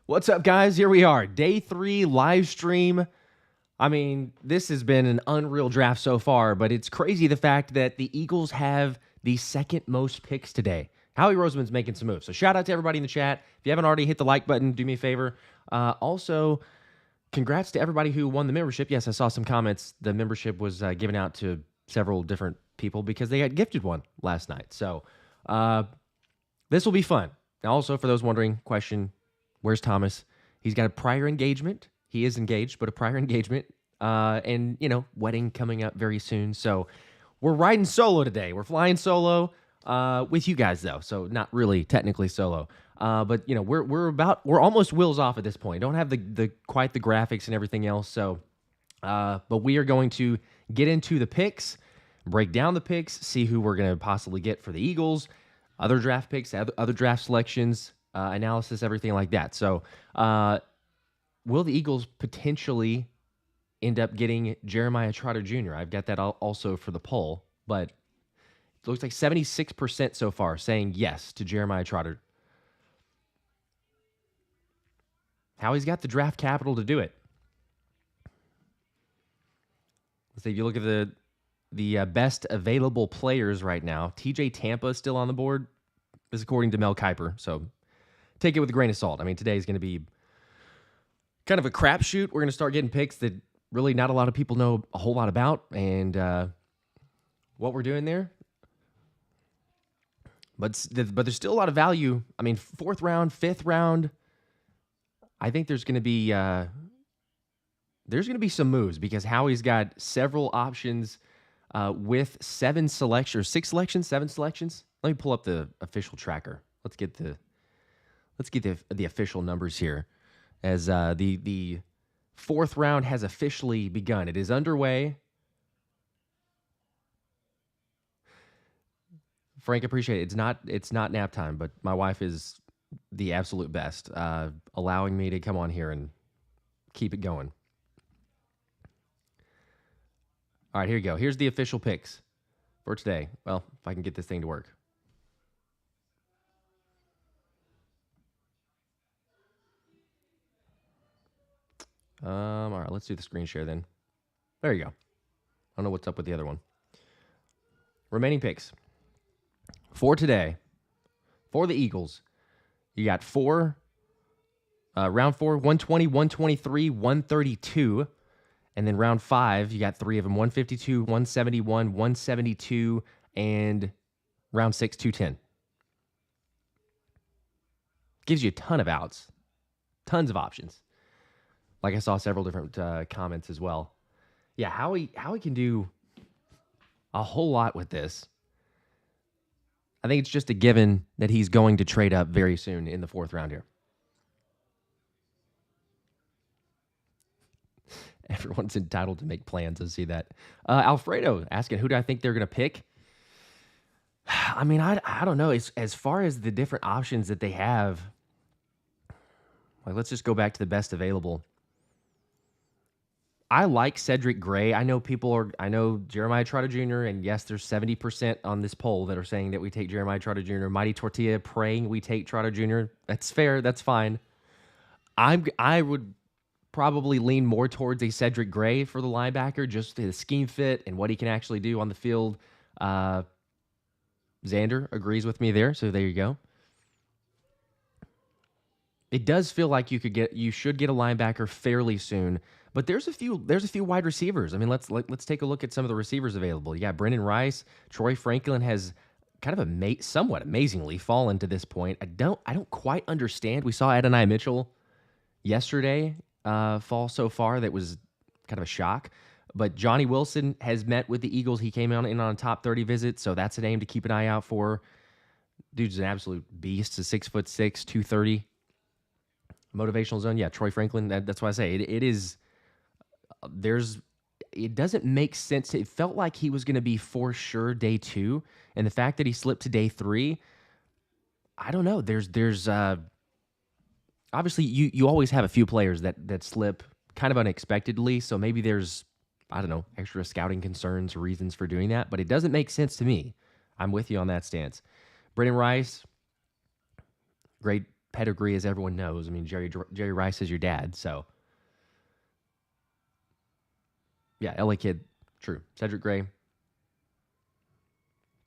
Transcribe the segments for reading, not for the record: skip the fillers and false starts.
What's up, guys? Here we are, day 3 live stream. I mean, this has been an unreal draft so far, but it's crazy the fact that the Eagles have the second most picks today. Howie Roseman's making some moves. So shout out to everybody in the chat. If you haven't already hit the like button, do me a favor. Also, congrats to everybody who won the membership. Yes, I saw some comments. The membership was given out to several different people because they had gifted one last night. So this will be fun. Now, also, for those wondering, question, where's Thomas? He's got a prior engagement. He is engaged, but a prior engagement. And, wedding coming up very soon. So we're riding solo today. We're flying solo with you guys, though. So not really technically solo. But, we're almost wheels off at this point. Don't have the quite the graphics and everything else. So, but we are going to get into the picks, break down the picks, see who we're going to possibly get for the Eagles, other draft picks, other draft selections, analysis, everything like that. So, will the Eagles potentially end up getting Jeremiah Trotter Jr.? I've got that also for the poll, but it looks like 76% so far saying yes to Jeremiah Trotter. Howie's got the draft capital to do it. Let's see, if you look at the best available players right now, TJ Tampa is still on the board. This is according to Mel Kiper, so take it with a grain of salt. I mean, today is going to be kind of a crapshoot. We're going to start getting picks that really not a lot of people know a whole lot about, and what we're doing there. But there's still a lot of value. I mean, 4th round, 5th round. I think there's going to be some moves because Howie's got several options with 7 selections, 6 selections, 7 selections. Let me pull up the official tracker. Let's get the official numbers here, as the 4th round has officially begun. It is underway. Frank, appreciate it. It's not nap time, but my wife is the absolute best, allowing me to come on here and keep it going. All right, here you go. Here's the official picks for today. Well, if I can get this thing to work. All right, let's do the screen share then. There you go. I don't know what's up with the other one. Remaining picks for today for the Eagles. You got round 4, 120, 123, 132. And then round 5, you got 3 of them, 152, 171, 172, and round 6, 210. Gives you a ton of outs, tons of options. Like I saw several different comments as well. Yeah, Howie can do a whole lot with this. I think it's just a given that he's going to trade up very soon in the 4th round here. Everyone's entitled to make plans. I see that. Alfredo asking, who do I think they're going to pick? I mean, I don't know. As far as the different options that they have, like, let's just go back to the best available. I like Cedric Gray. I know Jeremiah Trotter Jr., and yes, there's 70% on this poll that are saying that we take Jeremiah Trotter Jr. Mighty Tortilla praying we take Trotter Jr. That's fair. That's fine. I would probably lean more towards a Cedric Gray for the linebacker, just his scheme fit and what he can actually do on the field. Xander agrees with me there, so there you go. It does feel like you should get a linebacker fairly soon, but there's a few wide receivers. I mean, let's take a look at some of the receivers available. You got Brendan Rice, Troy Franklin has kind of somewhat amazingly fallen to this point. I don't quite understand. We saw Adonai Mitchell yesterday fall so far. That was kind of a shock. But Johnny Wilson has met with the Eagles. He came in on a top 30 visit, so that's a name to keep an eye out for. Dude's an absolute beast. Is 6'6", 230. Motivational zone, yeah. Troy Franklin. That's why I say it is. It doesn't make sense. It felt like he was going to be for sure day 2, and the fact that he slipped to day 3, I don't know. There's obviously you always have a few players that slip kind of unexpectedly. So maybe there's, I don't know, extra scouting concerns or reasons for doing that, but it doesn't make sense to me. I'm with you on that stance. Brendan Rice, great pedigree as everyone knows. I mean, Jerry Rice is your dad, so yeah, LA kid, true. Cedric Gray,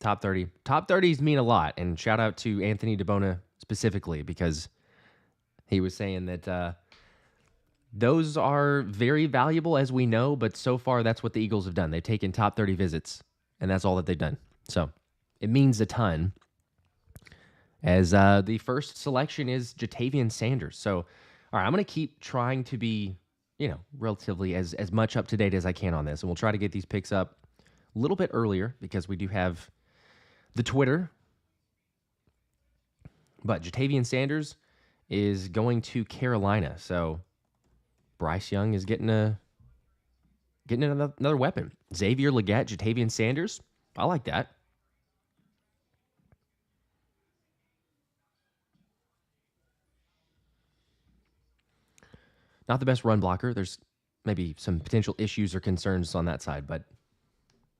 top 30. Top 30s mean a lot, and shout out to Anthony DeBona specifically because he was saying that those are very valuable, as we know, but so far that's what the Eagles have done. They've taken top 30 visits, and that's all that they've done. So it means a ton. As the first selection is Jatavian Sanders. So, all right, I'm going to keep trying to be, relatively as much up to date as I can on this. And we'll try to get these picks up a little bit earlier because we do have the Twitter. But Jatavian Sanders is going to Carolina. So Bryce Young is getting another weapon. Xavier Legette, Jatavian Sanders. I like that. Not the best run blocker. There's maybe some potential issues or concerns on that side, but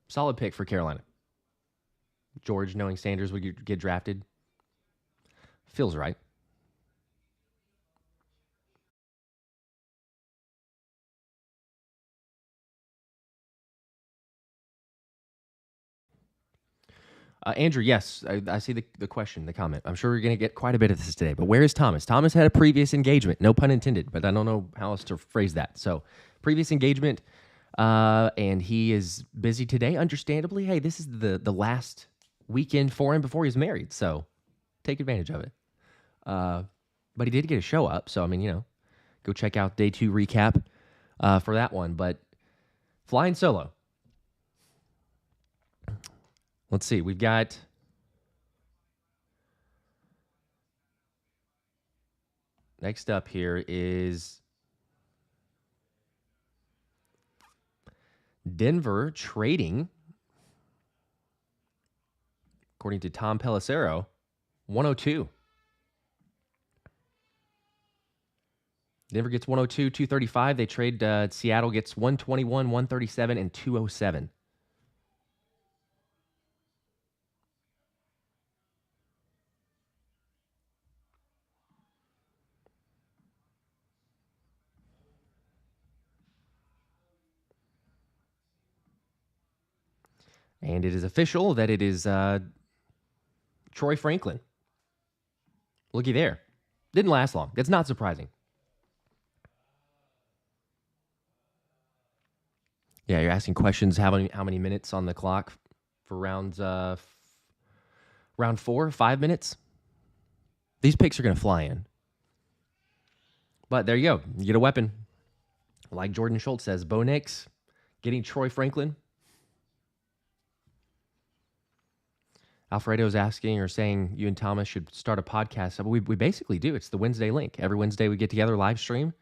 solid pick for Carolina. George, knowing Sanders would get drafted, feels right. Andrew, yes, I see the question, the comment. I'm sure we're going to get quite a bit of this today, but where is Thomas? Thomas had a previous engagement, no pun intended, but I don't know how else to phrase that. So, previous engagement, and he is busy today, understandably. Hey, this is the last weekend for him before he's married, so take advantage of it. But he did get a show up, so, I mean, go check out day 2 recap for that one. But flying solo. Let's see. We've got next up here is Denver trading, according to Tom Pelissero, 102. Denver gets 102, 235. They trade Seattle gets 121, 137, and 207. And it is official that it is Troy Franklin. Looky there. Didn't last long. That's not surprising. Yeah, you're asking questions. How many minutes on the clock for round 4? 5 minutes. These picks are going to fly in. But there you go. You get a weapon. Like Jordan Schultz says, Bo Nix getting Troy Franklin. Alfredo's asking or saying you and Thomas should start a podcast. We basically do. It's the Wednesday link. Every Wednesday we get together, live stream.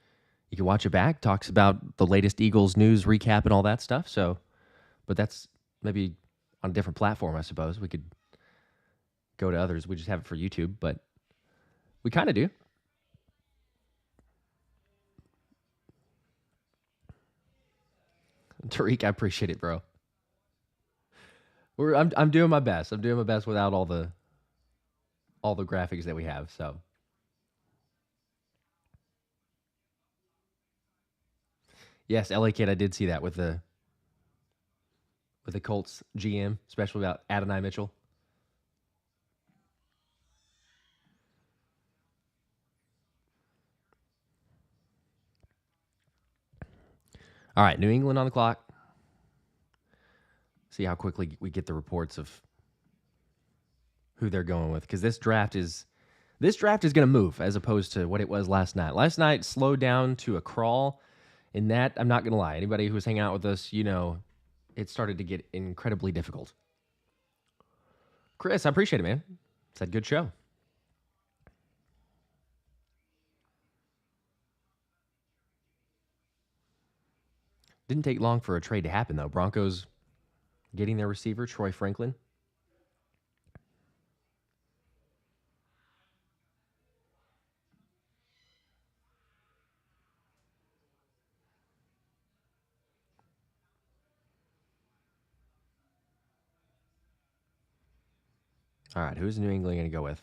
You can watch it back. Talks about the latest Eagles news recap and all that stuff. So, but that's maybe on a different platform, I suppose. We could go to others. We just have it for YouTube, but we kind of do. Tariq, I appreciate it, bro. I'm doing my best. I'm doing my best without all the graphics that we have. So yes, LA Kid, I did see that with the Colts GM, especially about Adonai Mitchell. All right, New England on the clock. See how quickly we get the reports of who they're going with, because this draft is going to move as opposed to what it was last night. Last night slowed down to a crawl. In that, I'm not going to lie. Anybody who was hanging out with us, it started to get incredibly difficult. Chris, I appreciate it, man. It's a good show. Didn't take long for a trade to happen, though. Broncos getting their receiver, Troy Franklin. All right, who's New England going to go with?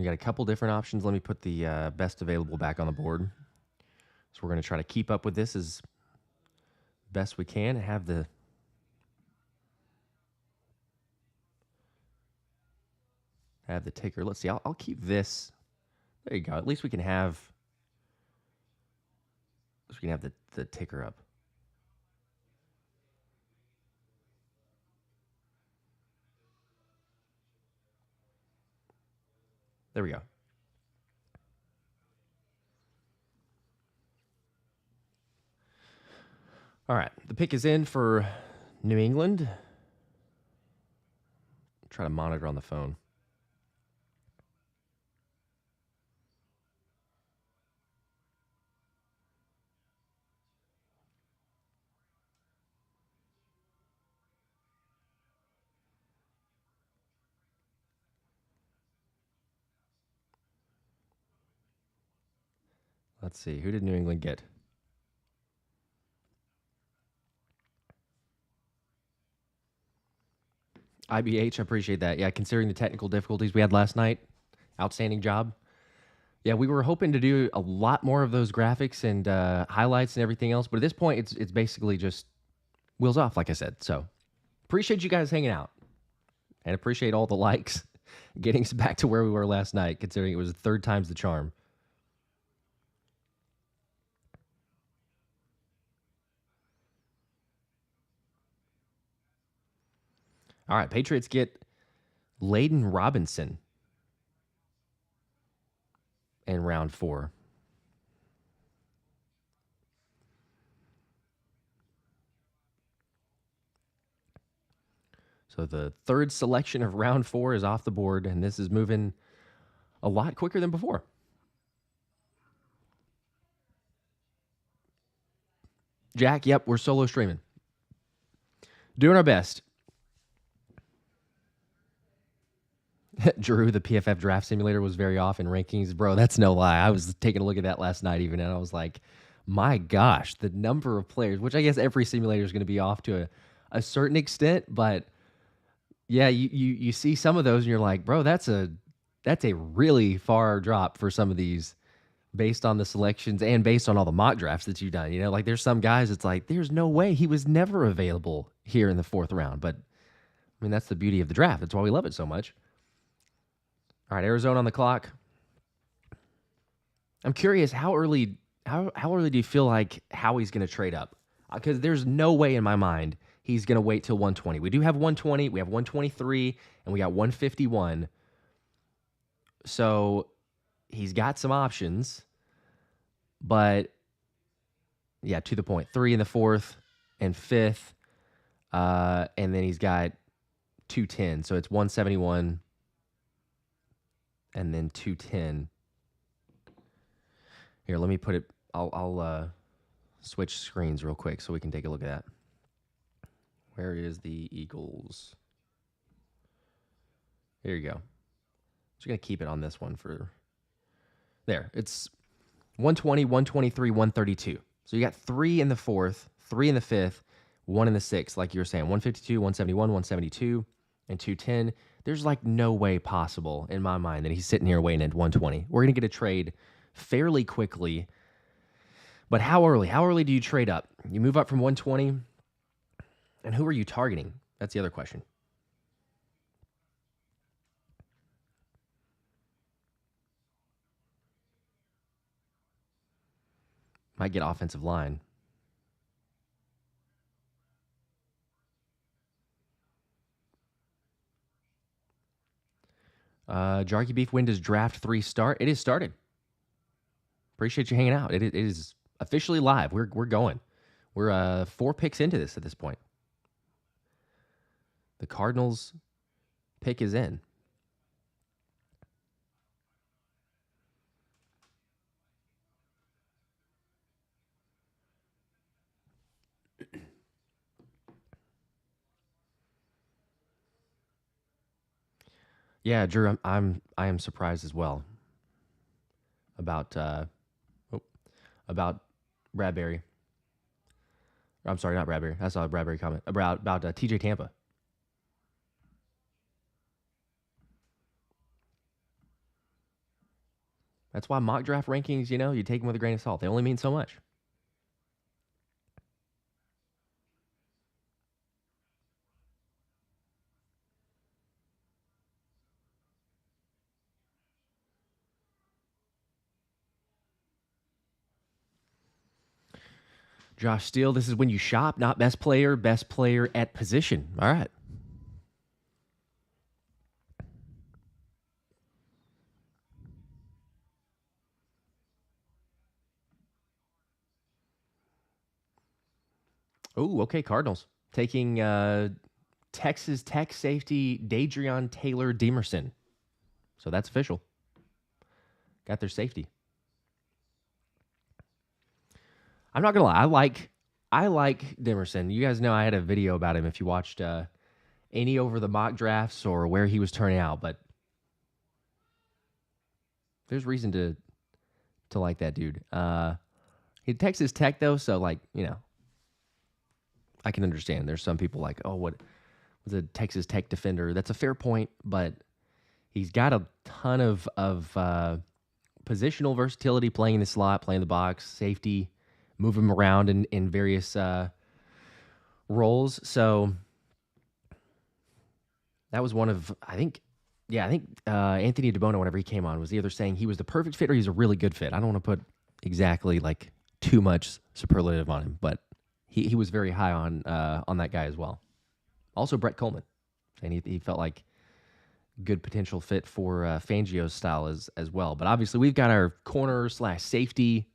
We got a couple different options. Let me put the best available back on the board. So we're going to try to keep up with this as best we can and have the ticker. Let's see. I'll keep this. There you go. At least we can have the ticker up. There we go. All right. The pick is in for New England. Try to monitor on the phone. Let's see. Who did New England get? IBH, I appreciate that. Yeah, considering the technical difficulties we had last night, outstanding job. Yeah, we were hoping to do a lot more of those graphics and highlights and everything else, but at this point, it's basically just wheels off, like I said. So appreciate you guys hanging out and appreciate all the likes, getting us back to where we were last night, considering it was the third time's the charm. All right, Patriots get Layden Robinson in round 4. So the third selection of round 4 is off the board, and this is moving a lot quicker than before. Jack, yep, we're solo streaming. Doing our best. Drew, the PFF draft simulator was very off in rankings. Bro, that's no lie. I was taking a look at that last night even, and I was like, my gosh, the number of players, which I guess every simulator is going to be off to a certain extent, but yeah, you see some of those and you're like, bro, that's a really far drop for some of these based on the selections and based on all the mock drafts that you've done. You know, like there's some guys, it's like, there's no way he was never available here in the 4th round. But I mean, that's the beauty of the draft. That's why we love it so much. All right, Arizona on the clock. I'm curious, how early do you feel like Howie's going to trade up? Because there's no way in my mind he's going to wait till 120. We do have 120, we have 123, and we got 151. So he's got some options, but yeah, to the point. 3 in the 4th and 5th, and then he's got 210. So it's 171 and then 210. Here, let me put it. I'll switch screens real quick so we can take a look at that. Where is the Eagles? Here you go. Just going to keep it on this one for... There. It's 120, 123, 132. So you got 3 in the 4th, 3 in the 5th, 1 in the 6th, like you were saying. 152, 171, 172, and 210. There's like no way possible in my mind that he's sitting here waiting at 120. We're going to get a trade fairly quickly. But how early? How early do you trade up? You move up from 120, and who are you targeting? That's the other question. Might get offensive line. Jarky Beef, when does draft 3 start? It is started. Appreciate you hanging out. It is officially live. We're going. We're 4 picks into this at this point. The Cardinals pick is in. Yeah, Drew, I am surprised as well about Bradbury. I'm sorry, not Bradbury. I saw a Bradbury comment about TJ Tampa. That's why mock draft rankings, you take them with a grain of salt. They only mean so much. Josh Steele, this is when you shop, not best player at position. All right. Oh, okay, Cardinals. Taking Texas Tech safety Dadrion Taylor Demerson. So that's official. Got their safety. I'm not gonna lie. I like Demerson. You guys know I had a video about him if you watched any over the mock drafts or where he was turning out, but there's reason to like that dude. He Texas Tech though, so I can understand. There's some people like, oh, what was a Texas Tech defender? That's a fair point, but he's got a ton of positional versatility, playing in the slot, playing the box, safety, move him around in various roles. So that was one of, I think Anthony DeBono, whenever he came on, was either saying he was the perfect fit or he's a really good fit. I don't want to put exactly too much superlative on him, but he was very high on that guy as well. Also, Brett Coleman, saying he felt like good potential fit for Fangio's style as well. But obviously, we've got our corner/safety.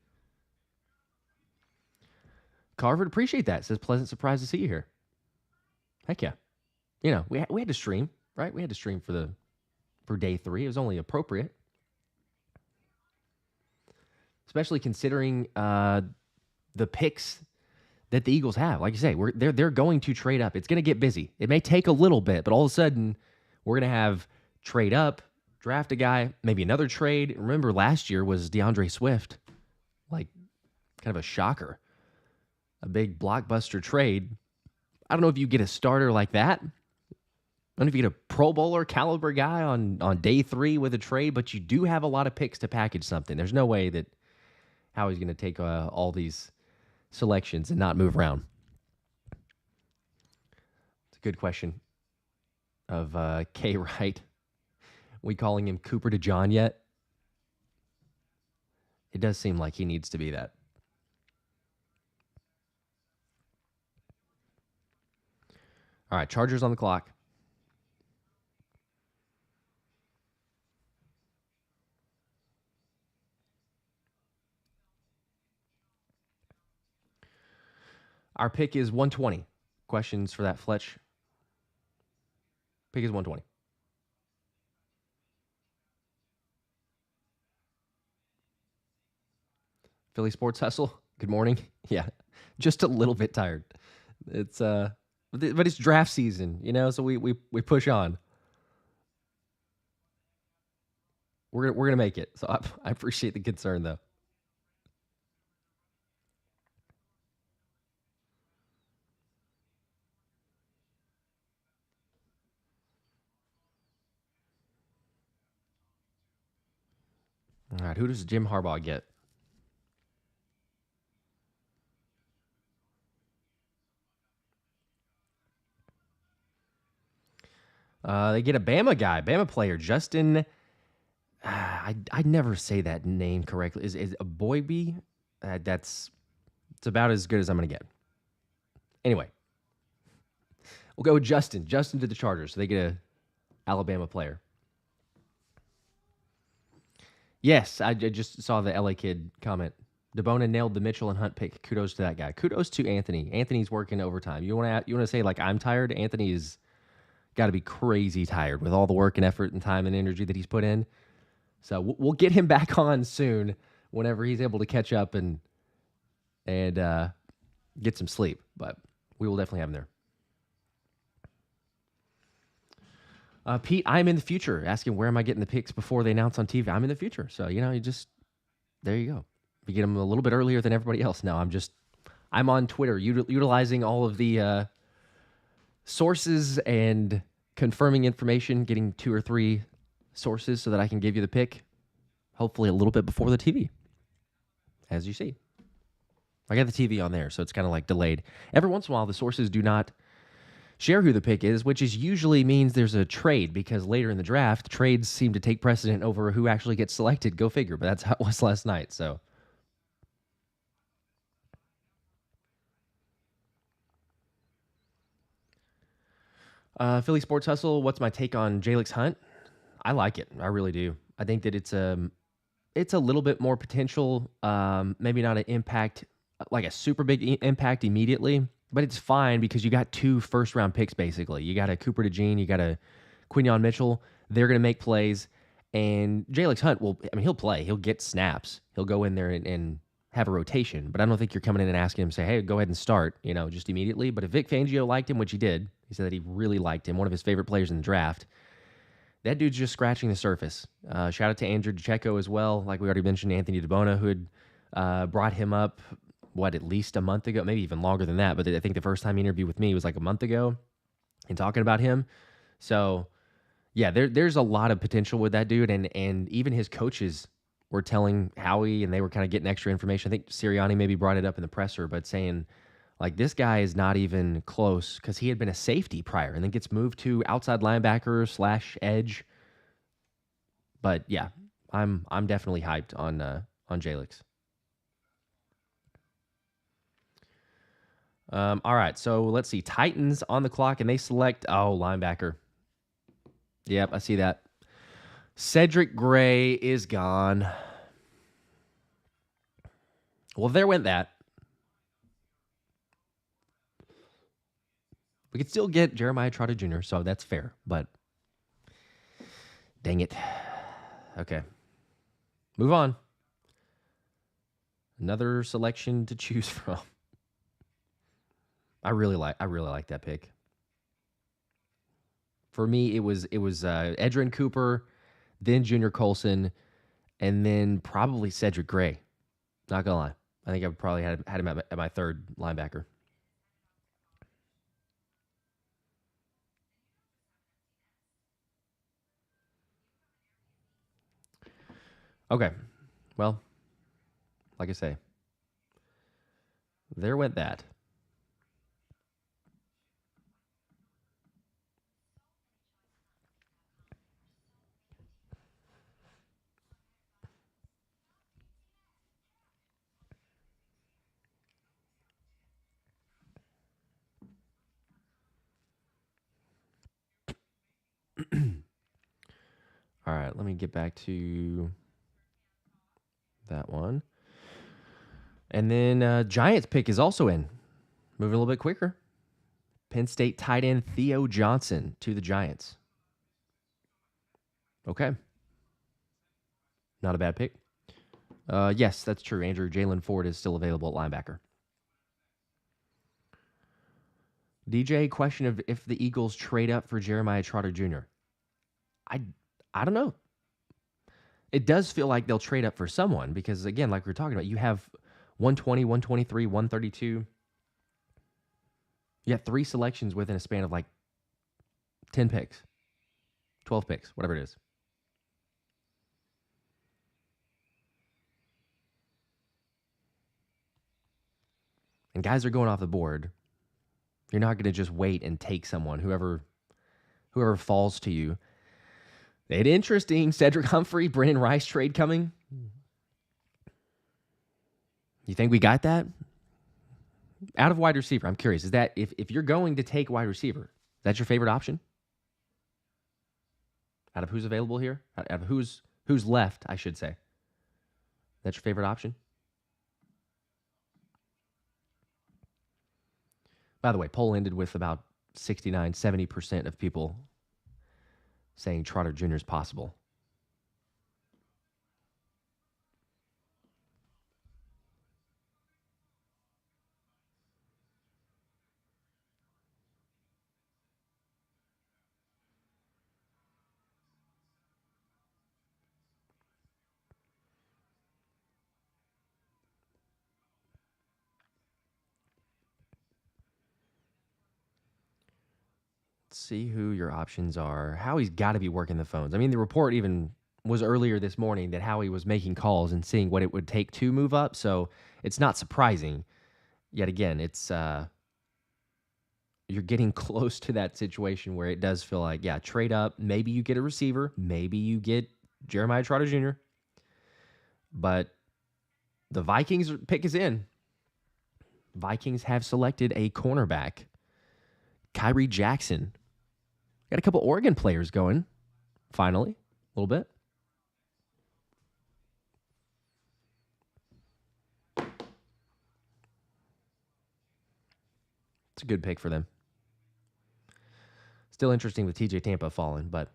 Carver, appreciate that. Says pleasant surprise to see you here. Heck yeah. We had to stream, right? We had to stream for day 3. It was only appropriate, especially considering the picks that the Eagles have. Like you say, they're going to trade up. It's going to get busy. It may take a little bit, but all of a sudden, we're going to have trade up, draft a guy, maybe another trade. Remember, last year was DeAndre Swift, kind of a shocker, a big blockbuster trade. I don't know if you get a starter like that. I don't know if you get a Pro Bowler caliber guy on day 3 with a trade, but you do have a lot of picks to package something. There's no way that Howie's going to take all these selections and not move around. It's a good question of K. Wright. We calling him Cooper DeJohn yet? It does seem like he needs to be that. All right, Chargers on the clock. Our pick is 120. Questions for that, Fletch? Pick is 120. Philly Sports Hustle, good morning. Yeah, just a little bit tired. It's but it's draft season, so we push on. We're gonna make it. So I appreciate the concern though. All right, who does Jim Harbaugh get? They get a Bama guy, Bama player, Justin. I never say that name correctly. Is a Boybe? It's about as good as I'm gonna get. Anyway, we'll go with Justin. Justin to the Chargers, so they get a Alabama player. Yes, I just saw the LA Kid comment. DeBona nailed the Mitchell and Hunt pick. Kudos to that guy. Kudos to Anthony. Anthony's working overtime. You want to say I'm tired? Anthony's got to be crazy tired with all the work and effort and time and energy that he's put in. So we'll get him back on soon whenever he's able to catch up and get some sleep. But we will definitely have him there. Pete, I'm in the future. Asking where am I getting the picks before they announce on TV. I'm in the future. So, there you go. You get them a little bit earlier than everybody else. No, I'm on Twitter utilizing all of the sources and confirming information, getting 2 or 3 sources so that I can give you the pick. hopefully a little bit before the TV, as you see. I got the TV on there, so it's kind of like delayed. Every once in a while, the sources do not share who the pick is, which is usually means there's a trade, because later in the draft, trades seem to take precedent over who actually gets selected. Go figure, but that's how it was last night. So, Philly Sports Hustle, what's my take on Jalix Hunt? I like it. I really do. I think that it's a little bit more potential, maybe not an impact, like a super big impact immediately, but it's fine because you got 2 first-round picks, basically. You got a Cooper DeJean, you got a Quinyon Mitchell. They're going to make plays, and Jalix Hunt he'll play. He'll get snaps. He'll go in there and have a rotation, but I don't think you're coming in and asking him, say, hey, go ahead and start, just immediately. But if Vic Fangio liked him, which he did, he said that he really liked him, one of his favorite players in the draft, that dude's just scratching the surface. Shout out to Andrew DeCecco as well. Like we already mentioned, Anthony DeBona, who had brought him up, at least a month ago, maybe even longer than that. But I think the first time he interviewed with me was like a month ago and talking about him. So, yeah, there's a lot of potential with that dude. And even his coaches were telling Howie, and they were kind of getting extra information. I think Sirianni maybe brought it up in the presser, but saying, like, this guy is not even close, because he had been a safety prior and then gets moved to outside linebacker / edge. But yeah, I'm definitely hyped on Jalix. All right, so let's see. Titans on the clock, and they select linebacker. Yep, I see that. Cedric Gray is gone. Well, there went that. We could still get Jeremiah Trotter Jr., so that's fair, but dang it. Okay. Move on. Another selection to choose from. I really like that pick. For me, it was Edrin Cooper, then Junior Colson, and then probably Cedric Gray. Not gonna lie, I think I probably had him at my third linebacker. Okay, well, like I say, there went that. All right, let me get back to that one. And then Giants pick is also in. Moving a little bit quicker. Penn State tight end Theo Johnson to the Giants. Okay. Not a bad pick. Yes, that's true. Andrew Jalen Ford is still available at linebacker. DJ, question of if the Eagles trade up for Jeremiah Trotter Jr. I don't know. It does feel like they'll trade up for someone because, again, like we were talking about, you have 120, 123, 132. You have 3 selections within a span of like 10 picks, 12 picks, whatever it is. And guys are going off the board. You're not going to just wait and take someone, whoever falls to you. It's interesting. Cedric Humphrey, Brennan Rice trade coming. You think we got that? Out of wide receiver, I'm curious. Is that if you're going to take wide receiver, that's your favorite option? Out of who's available here? Out of who's left, I should say. That's your favorite option? By the way, poll ended with about 69, 70% of people saying Trotter Jr. is possible. See who your options are. Howie's got to be working the phones. I mean, the report even was earlier this morning that Howie was making calls and seeing what it would take to move up. So it's not surprising. Yet again, it's you're getting close to that situation where it does feel like, yeah, trade up. Maybe you get a receiver. Maybe you get Jeremiah Trotter Jr. But the Vikings pick is in. Vikings have selected a cornerback, Kyrie Jackson. Got a couple Oregon players going, finally, a little bit. It's a good pick for them. Still interesting with TJ Tampa falling, but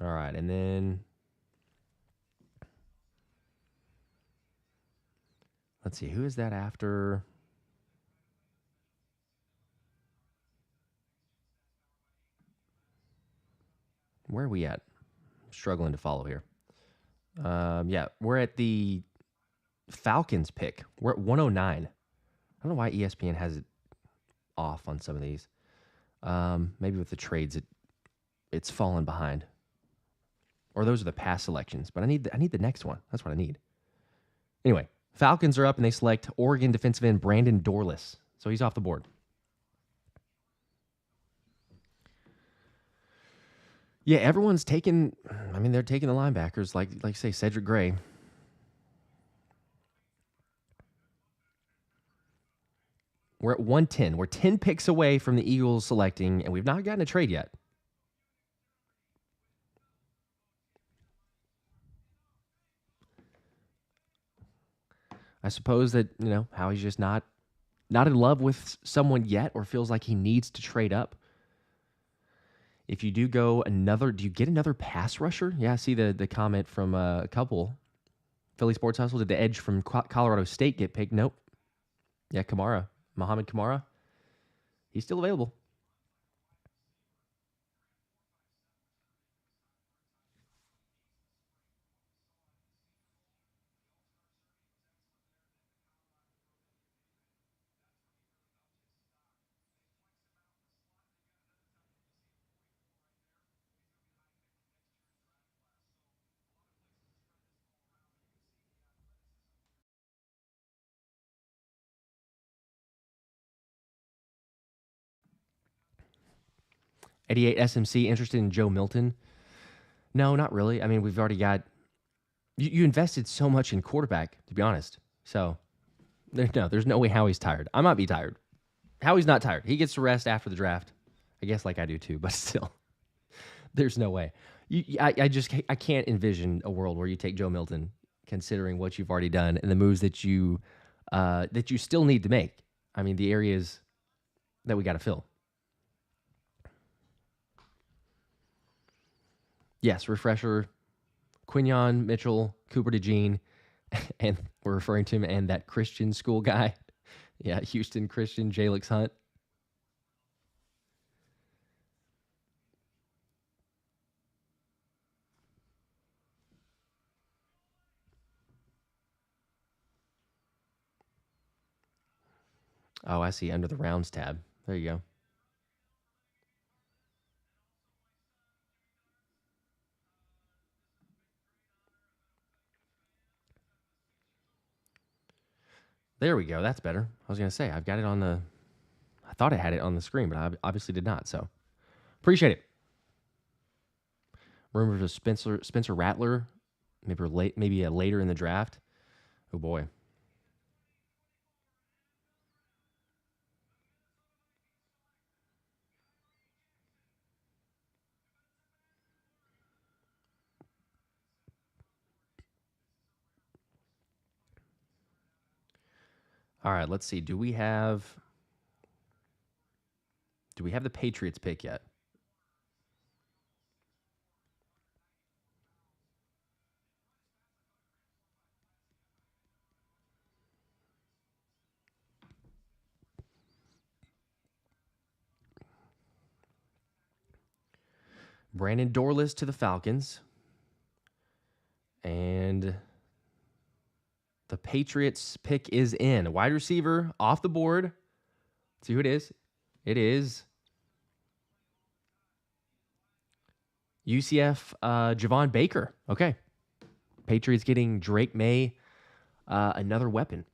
all right. And then let's see, who is that after? Where are we at? I'm struggling to follow here. Yeah, we're at the Falcons pick. We're at 109. I don't know why ESPN has it off on some of these. Maybe with the trades, it's fallen behind. Or those are the past selections. But I need the next one. That's what I need. Anyway, Falcons are up and they select Oregon defensive end Brandon Dorless. So he's off the board. Yeah, everyone's taking. I mean, they're taking the linebackers, like say Cedric Gray. We're at 110. We're 10 picks away from the Eagles selecting, and we've not gotten a trade yet. I suppose that, Howie's just not in love with someone yet or feels like he needs to trade up. If you do do you get another pass rusher? Yeah, I see the comment from a couple. Philly Sports Hustle, did the edge from Colorado State get picked? Nope. Yeah, Muhammad Kamara. He's still available. '88 SMC interested in Joe Milton? No, not really. I mean, we've already got. You invested so much in quarterback, to be honest. So, there's no way Howie's tired. I might be tired. Howie's not tired. He gets to rest after the draft. I guess like I do too, but still, there's no way. I can't envision a world where you take Joe Milton, considering what you've already done and the moves that you still need to make. I mean, the areas that we got to fill. Yes, refresher. Quinyon, Mitchell, Cooper DeJean, and we're referring to him and that Christian school guy. Yeah, Houston Christian, Jalix Hunt. Oh, I see. Under the rounds tab. There you go. There we go. That's better. I was going to say, I've got it on the. I thought I had it on the screen, but I obviously did not. So appreciate it. Rumors of Spencer Rattler, maybe later in the draft. Oh boy. All right, let's see. Do we have the Patriots pick yet? Brandon Dorless to the Falcons. And the Patriots pick is in. Wide receiver off the board. Let's see who it is. It is UCF Javon Baker. Okay. Patriots getting Drake May, another weapon.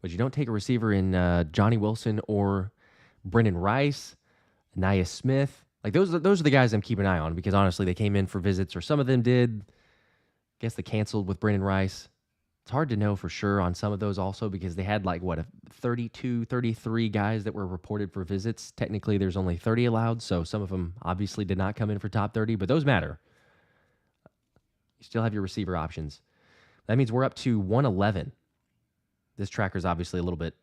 But you don't take a receiver in Johnny Wilson or Brendan Rice, Nia Smith. Like those are the guys I'm keeping an eye on because honestly, they came in for visits, or some of them did. I guess they canceled with Brendan Rice. It's hard to know for sure on some of those also because they had like, 32, 33 guys that were reported for visits. Technically, there's only 30 allowed, so some of them obviously did not come in for top 30, but those matter. You still have your receiver options. That means we're up to 111. This tracker's obviously a little bit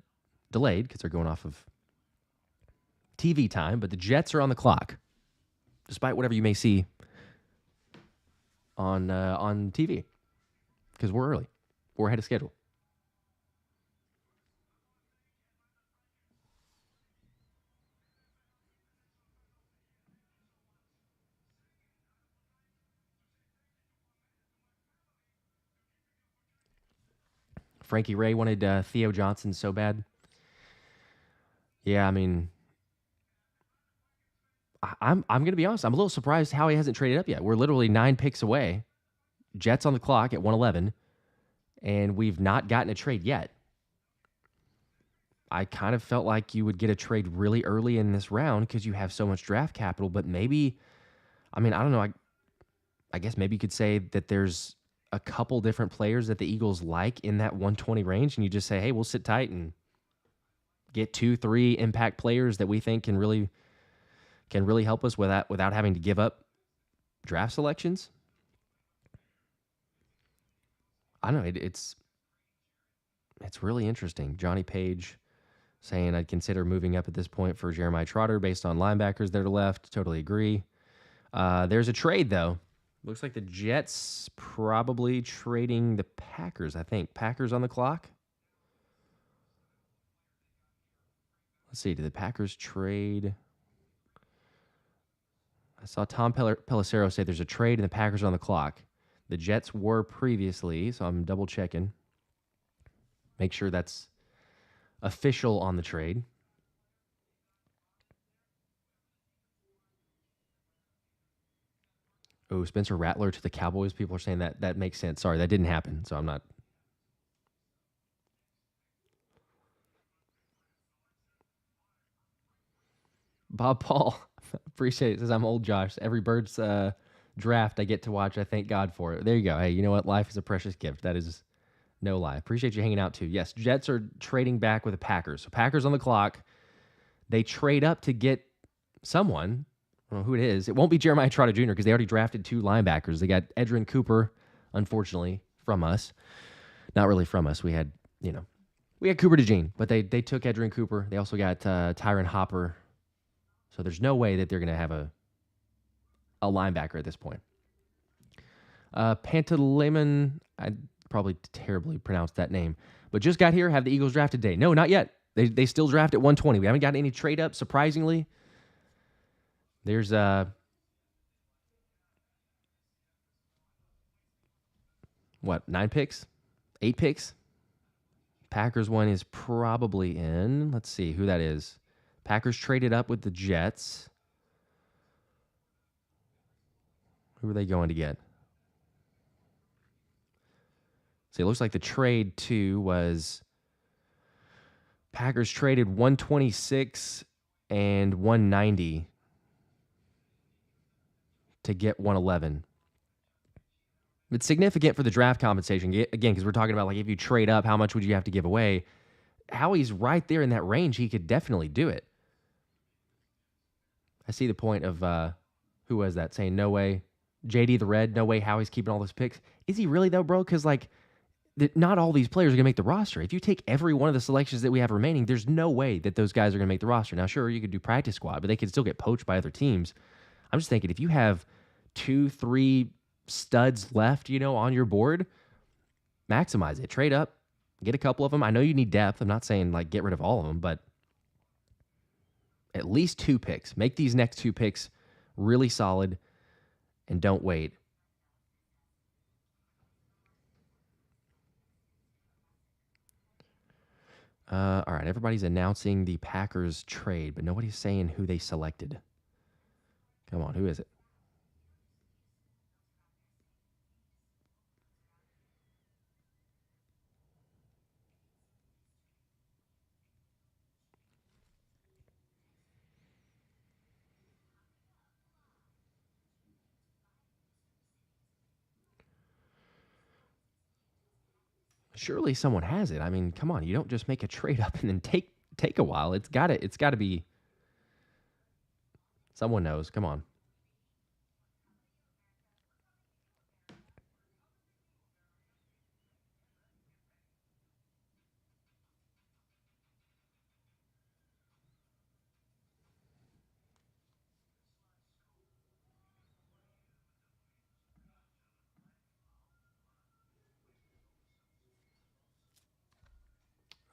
delayed because they're going off of TV time, but the Jets are on the clock, despite whatever you may see on TV, because we're early. We're ahead of schedule. Frankie Ray wanted Theo Johnson so bad. Yeah, I mean, I'm going to be honest. I'm a little surprised how he hasn't traded up yet. We're literally 9 picks away. Jets on the clock at 111, and we've not gotten a trade yet. I kind of felt like you would get a trade really early in this round because you have so much draft capital, but maybe, I mean, I don't know. I guess maybe you could say that there's a couple different players that the Eagles like in that 120 range, and you just say, hey, we'll sit tight and get 2-3 impact players that we think can really help us without having to give up draft selections. I don't know. It's really interesting. Johnny Page saying I'd consider moving up at this point for Jeremiah Trotter based on linebackers that are left. Totally agree. There's a trade, though. Looks like the Jets probably trading the Packers, I think. Packers on the clock. Let's see. Did the Packers trade? I saw Tom Pelissero say there's a trade and the Packers are on the clock. The Jets were previously, so I'm double checking. Make sure that's official on the trade. Oh, Spencer Rattler to the Cowboys. People are saying that makes sense. Sorry, that didn't happen, so I'm not. Bob Paul, appreciate it. Says I'm old, Josh. Every Birds draft I get to watch, I thank God for it. There you go. Hey, you know what? Life is a precious gift. That is no lie. Appreciate you hanging out too. Yes, Jets are trading back with the Packers. So Packers on the clock. They trade up to get someone. I don't know who it is. It won't be Jeremiah Trotter Jr. because they already drafted 2 linebackers. They got Edrin Cooper, unfortunately, from us. Not really from us. We had Cooper DeJean, but they took Edrin Cooper. They also got Tyron Hopper. So there's no way that they're going to have a linebacker at this point. Pantaleimon, I probably terribly pronounced that name, but just got here. Have the Eagles drafted today? No, not yet. They still draft at 120. We haven't got any trade up, surprisingly. There's 9 picks? 8 picks? Packers one is probably in. Let's see who that is. Packers traded up with the Jets. Who are they going to get? See, it looks like the trade too was Packers traded 126 and 190 to get 111. It's significant for the draft compensation, again, because we're talking about like if you trade up, how much would you have to give away? Howie's right there in that range. He could definitely do it. I see the point of who was that saying no way? JD the Red, no way Howie's keeping all those picks. Is he really though, bro? Because like not all these players are going to make the roster. If you take every one of the selections that we have remaining, there's no way that those guys are going to make the roster. Now, sure, you could do practice squad, but they could still get poached by other teams. I'm just thinking if you have 2, 3 studs left, on your board, maximize it. Trade up, get a couple of them. I know you need depth. I'm not saying like get rid of all of them, but at least 2 picks. Make these next 2 picks really solid and don't wait. All right, everybody's announcing the Packers trade, but nobody's saying who they selected. Come on, who is it? Surely someone has it. I mean, come on, you don't just make a trade up and then take a while. It's got to be someone knows. Come on.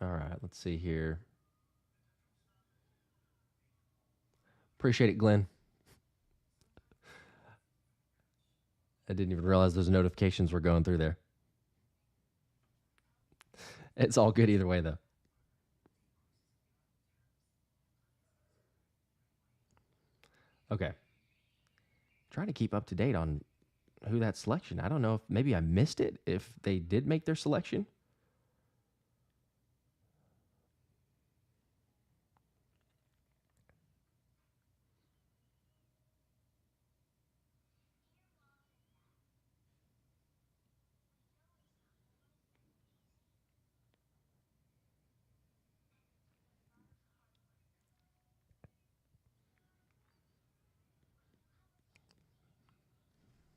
All right, let's see here. Appreciate it, Glenn. I didn't even realize those notifications were going through there. It's all good either way, though. Okay. Trying to keep up to date on who that selection. I don't know if maybe I missed it, if they did make their selection.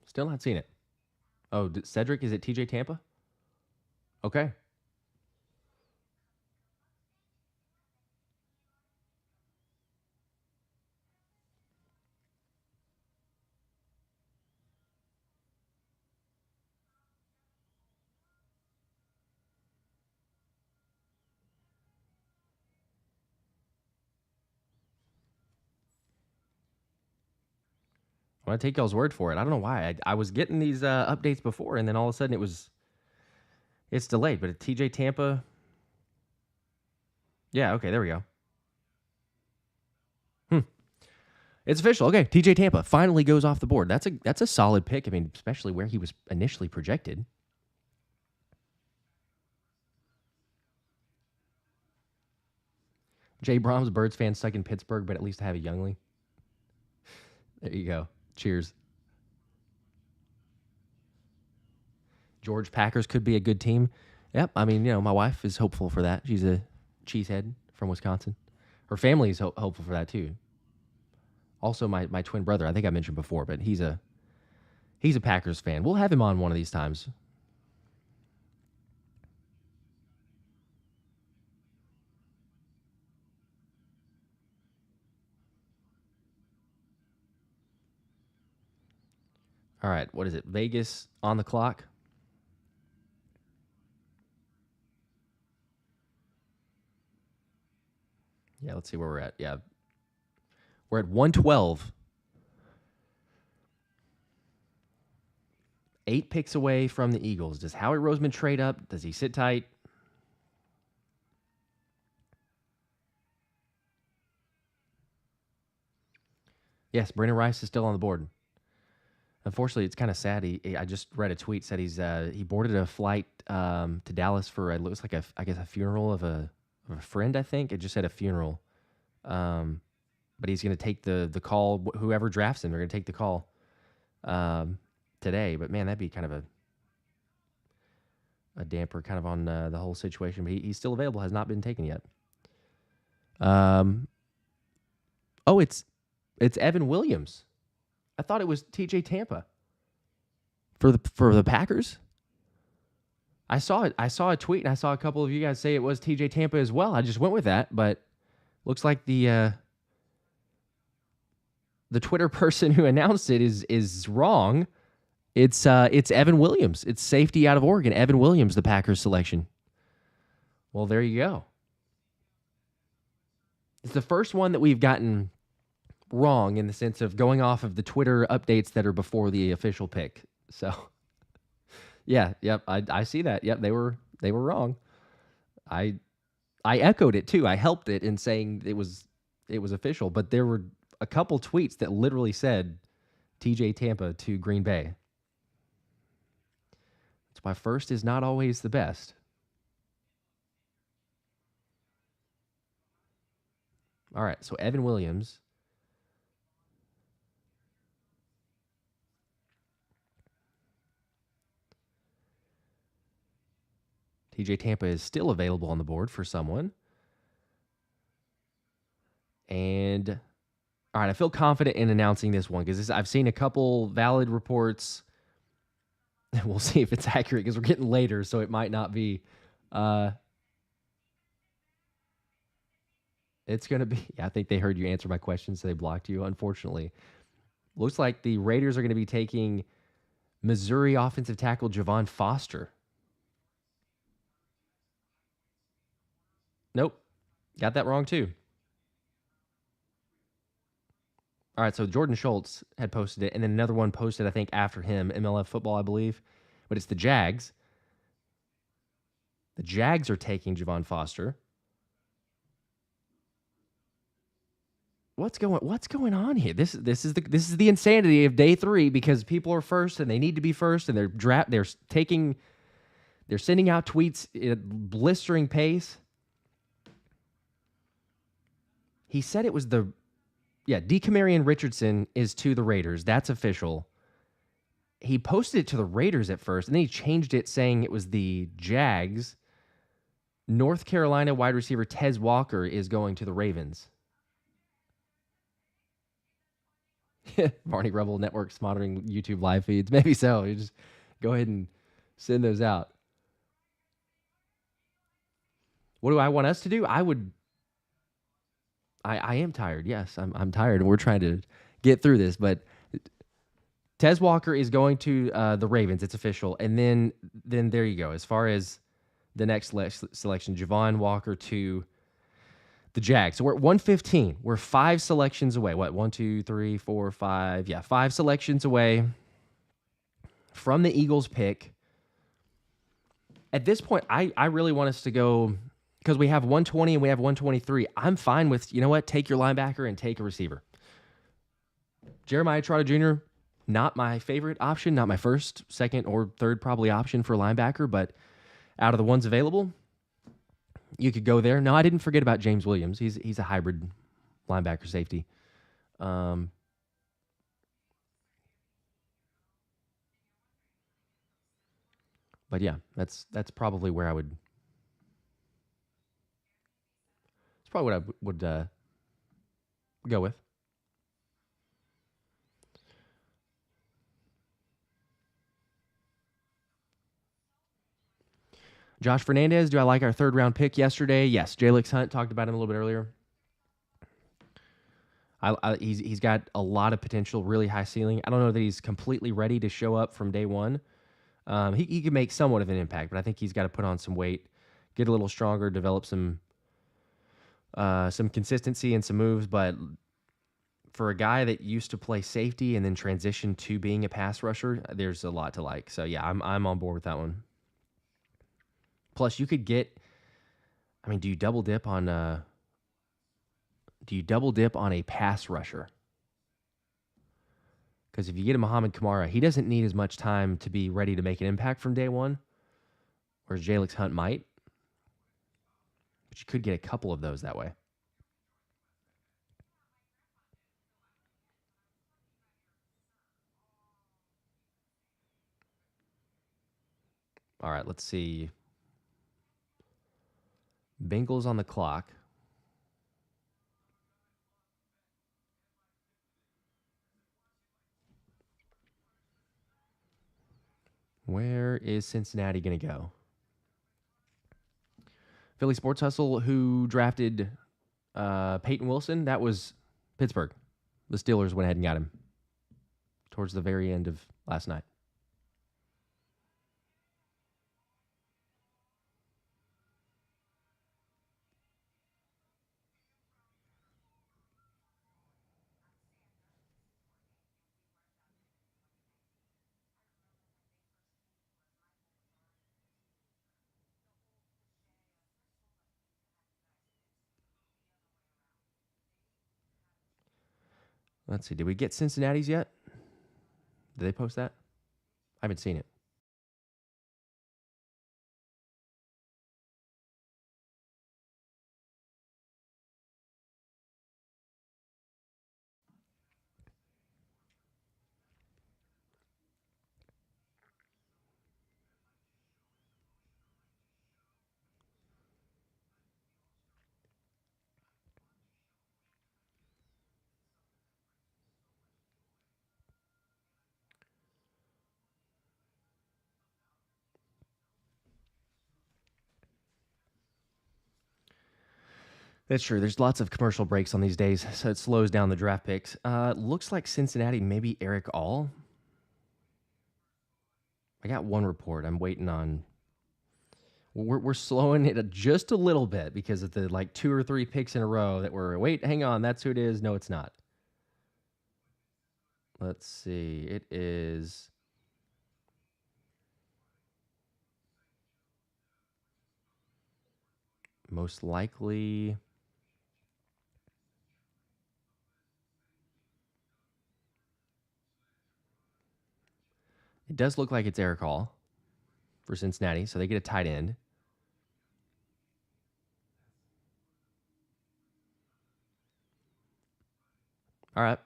Still not seen it. Oh, Cedric, is it TJ Tampa? Okay. I'm going to take y'all's word for it. I don't know why. I was getting these updates before, and then all of a sudden it's delayed. But TJ Tampa. Yeah, okay, there we go. It's official. Okay, TJ Tampa finally goes off the board. That's a solid pick. I mean, especially where he was initially projected. Jay Brahms, Birds fan, stuck in Pittsburgh, but at least I have a youngling. There you go. Cheers. George, Packers could be a good team. Yep. I mean, my wife is hopeful for that. She's a cheesehead from Wisconsin. Her family is hopeful for that too. Also, my twin brother, I think I mentioned before, but he's a Packers fan. We'll have him on one of these times. All right, what is it? Vegas on the clock? Yeah, let's see where we're at. Yeah. We're at 112. 8 picks away from the Eagles. Does Howie Roseman trade up? Does he sit tight? Yes, Brandon Rice is still on the board. Unfortunately, it's kind of sad. I just read a tweet said he boarded a flight to Dallas for it looks like a funeral of a friend. I think it just said a funeral, but he's going to take the call. Whoever drafts him, they're going to take the call today. But man, that'd be kind of a damper kind of on the whole situation. But he's still available. Has not been taken yet. Oh, it's Evan Williams. I thought it was TJ Tampa for the Packers. I saw it. I saw a tweet, and I saw a couple of you guys say it was TJ Tampa as well. I just went with that, but looks like the the Twitter person who announced it is wrong. It's Evan Williams. It's safety out of Oregon. Evan Williams, the Packers selection. Well, there you go. It's the first one that we've gotten wrong in the sense of going off of the Twitter updates that are before the official pick. So, yeah, yep, I see that. Yep, they were wrong. I echoed it too. I helped it in saying it was official, but there were a couple tweets that literally said TJ Tampa to Green Bay. That's why first is not always the best. All right, so Evan Williams. TJ Tampa is still available on the board for someone. And all right, I feel confident in announcing this one because I've seen a couple valid reports. We'll see if it's accurate because we're getting later, so it might not be. It's going to be, I think they heard you answer my question, so they blocked you, unfortunately. Looks like the Raiders are going to be taking Missouri offensive tackle Javon Foster. Nope. Got that wrong, too. All right, so Jordan Schultz had posted it, and then another one posted, I think, after him, MLF Football, I believe. But it's the Jags. The Jags are taking Javon Foster. What's going on here? This is the insanity of day 3 because people are first and they need to be first and they're sending out tweets at blistering pace. He said it was DeCamarion Richardson is to the Raiders. That's official. He posted it to the Raiders at first, and then he changed it saying it was the Jags. North Carolina wide receiver Tez Walker is going to the Ravens. Barney Rebel Network's monitoring YouTube live feeds. Maybe so. You just go ahead and send those out. What do I want us to do? I am tired. Yes, I'm tired, and we're trying to get through this. But Tez Walker is going to the Ravens. It's official. And then there you go. As far as the next selection, Javon Walker to the Jags. So we're at 115. We're 5 selections away. What? 1, 2, 3, 4, 5. Yeah, 5 selections away from the Eagles pick. At this point, I really want us to go because we have 120 and we have 123. I'm fine with, you know what? Take your linebacker and take a receiver. Jeremiah Trotter Jr., not my favorite option, not my first, second, or third probably option for linebacker, but out of the ones available, you could go there. No, I didn't forget about James Williams. He's a hybrid linebacker safety. But yeah, that's probably where I would. It's probably what I would go with. Josh Fernandez, do I like our third-round pick yesterday? Yes. Jalix Hunt, talked about him a little bit earlier. He's got a lot of potential, really high ceiling. I don't know that he's completely ready to show up from day one. He could make somewhat of an impact, but I think he's got to put on some weight, get a little stronger, develop some consistency and some moves. But for a guy that used to play safety and then transition to being a pass rusher, there's a lot to like. So yeah, I'm on board with that one. Plus, you could get. I mean, do you double dip on a pass rusher? Because if you get a Muhammad Kamara, he doesn't need as much time to be ready to make an impact from day one, whereas Jalix Hunt might. But you could get a couple of those that way. All right, let's see. Bengals on the clock. Where is Cincinnati going to go? Philly Sports Hustle, who drafted Peyton Wilson, that was Pittsburgh. The Steelers went ahead and got him towards the very end of last night. Let's see. Did we get Cincinnati's yet? Did they post that? I haven't seen it. That's true. There's lots of commercial breaks on these days, so it slows down the draft picks. Looks like Cincinnati, maybe Eric All. I got one report. I'm waiting on. We're slowing it just a little bit because of the 2 or 3 picks in a row that were. Wait, hang on. That's who it is. No, it's not. Let's see. It is. Most likely. It does look like it's Eric Hall for Cincinnati, so they get a tight end. All right.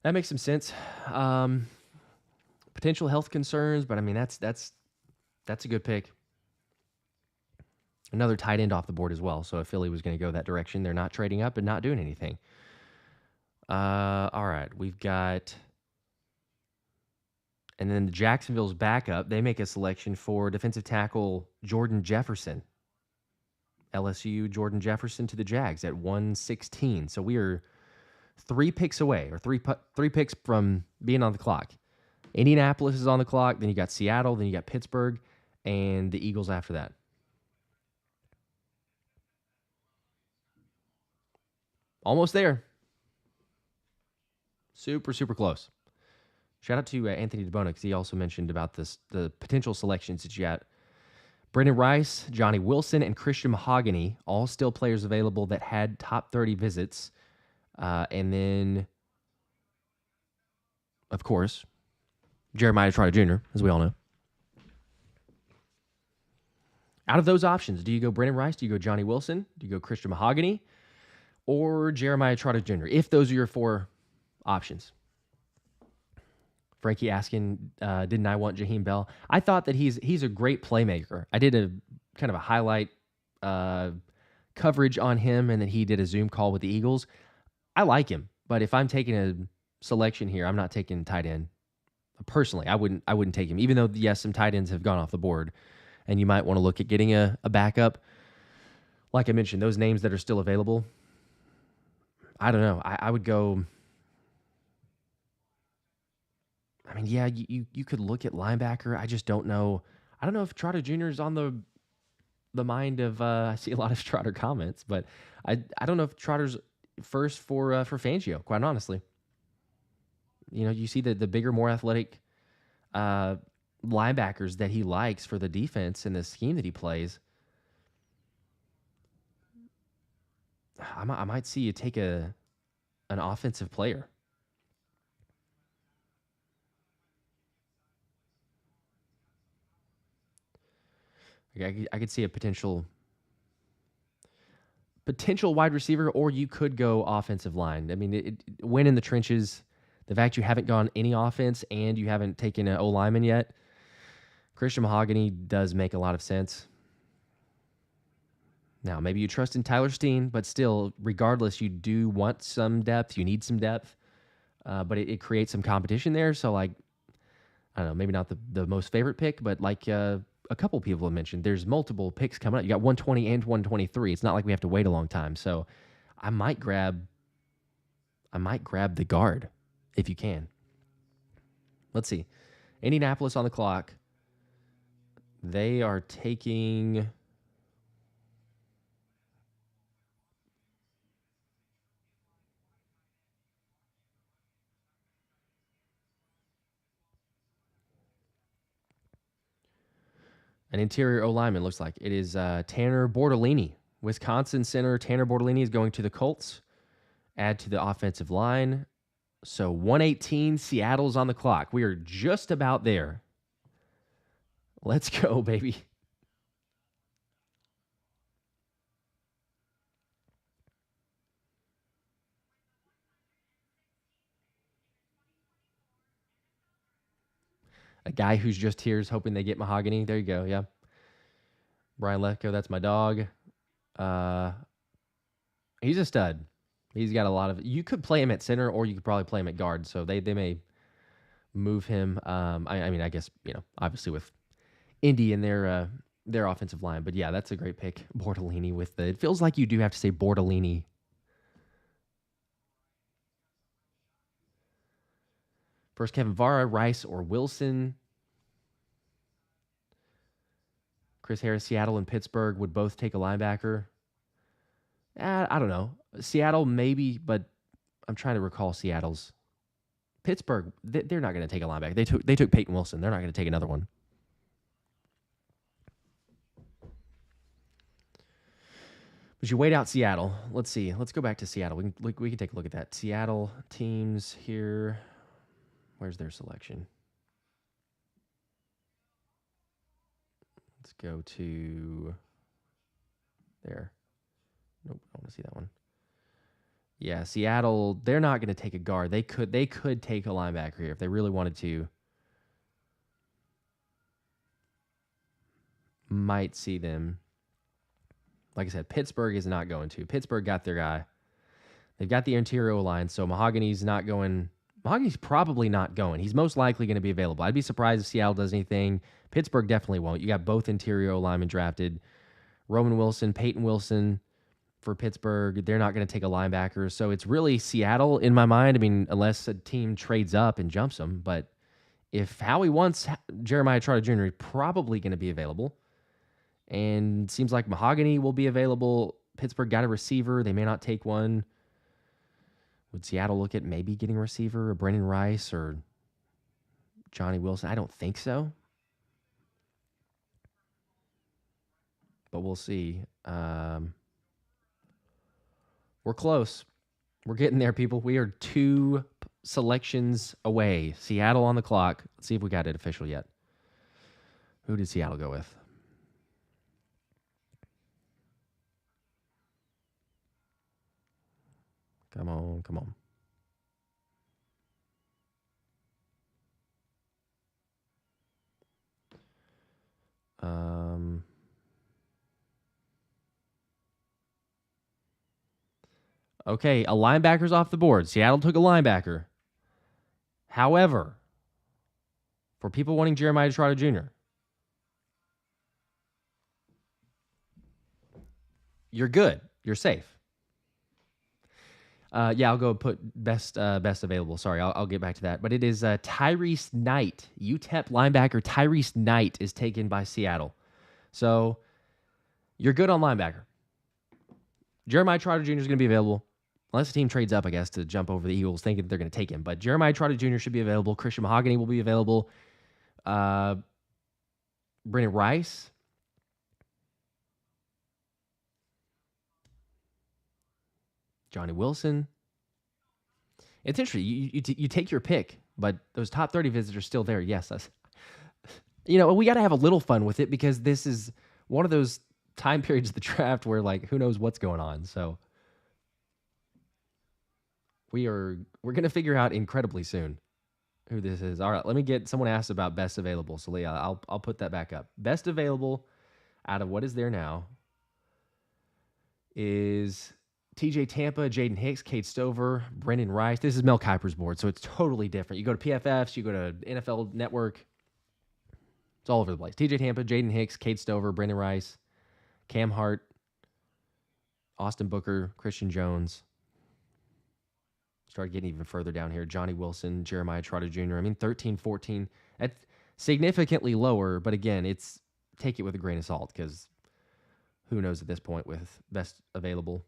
That makes some sense. Potential health concerns, but I mean that's a good pick. Another tight end off the board as well. So if Philly was going to go that direction, they're not trading up and not doing anything. All right, we've got, and then the Jacksonville's backup. They make a selection for defensive tackle Jordan Jefferson. LSU Jordan Jefferson to the Jags at 116. So we are 3 picks away, or three picks from being on the clock. Indianapolis is on the clock. Then you got Seattle. Then you got Pittsburgh, and the Eagles after that. Almost there. Super, super close. Shout out to Anthony DeBona because he also mentioned about the potential selections that you got. Brendan Rice, Johnny Wilson, and Christian Mahogany, all still players available that had top 30 visits. And then, of course, Jeremiah Trotter Jr., as we all know. Out of those options, do you go Brendan Rice? Do you go Johnny Wilson? Do you go Christian Mahogany? Or Jeremiah Trotter Jr., if those are your 4 options? Frankie asking, didn't I want Jaheim Bell? I thought that he's a great playmaker. I did a kind of a highlight coverage on him, and then he did a Zoom call with the Eagles. I like him, but if I'm taking a selection here, I'm not taking tight end. Personally, I wouldn't take him, even though, yes, some tight ends have gone off the board, and you might want to look at getting a backup. Like I mentioned, those names that are still available, I don't know. I would go. I mean, yeah, you could look at linebacker. I just don't know. I don't know if Trotter Jr. is on the mind of. I see a lot of Trotter comments, but I don't know if Trotter's first for Fangio. Quite honestly, you see the bigger, more athletic linebackers that he likes for the defense and the scheme that he plays. I might see you take an offensive player. I could see a potential wide receiver, or you could go offensive line. I mean, win in the trenches. The fact you haven't gone any offense and you haven't taken an O-lineman yet, Christian Mahogany does make a lot of sense. Now, maybe you trust in Tyler Steen, but still, regardless, you do want some depth. You need some depth, but it creates some competition there. So, I don't know, maybe not the most favorite pick, but a couple people have mentioned, there's multiple picks coming up. You got 120 and 123. It's not like we have to wait a long time. So, I might grab I might grab the guard if you can. Let's see. Indianapolis on the clock. They are taking... an interior O-lineman, looks like. It is Tanner Bortolini. Wisconsin center Tanner Bortolini is going to the Colts. Add to the offensive line. So 118, Seattle's on the clock. We are just about there. Let's go, baby. A guy who's just here is hoping they get Mahogany. There you go, yeah. Brian Letko, that's my dog. He's a stud. He's got a lot of... You could play him at center, or you could probably play him at guard, so they may move him. I mean, I guess, obviously with Indy and their offensive line. But yeah, that's a great pick. Bortolini with the... It feels like you do have to say Bortolini. First, Kevin Vara, Rice, or Wilson. Chris Harris, Seattle and Pittsburgh would both take a linebacker. I don't know. Seattle maybe, but I'm trying to recall Seattle's. Pittsburgh, they're not going to take a linebacker. They took Peyton Wilson. They're not going to take another one. But you wait out Seattle. Let's see. Let's go back to Seattle. We can take a look at that. Seattle teams here. Where's their selection? Let's go to there. Nope, I don't want to see that one. Yeah, Seattle, they're not going to take a guard. They could take a linebacker here if they really wanted to. Might see them. Like I said, Pittsburgh is not going to. Pittsburgh got their guy. They've got the interior line, so Mahogany's not going. Mahogany's probably not going. He's most likely going to be available. I'd be surprised if Seattle does anything. Pittsburgh definitely won't. You got both interior linemen drafted. Roman Wilson, Peyton Wilson for Pittsburgh. They're not going to take a linebacker. So it's really Seattle in my mind. I mean, unless a team trades up and jumps them. But if Howie wants Jeremiah Trotter Jr., he's probably going to be available. And seems like Mahogany will be available. Pittsburgh got a receiver. They may not take one. Would Seattle look at maybe getting a receiver, or Brendan Rice, or Johnny Wilson? I don't think so. But we'll see. We're close. We're getting there, people. We are 2 selections away. Seattle on the clock. Let's see if we got it official yet. Who did Seattle go with? Come on, come on. Okay, a linebacker's off the board. Seattle took a linebacker. However, for people wanting Jeremiah Trotter Jr., you're good. You're safe. Yeah, I'll go put best available. Sorry, I'll get back to that. But it is Tyrese Knight. UTEP linebacker Tyrese Knight is taken by Seattle. So you're good on linebacker. Jeremiah Trotter Jr. is going to be available. Unless the team trades up, I guess, to jump over the Eagles thinking they're going to take him. But Jeremiah Trotter Jr. should be available. Christian Mahogany will be available. Brendan Rice. Johnny Wilson. It's interesting. You take your pick, but those top 30 visits are still there. Yes, that's, we got to have a little fun with it because this is one of those time periods of the draft where, like, who knows what's going on. So we're going to figure out incredibly soon who this is. All right, let me get someone asked about best available. So Leah, I'll put that back up. Best available out of what is there now is TJ Tampa, Jaden Hicks, Kate Stover, Brendan Rice. This is Mel Kiper's board, so it's totally different. You go to PFFs, you go to NFL Network. It's all over the place. TJ Tampa, Jaden Hicks, Kate Stover, Brendan Rice, Cam Hart, Austin Booker, Christian Jones. Start getting even further down here. Johnny Wilson, Jeremiah Trotter Jr. I mean, 13, 14. That's significantly lower, but again, take it with a grain of salt because who knows at this point with best available.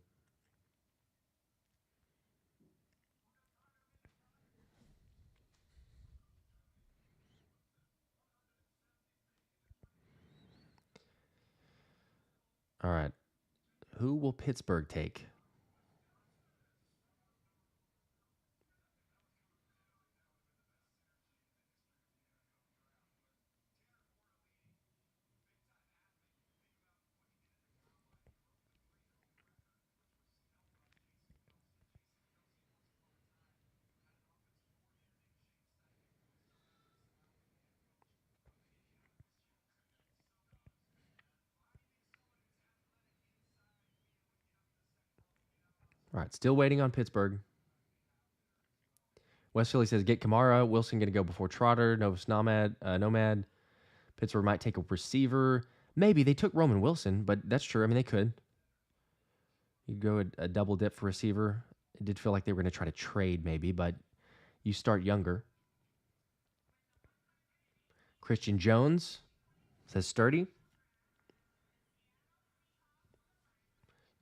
All right. Who will Pittsburgh take? All right, still waiting on Pittsburgh. West Philly says, get Kamara. Wilson going to go before Trotter. Nomad. Pittsburgh might take a receiver. Maybe. They took Roman Wilson, but that's true. I mean, they could. You go a double dip for receiver. It did feel like they were going to try to trade maybe, but you start younger. Christian Jones says sturdy.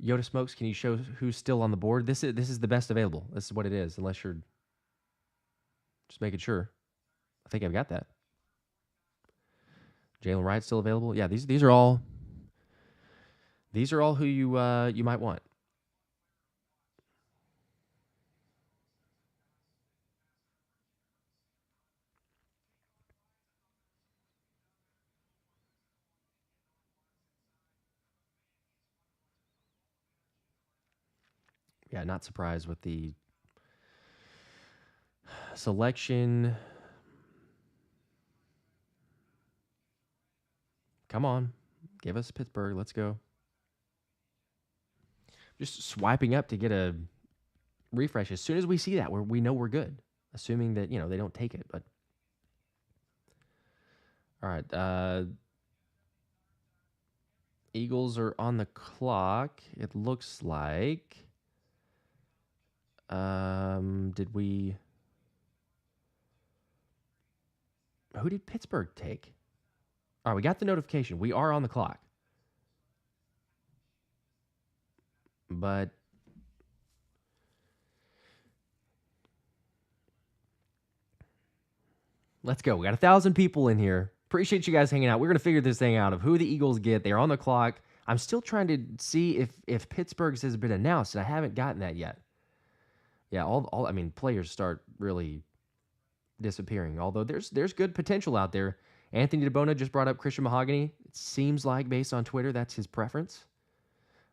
Yoda Smokes, can you show who's still on the board? This is the best available. This is what it is, unless you're just making sure. I think I've got that. Jalen Wright still available. Yeah, these are all who you might want. Yeah, not surprised with the selection. Come on. Give us Pittsburgh. Let's go. Just swiping up to get a refresh. As soon as we see that, we know we're good. Assuming that, they don't take it. But all right. Eagles are on the clock. It looks like. Who did Pittsburgh take? All right, we got the notification. We are on the clock. But let's go. We got 1,000 people in here. Appreciate you guys hanging out. We're going to figure this thing out of who the Eagles get. They're on the clock. I'm still trying to see if Pittsburgh's has been announced, and I haven't gotten that yet. Yeah, players start really disappearing. Although there's good potential out there. Anthony DeBona just brought up Christian Mahogany. It seems like, based on Twitter, that's his preference.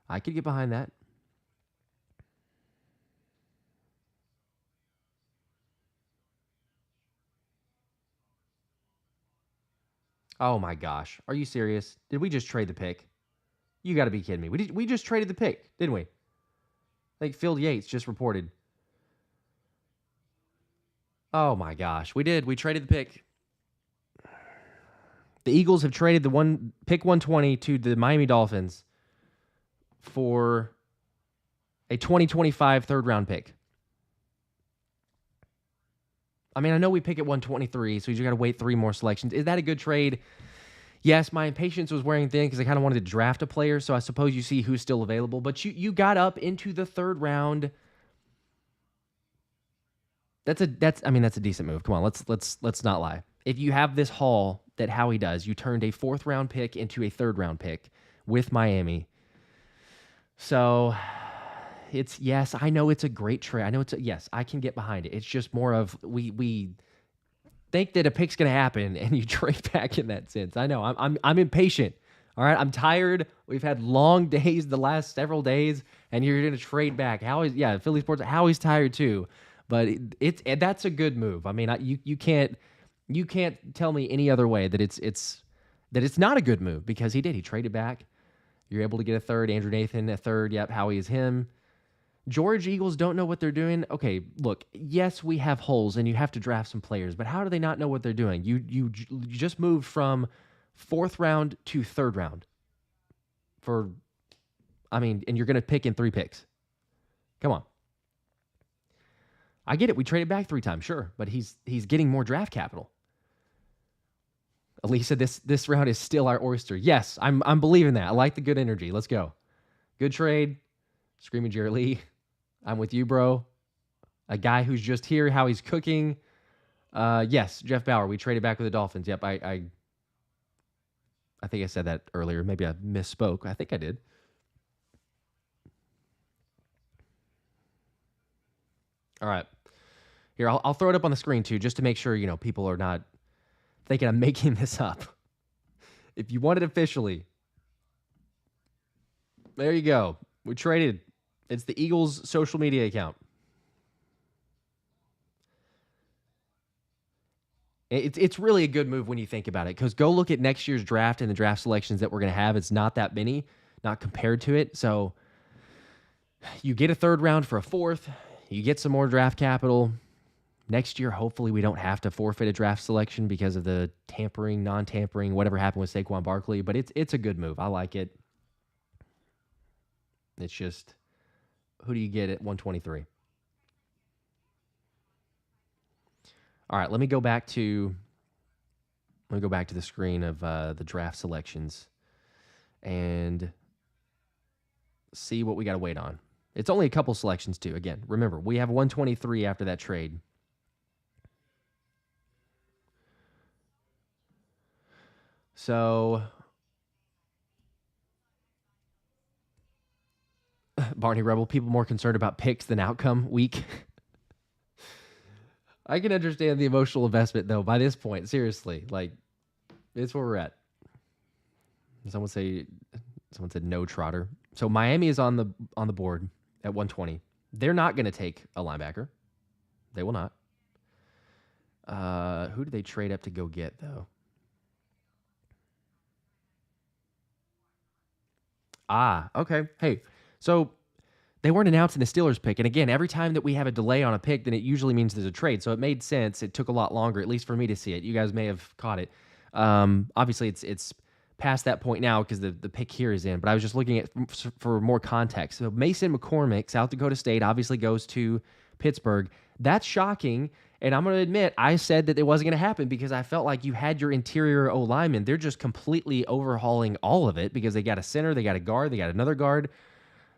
I could get behind that. Oh my gosh. Are you serious? Did we just trade the pick? You got to be kidding me. We just traded the pick, didn't we? Like Phil Yates just reported. Oh my gosh. We did. We traded the pick. The Eagles have traded the pick 120 to the Miami Dolphins for a 2025 third round pick. I mean, I know we pick at 123, so you got to wait 3 more selections. Is that a good trade? Yes, my impatience was wearing thin because I kind of wanted to draft a player, so I suppose you see who's still available. But you got up into the third round. That's a decent move. Come on, let's not lie. If you have this haul that Howie does, you turned a 4th round pick into a 3rd round pick with Miami. So yes, I know it's a great trade. I know yes, I can get behind it. It's just more of we think that a pick's going to happen and you trade back in that sense. I know I'm impatient. All right, I'm tired. We've had long days the last several days, and you're going to trade back. Philly Sports. Howie's tired too, but that's a good move. I mean, you can't tell me any other way that it's not a good move because he did. He traded back. You're able to get a 3rd. Andrew Nathan, a 3rd. Yep, Howie is him. George Eagles don't know what they're doing. Okay, look, yes, we have holes and you have to draft some players, but how do they not know what they're doing? You just moved from 4th round to 3rd round and you're going to pick in 3 picks. Come on. I get it. We traded back 3 times, sure, but he's getting more draft capital. Elise said this round is still our oyster. Yes, I'm believing that. I like the good energy. Let's go. Good trade. Screaming Jerry Lee. I'm with you, bro. A guy who's just here, how he's cooking. Yes, Jeff Bauer. We traded back with the Dolphins. Yep, I think I said that earlier. Maybe I misspoke. I think I did. All right. Here, I'll throw it up on the screen too, just to make sure, people are not thinking I'm making this up. If you want it officially, there you go. We traded. It's the Eagles' social media account. It's really a good move when you think about it, because go look at next year's draft and the draft selections that we're going to have. It's not that many, not compared to it. So you get a 3rd round for a 4th. You get some more draft capital. Next year, hopefully we don't have to forfeit a draft selection because of the tampering, non-tampering, whatever happened with Saquon Barkley. But it's a good move. I like it. It's just, who do you get at 123? All right, let me go back to the screen of the draft selections and see what we got to wait on. It's only a couple selections too. Again, remember, we have 123 after that trade. So, Barney Rebel, people more concerned about picks than outcome week. I can understand the emotional investment, though, by this point. Seriously, it's where we're at. Someone said no Trotter. So Miami is on the board at 120. They're not going to take a linebacker. They will not. Who do they trade up to go get, though? Okay. Hey, so they weren't announcing the Steelers pick. And again, every time that we have a delay on a pick, then it usually means there's a trade. So it made sense. It took a lot longer, at least for me to see it. You guys may have caught it. Obviously, it's past that point now because the pick here is in. But I was just looking at for more context. So Mason McCormick, South Dakota State, obviously goes to Pittsburgh. That's shocking. And I'm going to admit, I said that it wasn't going to happen because I felt like you had your interior O-lineman. They're just completely overhauling all of it because they got a center, they got a guard, they got another guard.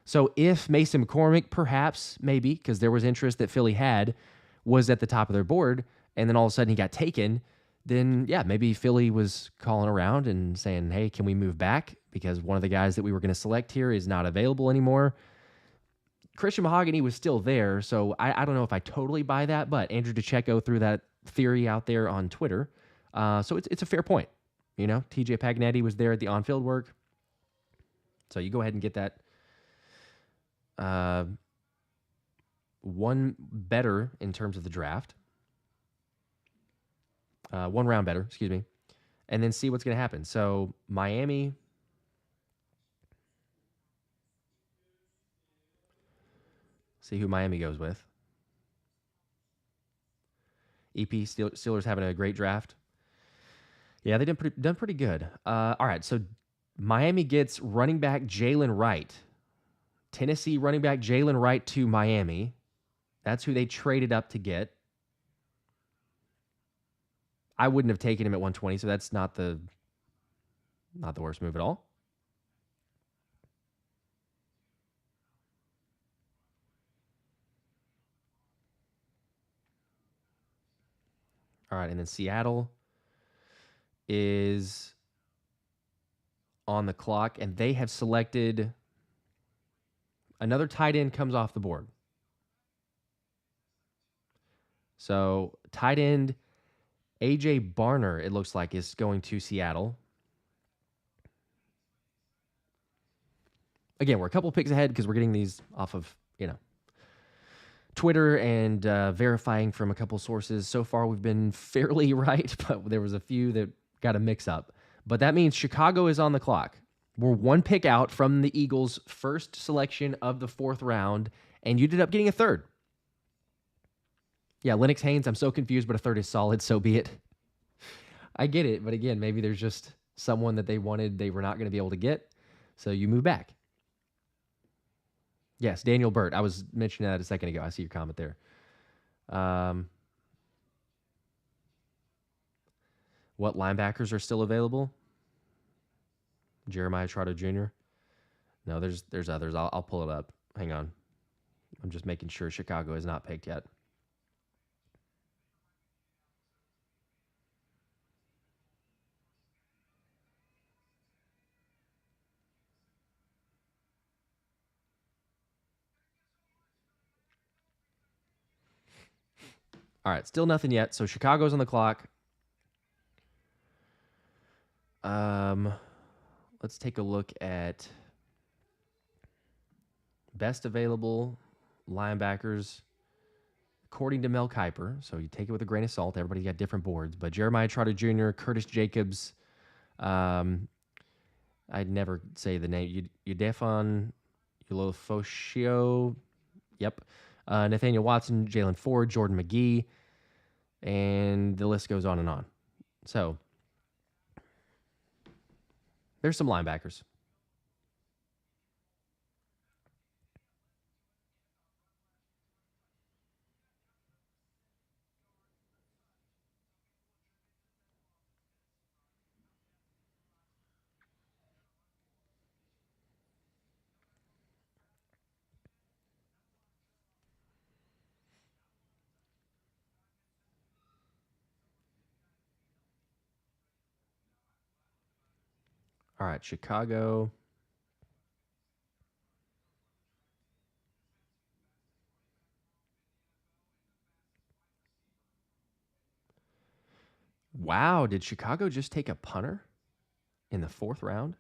So if Mason McCormick, perhaps, maybe, because there was interest that Philly had, was at the top of their board, and then all of a sudden he got taken, then, yeah, maybe Philly was calling around and saying, hey, can we move back? Because one of the guys that we were going to select here is not available anymore. Christian Mahogany was still there, so I don't know if I totally buy that, but Andrew DeCecco threw that theory out there on Twitter. So it's a fair point. TJ Pagnetti was there at the on-field work. So you go ahead and get that one better in terms of the draft. 1 round better, excuse me. And then see what's going to happen. So Miami... See who Miami goes with. EP Steelers having a great draft. Yeah, they done pretty good. All right, so Miami gets running back Jalen Wright. Tennessee running back Jalen Wright to Miami. That's who they traded up to get. I wouldn't have taken him at 120, so that's not the worst move at all. All right, and then Seattle is on the clock, and they have selected another tight end comes off the board. So tight end A.J. Barner, it looks like, is going to Seattle. Again, we're a couple picks ahead because we're getting these off of, Twitter and verifying from a couple sources. So far, we've been fairly right, but there was a few that got a mix-up. But that means Chicago is on the clock. We're 1 pick out from the Eagles' first selection of the 4th round, and you ended up getting a 3rd. Yeah, Lennox Haynes, I'm so confused, but a 3rd is solid, so be it. I get it, but again, maybe there's just someone that they wanted they were not going to be able to get, so you move back. Yes, Daniel Burt. I was mentioning that a second ago. I see your comment there. Um, what linebackers are still available? Jeremiah Trotter Jr. No, there's others. I'll pull it up. Hang on. I'm just making sure Chicago is not picked yet. All right, still nothing yet. So Chicago's on the clock. Let's take a look at best available linebackers according to Mel Kiper. So you take it with a grain of salt. Everybody's got different boards, but Jeremiah Trotter Jr., Curtis Jacobs. I'd never say the name. Udefon Ulofoshio. Yep. Nathaniel Watson, Jalen Ford, Jordan McGee, and the list goes on and on. So there's some linebackers. All right, Chicago. Wow, did Chicago just take a punter in the 4th round?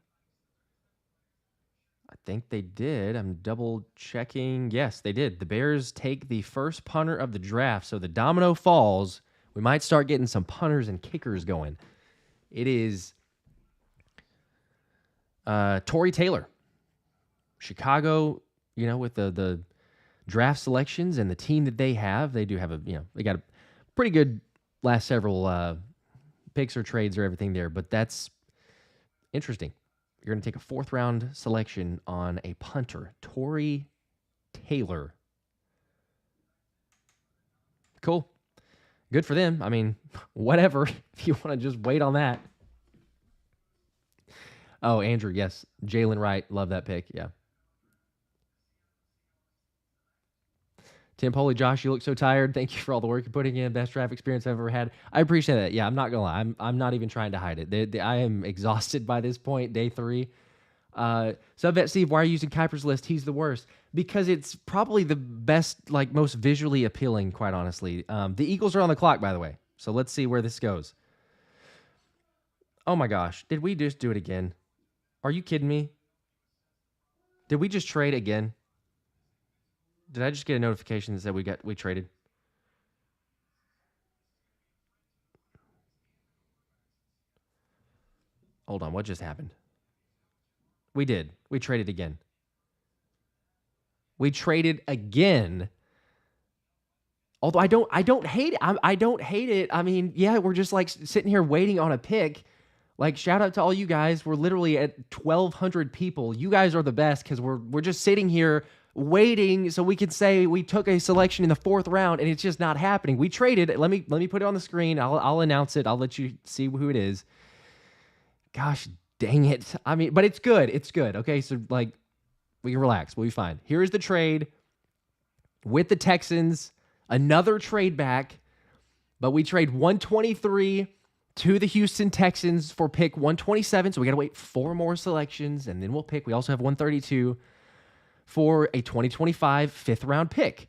I think they did. I'm double checking. Yes, they did. The Bears take the first punter of the draft. So the domino falls. We might start getting some punters and kickers going. It is Tory Taylor. Chicago, with the draft selections and the team that they have, they do have they got a pretty good last several picks or trades or everything there. But that's interesting. You're going to take a 4th round selection on a punter, Tory Taylor. Cool. Good for them. I mean, whatever. If you want to just wait on that. Oh, Andrew, yes. Jalen Wright. Love that pick. Yeah. Tim Poley, Josh, you look so tired. Thank you for all the work you're putting in. Best draft experience I've ever had. I appreciate that. Yeah, I'm not going to lie. I'm not even trying to hide it. I am exhausted by this point, day 3. Subvet Steve, why are you using Kuiper's list? He's the worst. Because it's probably the best, most visually appealing, quite honestly. The Eagles are on the clock, by the way. So let's see where this goes. Oh my gosh. Did we just do it again? Are you kidding me? Did we just trade again? Did I just get a notification that said we traded? Hold on, what just happened? We did. We traded again. We traded again. Although I don't hate it. I don't hate it. I mean, yeah, we're just sitting here waiting on a pick. Shout out to all you guys. We're literally at 1,200 people. You guys are the best because we're just sitting here waiting so we can say we took a selection in the 4th round and it's just not happening. We traded. Let me put it on the screen. I'll announce it. I'll let you see who it is. Gosh dang it. I mean, but it's good. It's good. Okay, so we can relax. We'll be fine. Here is the trade with the Texans. Another trade back, but we trade 123 to the Houston Texans for pick 127. So we got to wait 4 more selections and then we'll pick. We also have 132 for a 2025 5th round pick,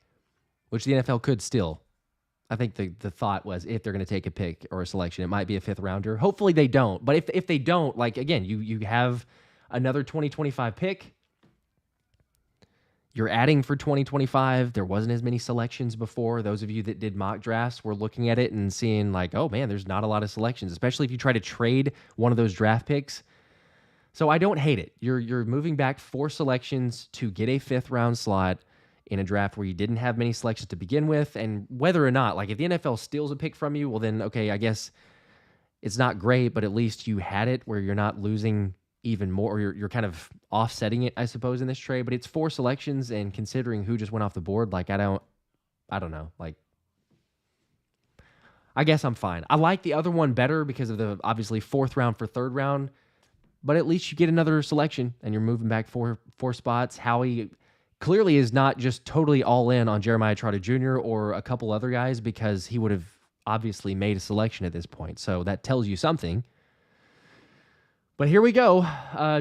which the NFL could still. I think the thought was if they're going to take a pick or a selection, it might be a 5th rounder. Hopefully they don't. But if they don't, again, you have another 2025 pick. You're adding for 2025. There wasn't as many selections before. Those of you that did mock drafts were looking at it and seeing oh man, there's not a lot of selections, especially if you try to trade one of those draft picks. So I don't hate it. You're moving back 4 selections to get a 5th round slot in a draft where you didn't have many selections to begin with. And whether or not, if the NFL steals a pick from you, well then, okay, I guess it's not great, but at least you had it where you're not losing even more, or you're kind of offsetting it, I suppose, in this trade. But it's 4 selections, and considering who just went off the board, I don't know. I guess I'm fine. I like the other one better because of the obviously fourth round for third round, but at least you get another selection and you're moving back four spots. Howie clearly is not just totally all in on Jeremiah Trotter Jr. or a couple other guys because he would have obviously made a selection at this point. So that tells you something. But here we go.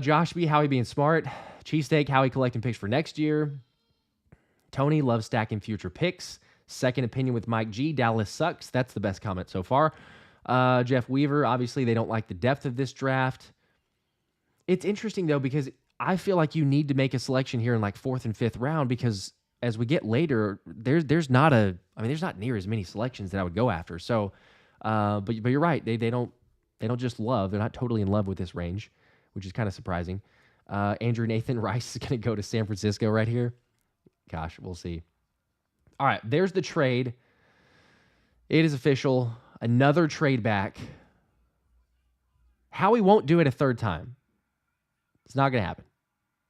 Josh B, Howie being smart. Cheesesteak, Howie collecting picks for next year. Tony loves stacking future picks. Second opinion with Mike G. Dallas sucks. That's the best comment so far. Jeff Weaver, obviously they don't like the depth of this draft. It's interesting, though, because I feel like you need to make a selection here in like fourth and fifth round because as we get later, there's not near as many selections that I would go after. So, but you're right. They don't just love. They're not totally in love with this range, which is kind of surprising. Andrew Nathan Rice is going to go to San Francisco right here. Gosh, we'll see. All right, there's the trade. It is official. Another trade back. Howie won't do it a third time. It's not going to happen.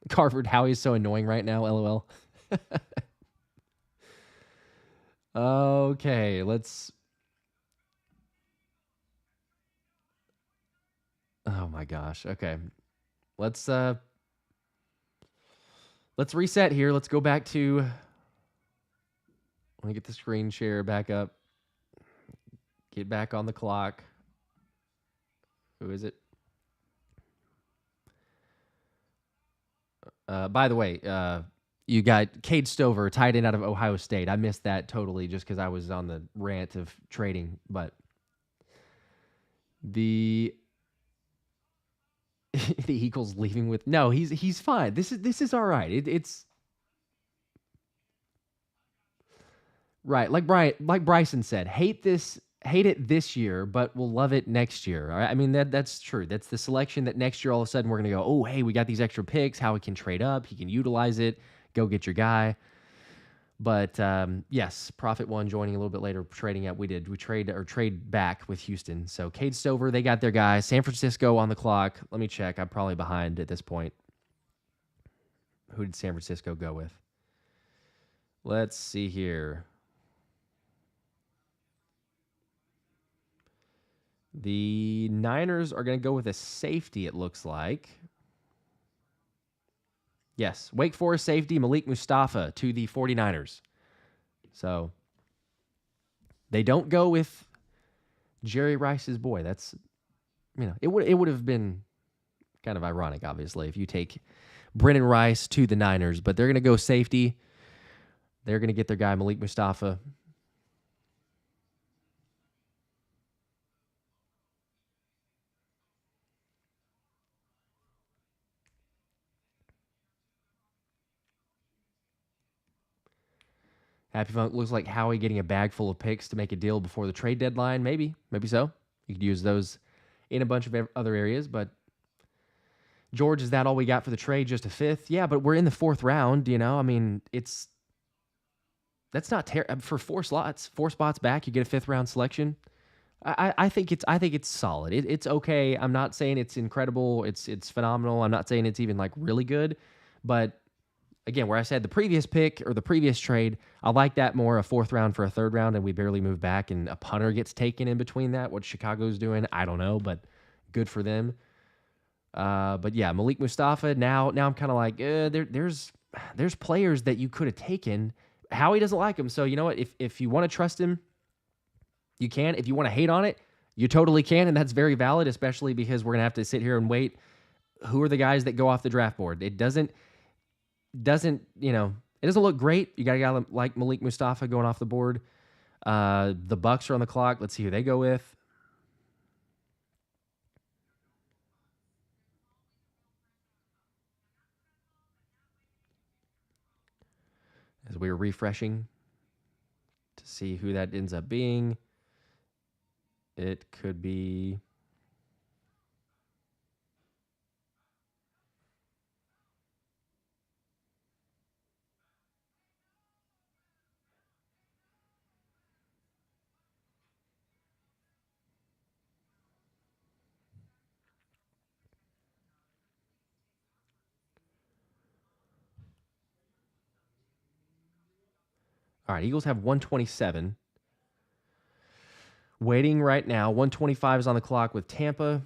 Carver, Howie is so annoying right now, LOL. Okay, let's... Oh my gosh. Okay. Let's reset here. Let's go back to... Let me get the screen share back up. Get back on the clock. Who is it? By the way, you got Cade Stover, tight end out of Ohio State. I missed that totally just because I was on the rant of trading. But the the Eagles leaving with no, he's fine. This is all right. It's right. Like Bryson said, hate it this year, but we'll love it next year. All right? I mean, that's true. That's the selection that next year all of a sudden we're going to go, oh, hey, we got these extra picks. How we can trade up. He can utilize it. Go get your guy. But yes, Profit One joining a little bit later, trading up. We trade back with Houston. So Cade Stover, they got their guy. San Francisco on the clock. Let me check. I'm probably behind at this point. Who did San Francisco go with? Let's see here. The Niners are going to go with a safety, it looks like. Yes, Wake Forest safety Malik Mustafa to the 49ers. So they don't go with Jerry Rice's boy. That's, it would have been kind of ironic, obviously, if you take Brennan Rice to the Niners, but they're going to go safety. They're going to get their guy Malik Mustafa. Happy Funk looks like Howie getting a bag full of picks to make a deal before the trade deadline. Maybe so. You could use those in a bunch of other areas. But George, is that all we got for the trade? Just a fifth? Yeah, but we're in the fourth round. I mean, that's not terrible for 4 spots back. You get a fifth round selection. I think it's solid. It's okay. I'm not saying it's incredible. It's phenomenal. I'm not saying it's even like really good, but. Again, where I said the previous pick or the previous trade, I like that more, a fourth round for a third round, and we barely move back, and a punter gets taken in between that. What Chicago's doing, I don't know, but good for them. But yeah, Malik Mustafa, now I'm kind of like, there's players that you could have taken. Howie doesn't like him, so you know what? If you want to trust him, you can. If you want to hate on it, you totally can, and that's very valid, especially because we're going to have to sit here and wait. Who are the guys that go off the draft board? It doesn't look great. You got a guy like Malik Mustafa going off the board. The Bucs are on the clock. Let's see who they go with. As we were refreshing to see who that ends up being, it could be... All right, Eagles have 127. Waiting right now. 125 is on the clock with Tampa.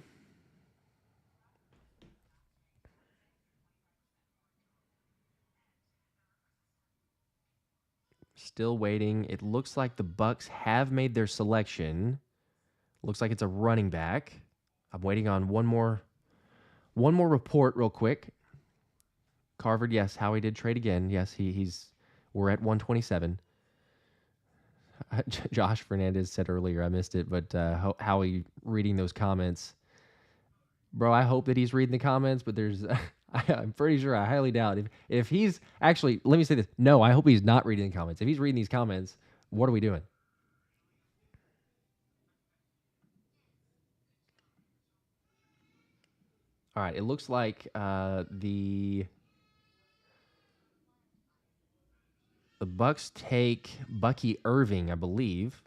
Still waiting. It looks like the Bucs have made their selection. Looks like it's a running back. I'm waiting on one more report real quick. Carver, yes. Howie did trade again. Yes, we're at 127. Josh Fernandez said earlier, I missed it, but Howie reading those comments. Bro, I hope that he's reading the comments, but I'm pretty sure, I highly doubt if he's actually, let me say this. No, I hope he's not reading the comments. If he's reading these comments, what are we doing? All right, it looks like the Bucs take Bucky Irving, I believe.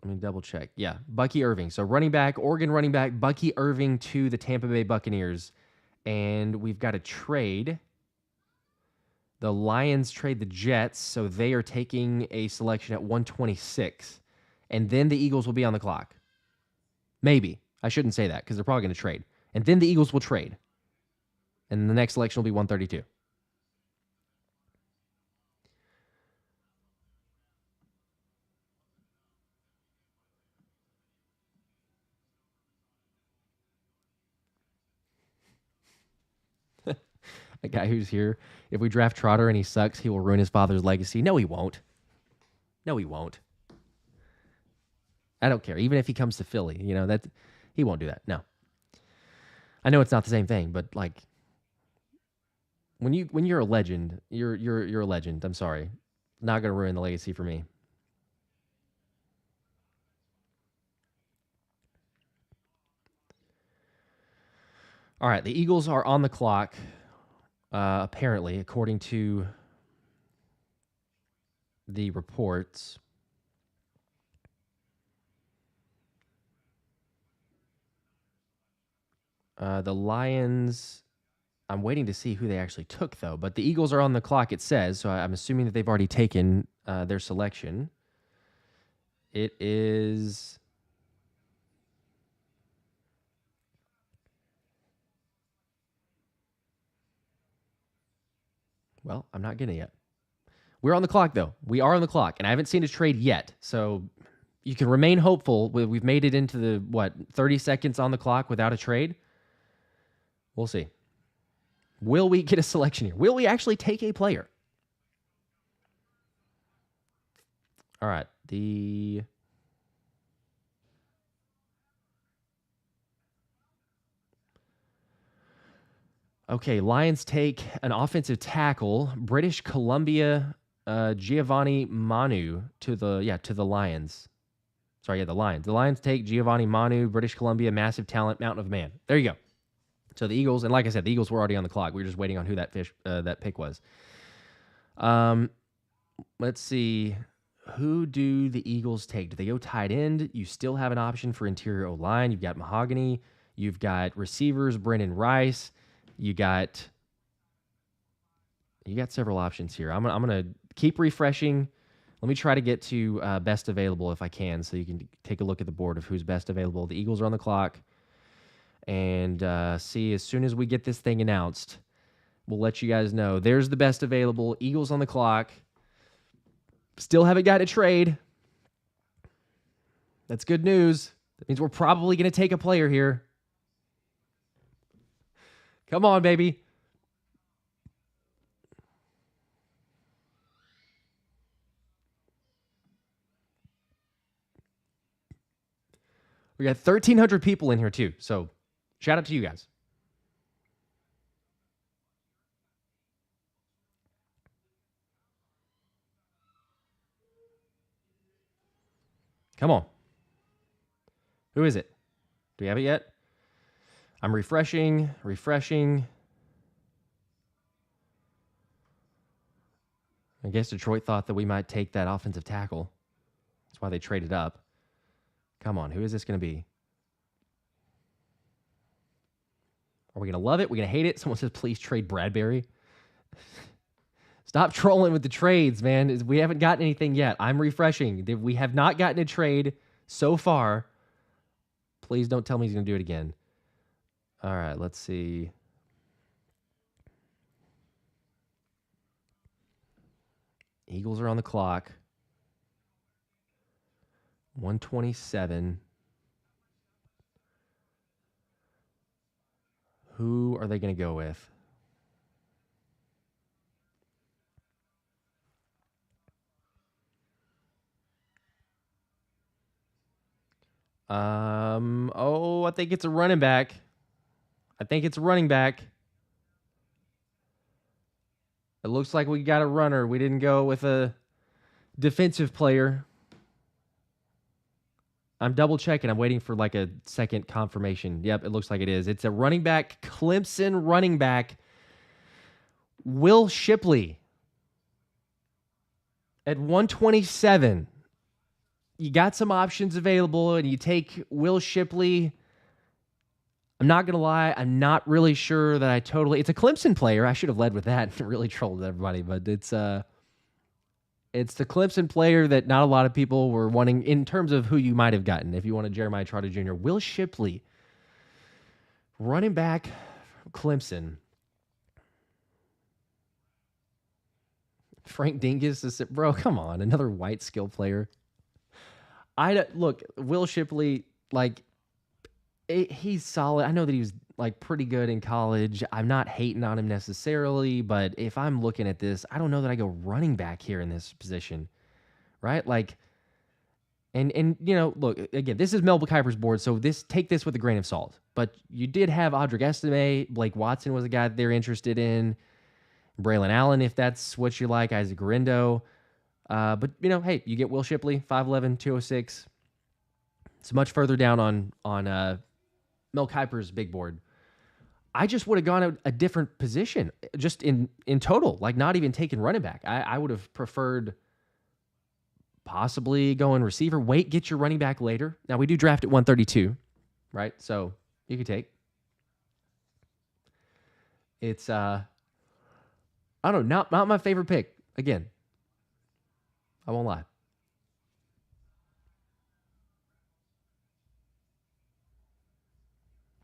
Let me double check. Yeah, Bucky Irving. So running back, Oregon running back, Bucky Irving to the Tampa Bay Buccaneers. And we've got a trade. The Lions trade the Jets, so they are taking a selection at 126. And then the Eagles will be on the clock. Maybe. I shouldn't say that because they're probably going to trade. And then the Eagles will trade. And the next selection will be 132. A guy who's here, if we draft Trotter and he sucks, he will ruin his father's legacy. No, he won't. No, he won't. I don't care. Even if he comes to Philly, that he won't do that. No. I know it's not the same thing, but like when you're a legend, you're a legend. I'm sorry. Not going to ruin the legacy for me. All right, the Eagles are on the clock. Apparently, according to the reports. The Lions, I'm waiting to see who they actually took, though. But the Eagles are on the clock, it says, so I'm assuming that they've already taken their selection. It is... Well, I'm not getting it yet. We're on the clock, though. We are on the clock, and I haven't seen a trade yet. So you can remain hopeful. We've made it into the, 30 seconds on the clock without a trade? We'll see. Will we get a selection here? Will we actually take a player? All right. Okay, Lions take an offensive tackle, British Columbia, Giovanni Manu to the Lions. Sorry, the Lions. The Lions take Giovanni Manu, British Columbia, massive talent, mountain of man. There you go. So the Eagles, and like I said, the Eagles were already on the clock. We were just waiting on who that pick was. Let's see. Who do the Eagles take? Do they go tight end? You still have an option for interior O-line. You've got Mahogany. You've got receivers, Brendan Rice. You got several options here. I'm gonna keep refreshing. Let me try to get to best available if I can, so you can take a look at the board of who's best available. The Eagles are on the clock, and see, as soon as we get this thing announced, we'll let you guys know. There's the best available. Eagles on the clock. Still haven't got a trade. That's good news. That means we're probably going to take a player here. Come on, baby. We got 1,300 people in here, too. So shout out to you guys. Come on. Who is it? Do we have it yet? I'm refreshing. I guess Detroit thought that we might take that offensive tackle. That's why they traded up. Come on, who is this going to be? Are we going to love it? We're going to hate it? Someone says, please trade Bradbury. Stop trolling with the trades, man. We haven't gotten anything yet. I'm refreshing. We have not gotten a trade so far. Please don't tell me he's going to do it again. All right, let's see. Eagles are on the clock. 127. Who are they going to go with? I think it's a running back. It looks like we got a runner. We didn't go with a defensive player. I'm double checking. I'm waiting for like a second confirmation. Yep, it looks like it is. It's a running back, Clemson running back, Will Shipley. At 127, you got some options available, and you take Will Shipley. I'm not going to lie. I'm not really sure that it's a Clemson player. I should have led with that and really trolled everybody, but it's the Clemson player that not a lot of people were wanting in terms of who you might have gotten if you wanted Jeremiah Trotter Jr. Will Shipley, running back, Clemson. Frank Dingus is, bro, come on, another white skill player. Look, Will Shipley, like, he's solid. I know that he was like pretty good in college. I'm not hating on him necessarily, but if I'm looking at this, I don't know that I go running back here in this position, right? Like, and you know, look, again, this is Mel Kiper's board, so take this with a grain of salt. But you did have Audric Estime. Blake Watson was a guy that they're interested in. Braylon Allen, if that's what you like. Isaac Garindo. But, you know, hey, you get Will Shipley, 5'11", 206. It's much further down on Mel Kiper's big board. I just would have gone a different position, just in total, like not even taking running back. I would have preferred possibly going receiver. Wait, get your running back later. Now, we do draft at 132, right? So you could take. It's, I don't know, not my favorite pick. Again, I won't lie.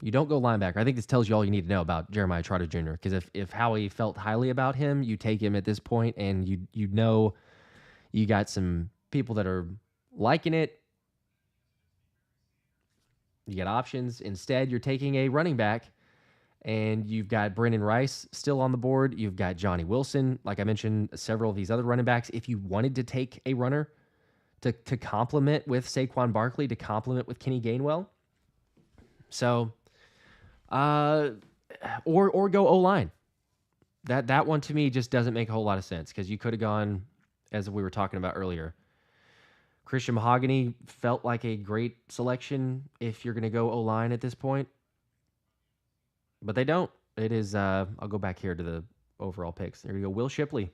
You don't go linebacker. I think this tells you all you need to know about Jeremiah Trotter Jr. Because if Howie felt highly about him, you take him at this point, and you know you got some people that are liking it. You get options. Instead, you're taking a running back, and you've got Brandon Rice still on the board. You've got Johnny Wilson. Like I mentioned, several of these other running backs. If you wanted to take a runner to complement with Saquon Barkley, to complement with Kenny Gainwell. So... or go O-line. That one to me just doesn't make a whole lot of sense, because you could have gone, as we were talking about earlier, Christian Mahogany felt like a great selection if you're going to go O-line at this point, but they don't. It is, I'll go back here to the overall picks. There you go. Will Shipley.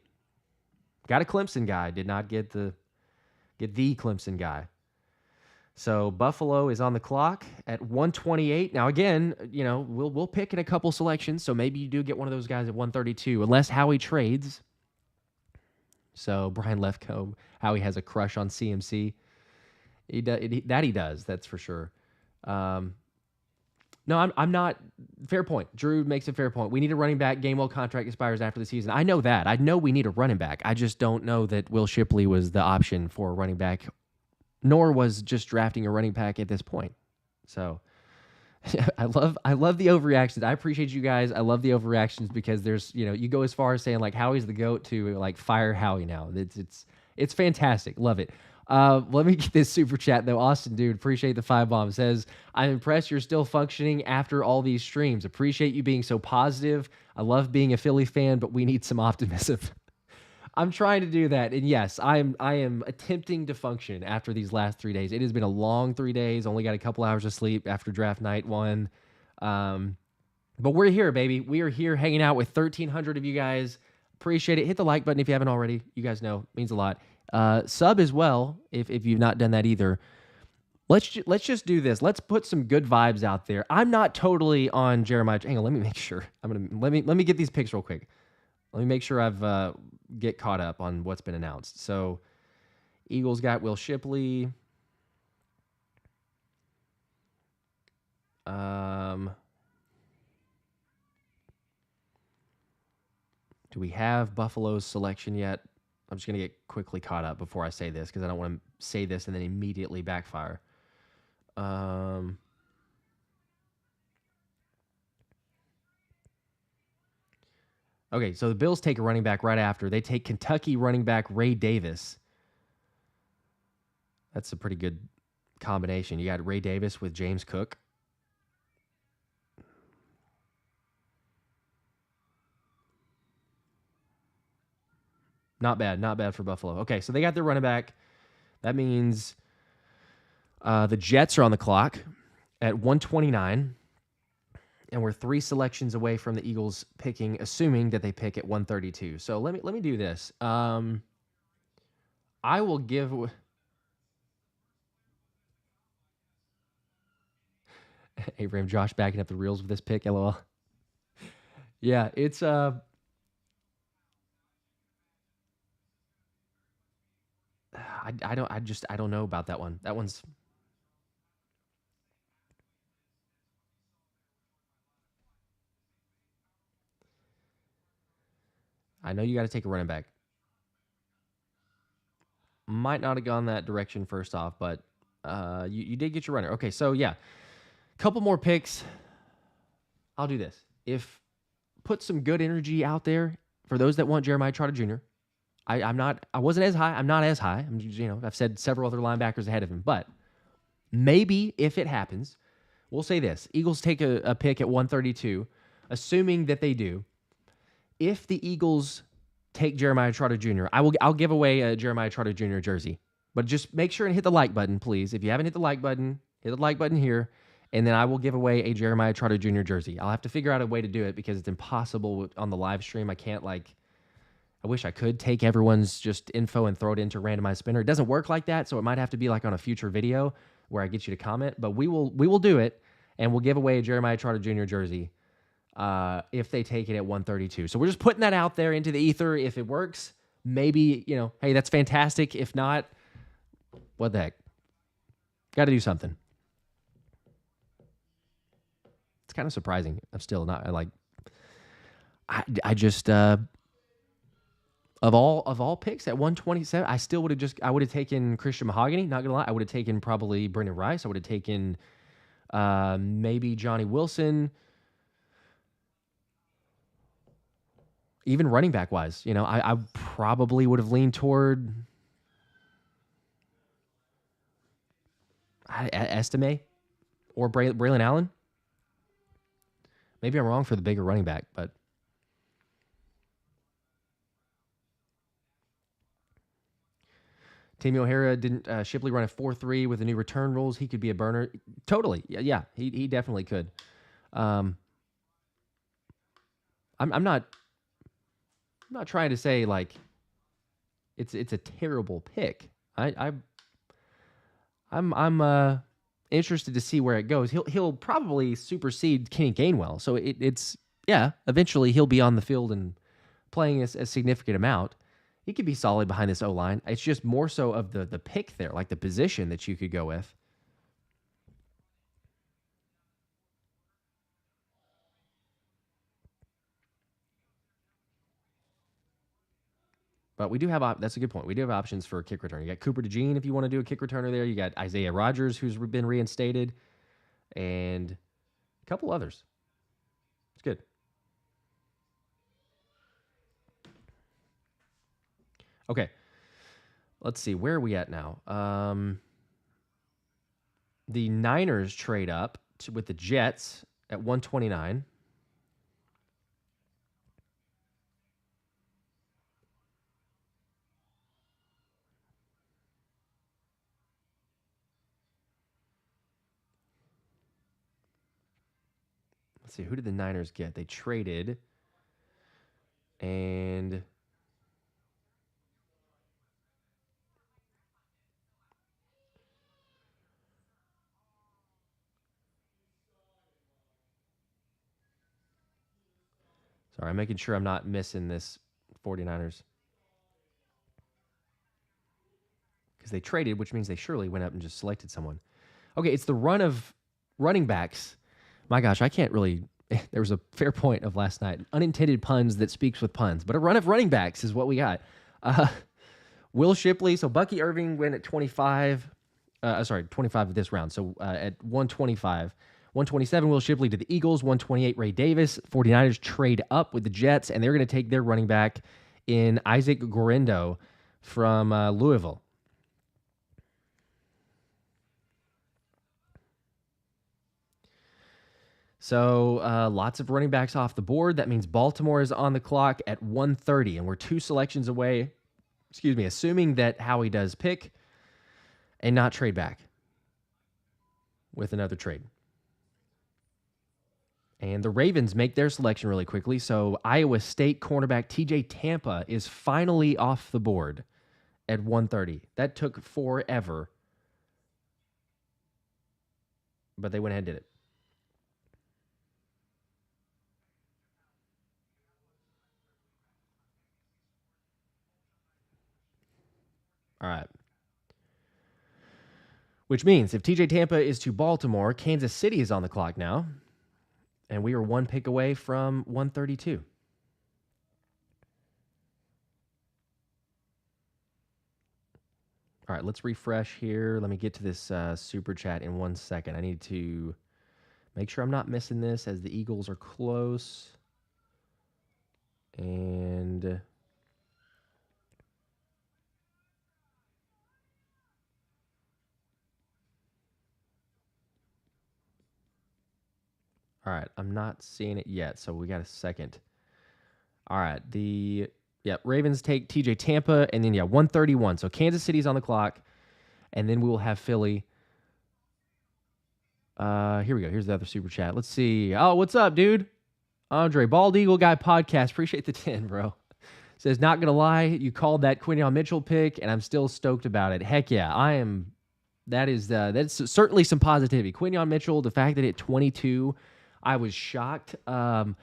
Got a Clemson guy. Did not get the Clemson guy. So Buffalo is on the clock at 128. Now, again, you know, we'll pick in a couple selections, so maybe you do get one of those guys at 132, unless Howie trades. So Brian Lefkoe, Howie has a crush on CMC. He does, that's for sure. No, I'm not. Fair point. Drew makes a fair point. We need a running back. Gainwell contract expires after the season. I know that. I know we need a running back. I just don't know that Will Shipley was the option for a running back, nor was just drafting a running back at this point. So I love the overreactions. I appreciate you guys. I love the overreactions, because there's, you know, you go as far as saying like Howie's the GOAT to like fire Howie now. It's fantastic. Love it. Let me get this super chat though. Austin, dude, appreciate the 5 bomb. Says, I'm impressed you're still functioning after all these streams. Appreciate you being so positive. I love being a Philly fan, but we need some optimism. I'm trying to do that. And yes, I am attempting to function after these last 3 days. It has been a long 3 days. Only got a couple hours of sleep after draft night 1. But we're here, baby. We are here hanging out with 1,300 of you guys. Appreciate it. Hit the like button if you haven't already. You guys know, it means a lot. Sub as well, if you've not done that either. Let's just do this. Let's put some good vibes out there. I'm not totally on Jeremiah. Hang on, let me make sure. Let me get these picks real quick. Let me make sure I've get caught up on what's been announced. So Eagles got Will Shipley. Do we have Buffalo's selection yet? I'm just going to get quickly caught up before I say this because I don't want to say this and then immediately backfire. Okay, so the Bills take a running back right after. They take Kentucky running back Ray Davis. That's a pretty good combination. You got Ray Davis with James Cook. Not bad for Buffalo. Okay, so they got their running back. That means the Jets are on the clock at 129, and we're 3 selections away from the Eagles picking, assuming that they pick at 132. So let me do this. I will give. Abraham Josh backing up the reels with this pick. LOL. Yeah, it's I don't know about that one. That one's. I know you got to take a running back. Might not have gone that direction first off, but you did get your runner. Okay, so yeah, couple more picks. I'll do this. If put some good energy out there for those that want Jeremiah Trotter Jr. I wasn't as high. I'm not as high. I've said several other linebackers ahead of him, but maybe if it happens, we'll say this: Eagles take a pick at 132, assuming that they do. If the Eagles take Jeremiah Trotter Jr., I'll give away a Jeremiah Trotter Jr. jersey, but just make sure and hit the like button, please. If you haven't hit the like button here, and then I will give away a Jeremiah Trotter Jr. jersey. I'll have to figure out a way to do it because it's impossible on the live stream. I can't I wish I could take everyone's just info and throw it into randomized spinner. It doesn't work like that, so it might have to be like on a future video where I get you to comment. But we will do it, and we'll give away a Jeremiah Trotter Jr. jersey if they take it at 132. So we're just putting that out there into the ether. If it works, maybe, hey, that's fantastic. If not, what the heck? Got to do something. It's kind of surprising. I'm still not I just of all picks at 127, I would have taken Christian Mahogany, not gonna lie. I would have taken probably Brendan Rice. I would have taken maybe Johnny Wilson. Even running back wise, I probably would have leaned toward Estime or Braylon Allen. Maybe I'm wrong for the bigger running back, but Tammy O'Hara didn't Shipley run a 4.3 with the new return rules. He could be a burner. Totally. Yeah, he definitely could. I'm not trying to say it's a terrible pick. I'm interested to see where it goes. He'll probably supersede Kenny Gainwell. So eventually he'll be on the field and playing a significant amount. He could be solid behind this O-line. It's just more so of the pick there, like the position that you could go with. But we do have that's a good point. We do have options for a kick return. You got Cooper DeJean if you want to do a kick returner there. You got Isaiah Rodgers who's been reinstated, and a couple others. It's good. Okay, let's see. Where are we at now? The Niners trade up with the Jets at 129. Let's see. Who did the Niners get? They traded, and sorry, I'm making sure I'm not missing this 49ers. Because they traded, which means they surely went up and just selected someone. Okay, it's the run of running backs. My gosh, I can't really... There was a fair point of last night. Unintended puns that speaks with puns. But a run of running backs is what we got. Will Shipley. So Bucky Irving went at 25. 25 of this round. So at 125. 127, Will Shipley to the Eagles. 128, Ray Davis. 49ers trade up with the Jets, and they're going to take their running back in Isaac Guerendo from Louisville. So lots of running backs off the board. That means Baltimore is on the clock at 1:30, and we're 2 selections away, assuming that Howie does pick and not trade back with another trade. And the Ravens make their selection really quickly. So Iowa State cornerback TJ Tampa is finally off the board at 1:30. That took forever, but they went ahead and did it. All right. Which means if TJ Tampa is to Baltimore, Kansas City is on the clock now. And we are 1 pick away from 132. All right, let's refresh here. Let me get to this super chat in 1 second. I need to make sure I'm not missing this as the Eagles are close. And... All right, I'm not seeing it yet, so we got a second. All right, Ravens take TJ Tampa, and then 131. So Kansas City's on the clock, and then we will have Philly. Here we go. Here's the other super chat. Let's see. Oh, what's up, dude? Andre, Bald Eagle Guy Podcast. Appreciate the 10, bro. Says, not gonna lie, you called that Quinyon Mitchell pick, and I'm still stoked about it. Heck yeah, I am. That's certainly some positivity. Quinyon Mitchell, the fact that at 22. I was shocked. I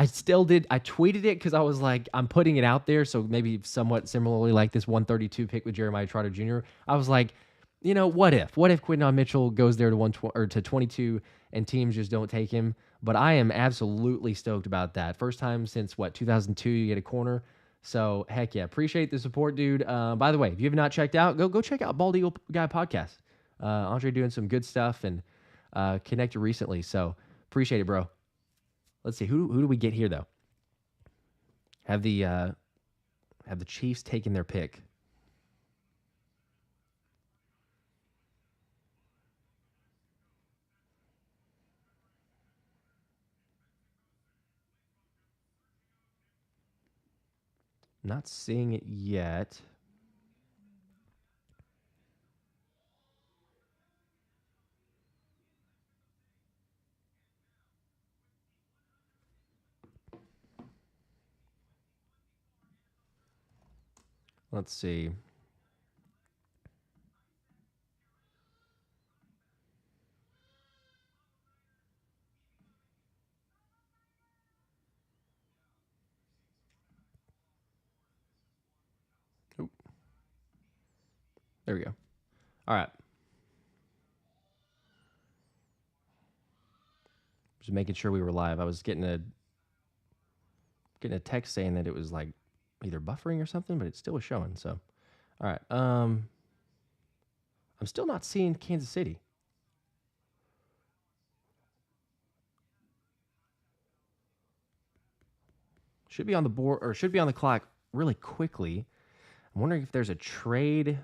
still did. I tweeted it because I was like, I'm putting it out there. So maybe somewhat similarly like this 132 pick with Jeremiah Trotter Jr. I was like, what if? What if Quinyon Mitchell goes there to 22 and teams just don't take him? But I am absolutely stoked about that. First time since 2002 you get a corner. So heck yeah, appreciate the support, dude. By the way, if you have not checked out, go check out Bald Eagle Guy Podcast. Andre doing some good stuff and connected recently. So. Appreciate it, bro. Let's see. Who do we get here, though? Have the Chiefs taken their pick? Not seeing it yet. Let's see. Oop. There we go. All right. Just making sure we were live. I was getting a text saying that it was like either buffering or something, but it still was showing. So, all right. I'm still not seeing Kansas City. Should be on the board or should be on the clock really quickly. I'm wondering if there's a trade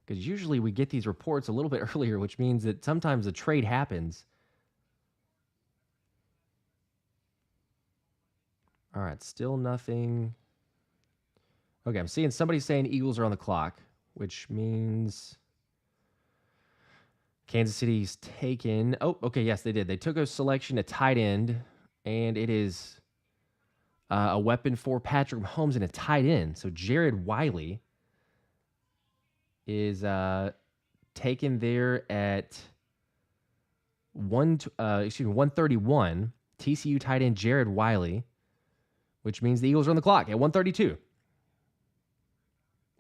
because usually we get these reports a little bit earlier, which means that sometimes a trade happens. All right, still nothing. Okay, I'm seeing somebody saying Eagles are on the clock, which means Kansas City's taken. Oh, okay, yes, they did. They took a selection at tight end, and it is a weapon for Patrick Mahomes and a tight end. So Jared Wiley is taken there at 131. TCU tight end Jared Wiley which means the Eagles are on the clock at 1:32.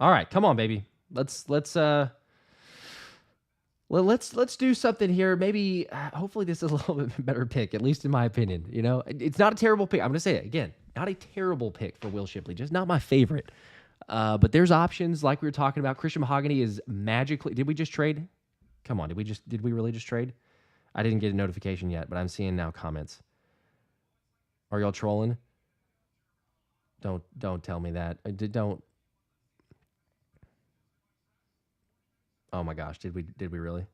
All right, come on, baby. Let's do something here. Maybe, hopefully, this is a little bit better pick, at least in my opinion. You know, it's not a terrible pick. I'm going to say it again. Not a terrible pick for Will Shipley. Just not my favorite. But there's options like we were talking about. Christian Mahogany is magically. Did we just trade? Come on. Did we really just trade? I didn't get a notification yet, but I'm seeing now comments. Are y'all trolling? Don't tell me that. Don't. Oh my gosh, did we really?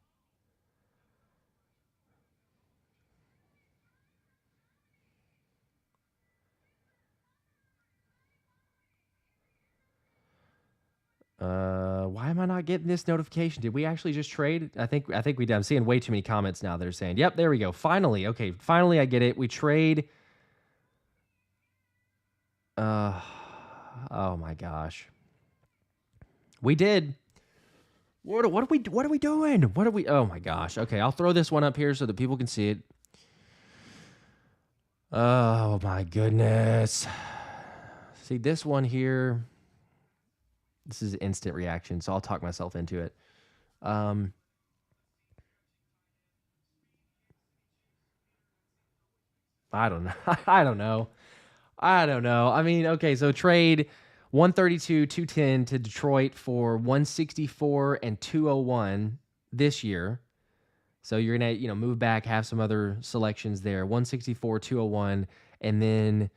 Why am I not getting this notification? Did we actually just trade? I think we did. I'm seeing way too many comments now that are saying, "Yep, there we go. Finally." Okay, finally I get it. We trade. Oh my gosh. We did. What are we doing? What are we? Oh my gosh. Okay, I'll throw this one up here so that people can see it. Oh my goodness. See this one here. This is instant reaction, so I'll talk myself into it. I don't know. I don't know. I mean, okay, so trade 132, 210 to Detroit for 164 and 201 this year. So you're going to, move back, have some other selections there. 164, 201, and then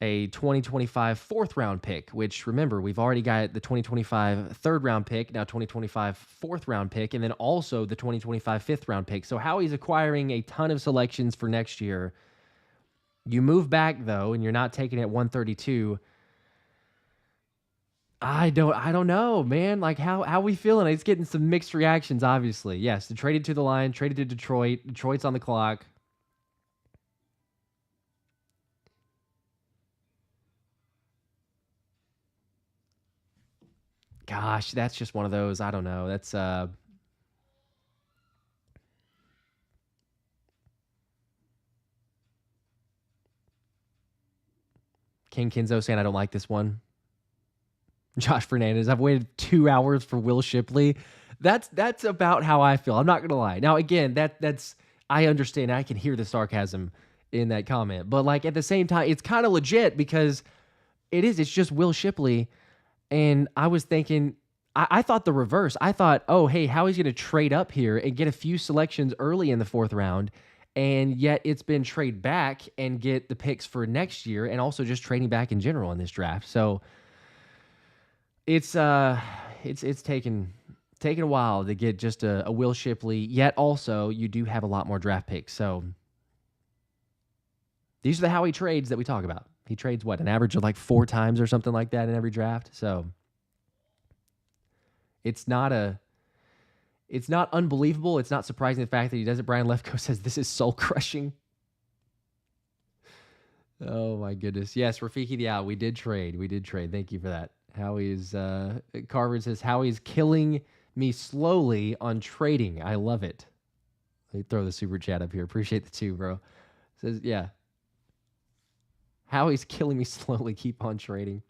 a 2025 fourth round pick, which remember, we've already got the 2025 third round pick, now 2025 fourth round pick, and then also the 2025 fifth round pick. So Howie's acquiring a ton of selections for next year. You move back though, and you're not taking it at 132. I don't know, man. Like how we feeling? It's getting some mixed reactions, obviously. Yes, they traded to the Lions, traded to Detroit. Detroit's on the clock. Gosh, that's just one of those. I don't know. That's King Kenzo saying I don't like this one. Josh Fernandez, I've waited 2 hours for Will Shipley. That's about how I feel. I'm not gonna lie. Now again, that's I understand. I can hear the sarcasm in that comment, but like at the same time, it's kind of legit because it's just Will Shipley, and I was thinking. I thought the reverse. I thought, oh, hey, how he's going to trade up here and get a few selections early in the fourth round, and yet it's been trade back and get the picks for next year, and also just trading back in general in this draft. So it's taken a while to get just a Will Shipley. Yet also you do have a lot more draft picks. So these are the Howie trades that we talk about. He trades what, an average of like 4 times or something like that in every draft. So it's not unbelievable. It's not surprising the fact that he does it. Brian Lefko says this is soul crushing. Oh my goodness. Yes, Rafiki, yeah, we did trade. Thank you for that. Howie's Carver says Howie's killing me slowly on trading. I love it. Let me throw the super chat up here. Appreciate the 2, bro. Says, yeah. Howie's killing me slowly. Keep on trading.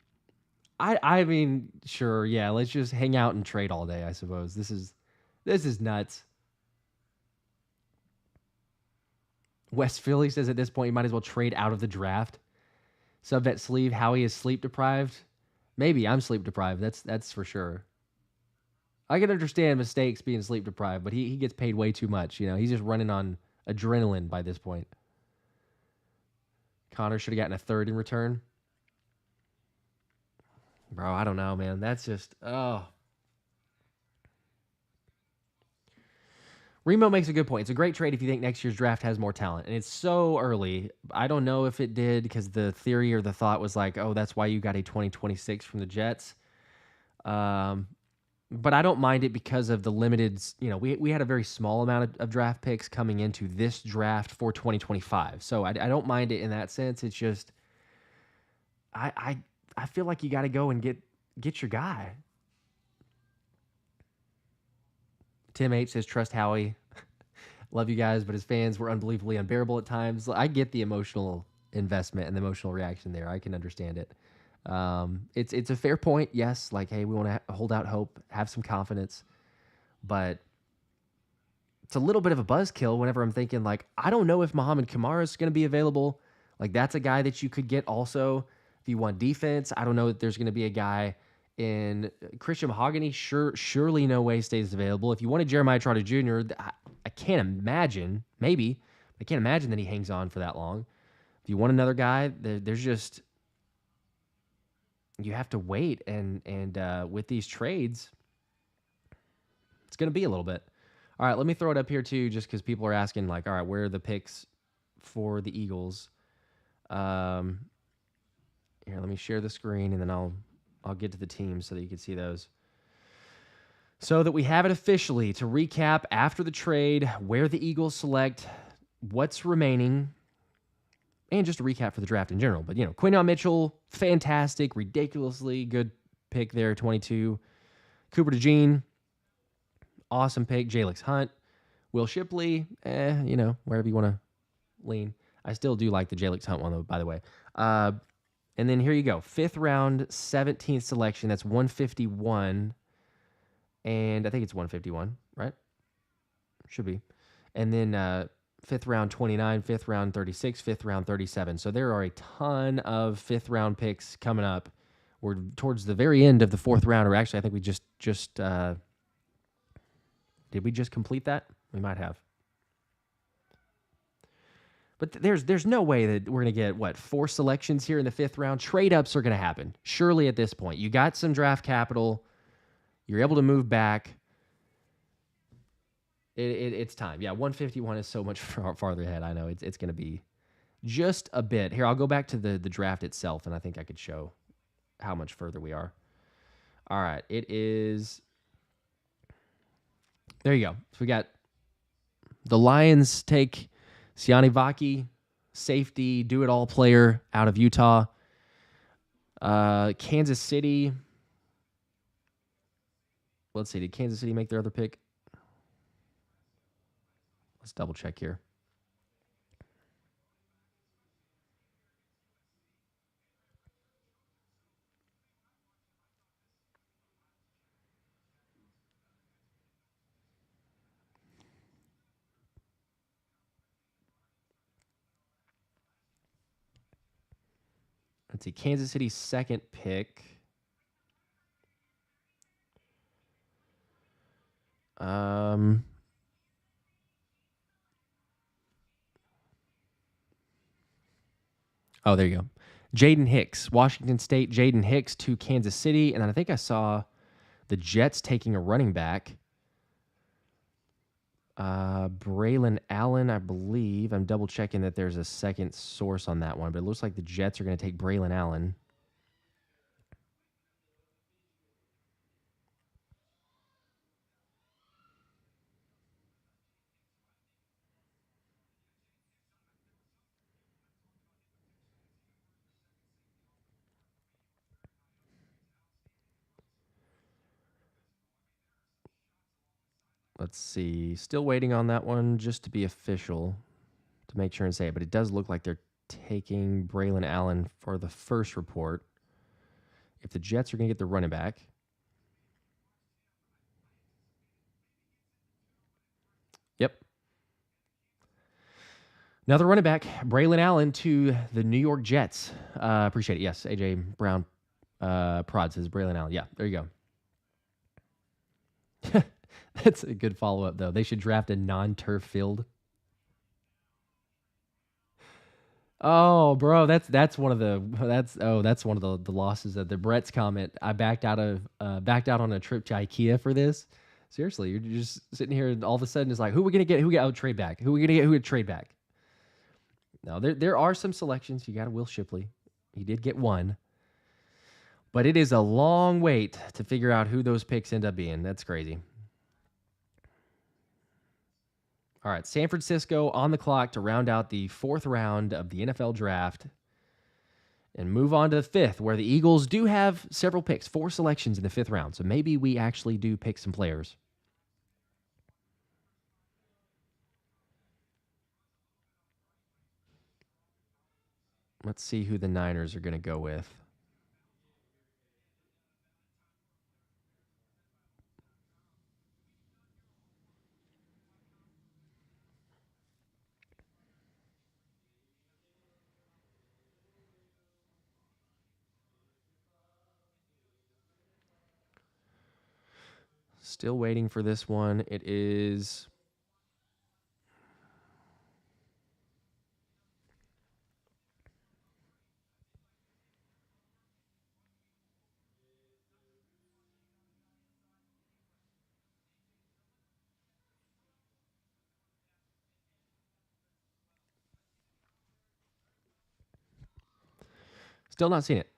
I mean, sure, yeah. Let's just hang out and trade all day, I suppose. This is nuts. West Philly says at this point you might as well trade out of the draft. Subvet sleeve, Howie is sleep deprived. Maybe I'm sleep deprived. That's for sure. I can understand mistakes being sleep deprived, but he gets paid way too much. He's just running on adrenaline by this point. Connor should have gotten a third in return. Bro, I don't know, man. That's just, oh. Remo makes a good point. It's a great trade if you think next year's draft has more talent. And it's so early. I don't know if it did because the theory or the thought was like, oh, that's why you got a 2026 from the Jets. But I don't mind it because of the limited, we had a very small amount of draft picks coming into this draft for 2025. So I don't mind it in that sense. It's just, I feel like you got to go and get your guy. Tim H says, trust Howie. Love you guys, but his fans were unbelievably unbearable at times. I get the emotional investment and the emotional reaction there. I can understand it. It's a fair point. Yes, like, hey, we want to hold out hope, have some confidence, but it's a little bit of a buzzkill whenever I'm thinking, like, I don't know if Muhammad Kamara is going to be available. Like, that's a guy that you could get also if you want defense. I don't know that there's going to be a guy in Christian Mahogany. Surely no way stays available. If you wanted Jeremiah Trotter Jr., I can't imagine, maybe, I can't imagine that he hangs on for that long. If you want another guy, there's just, you have to wait. And with these trades, it's going to be a little bit. All right, let me throw it up here too, just because people are asking, like, all right, where are the picks for the Eagles? Here, let me share the screen, and then I'll get to the teams so that you can see those. So that we have it officially, to recap after the trade, where the Eagles select, what's remaining, and just a recap for the draft in general. But, Quinyon Mitchell, fantastic, ridiculously good pick there, 22. Cooper DeJean, awesome pick. Jalix Hunt, Will Shipley, wherever you want to lean. I still do like the Jalix Hunt one, though, by the way. And then here you go. 5th round, 17th selection. That's 151. And I think it's 151, right? Should be. And then 5th round, 29. 5th round, 36. 5th round, 37. So there are a ton of 5th round picks coming up. We're towards the very end of the 4th round, or actually, I think we just did we just complete that? We might have. But there's no way that we're going to get, 4 selections here in the 5th round. Trade-ups are going to happen, surely, at this point. You got some draft capital. You're able to move back. It's time. Yeah, 151 is so much farther ahead. I know it's going to be just a bit. Here, I'll go back to the draft itself, and I think I could show how much further we are. All right, it is... There you go. So we got the Lions take Siani Vaki, safety, do-it-all player out of Utah. Kansas City. Let's see. Did Kansas City make their other pick? Let's double check here. Let's see. Kansas City's second pick. Oh, there you go. Jaden Hicks, Washington State. Jaden Hicks to Kansas City. And then I think I saw the Jets taking a running back. Braylon Allen, I believe. I'm double checking that there's a second source on that one, but it looks like the Jets are going to take Braylon Allen. Let's see. Still waiting on that one just to be official to make sure and say it, but it does look like they're taking Braylon Allen for the first report. If the Jets are going to get the running back. Yep. Another running back, Braylon Allen to the New York Jets. Appreciate it. Yes, AJ Brown Prod says Braylon Allen. Yeah, there you go. That's a good follow-up, though. They should draft a non-turf field. Oh, bro, that's one of the losses of the Brett's comment. I backed out on a trip to IKEA for this. Seriously, you're just sitting here and all of a sudden it's like, who are we gonna get? Who get trade back? Who are we gonna get? Who would trade back? Now there are some selections. You got a Will Shipley. He did get one. But it is a long wait to figure out who those picks end up being. That's crazy. All right, San Francisco on the clock to round out the 4th round of the NFL draft and move on to the 5th, where the Eagles do have several picks, 4 selections in the 5th round. So maybe we actually do pick some players. Let's see who the Niners are going to go with. Still waiting for this one. It is still not seen it.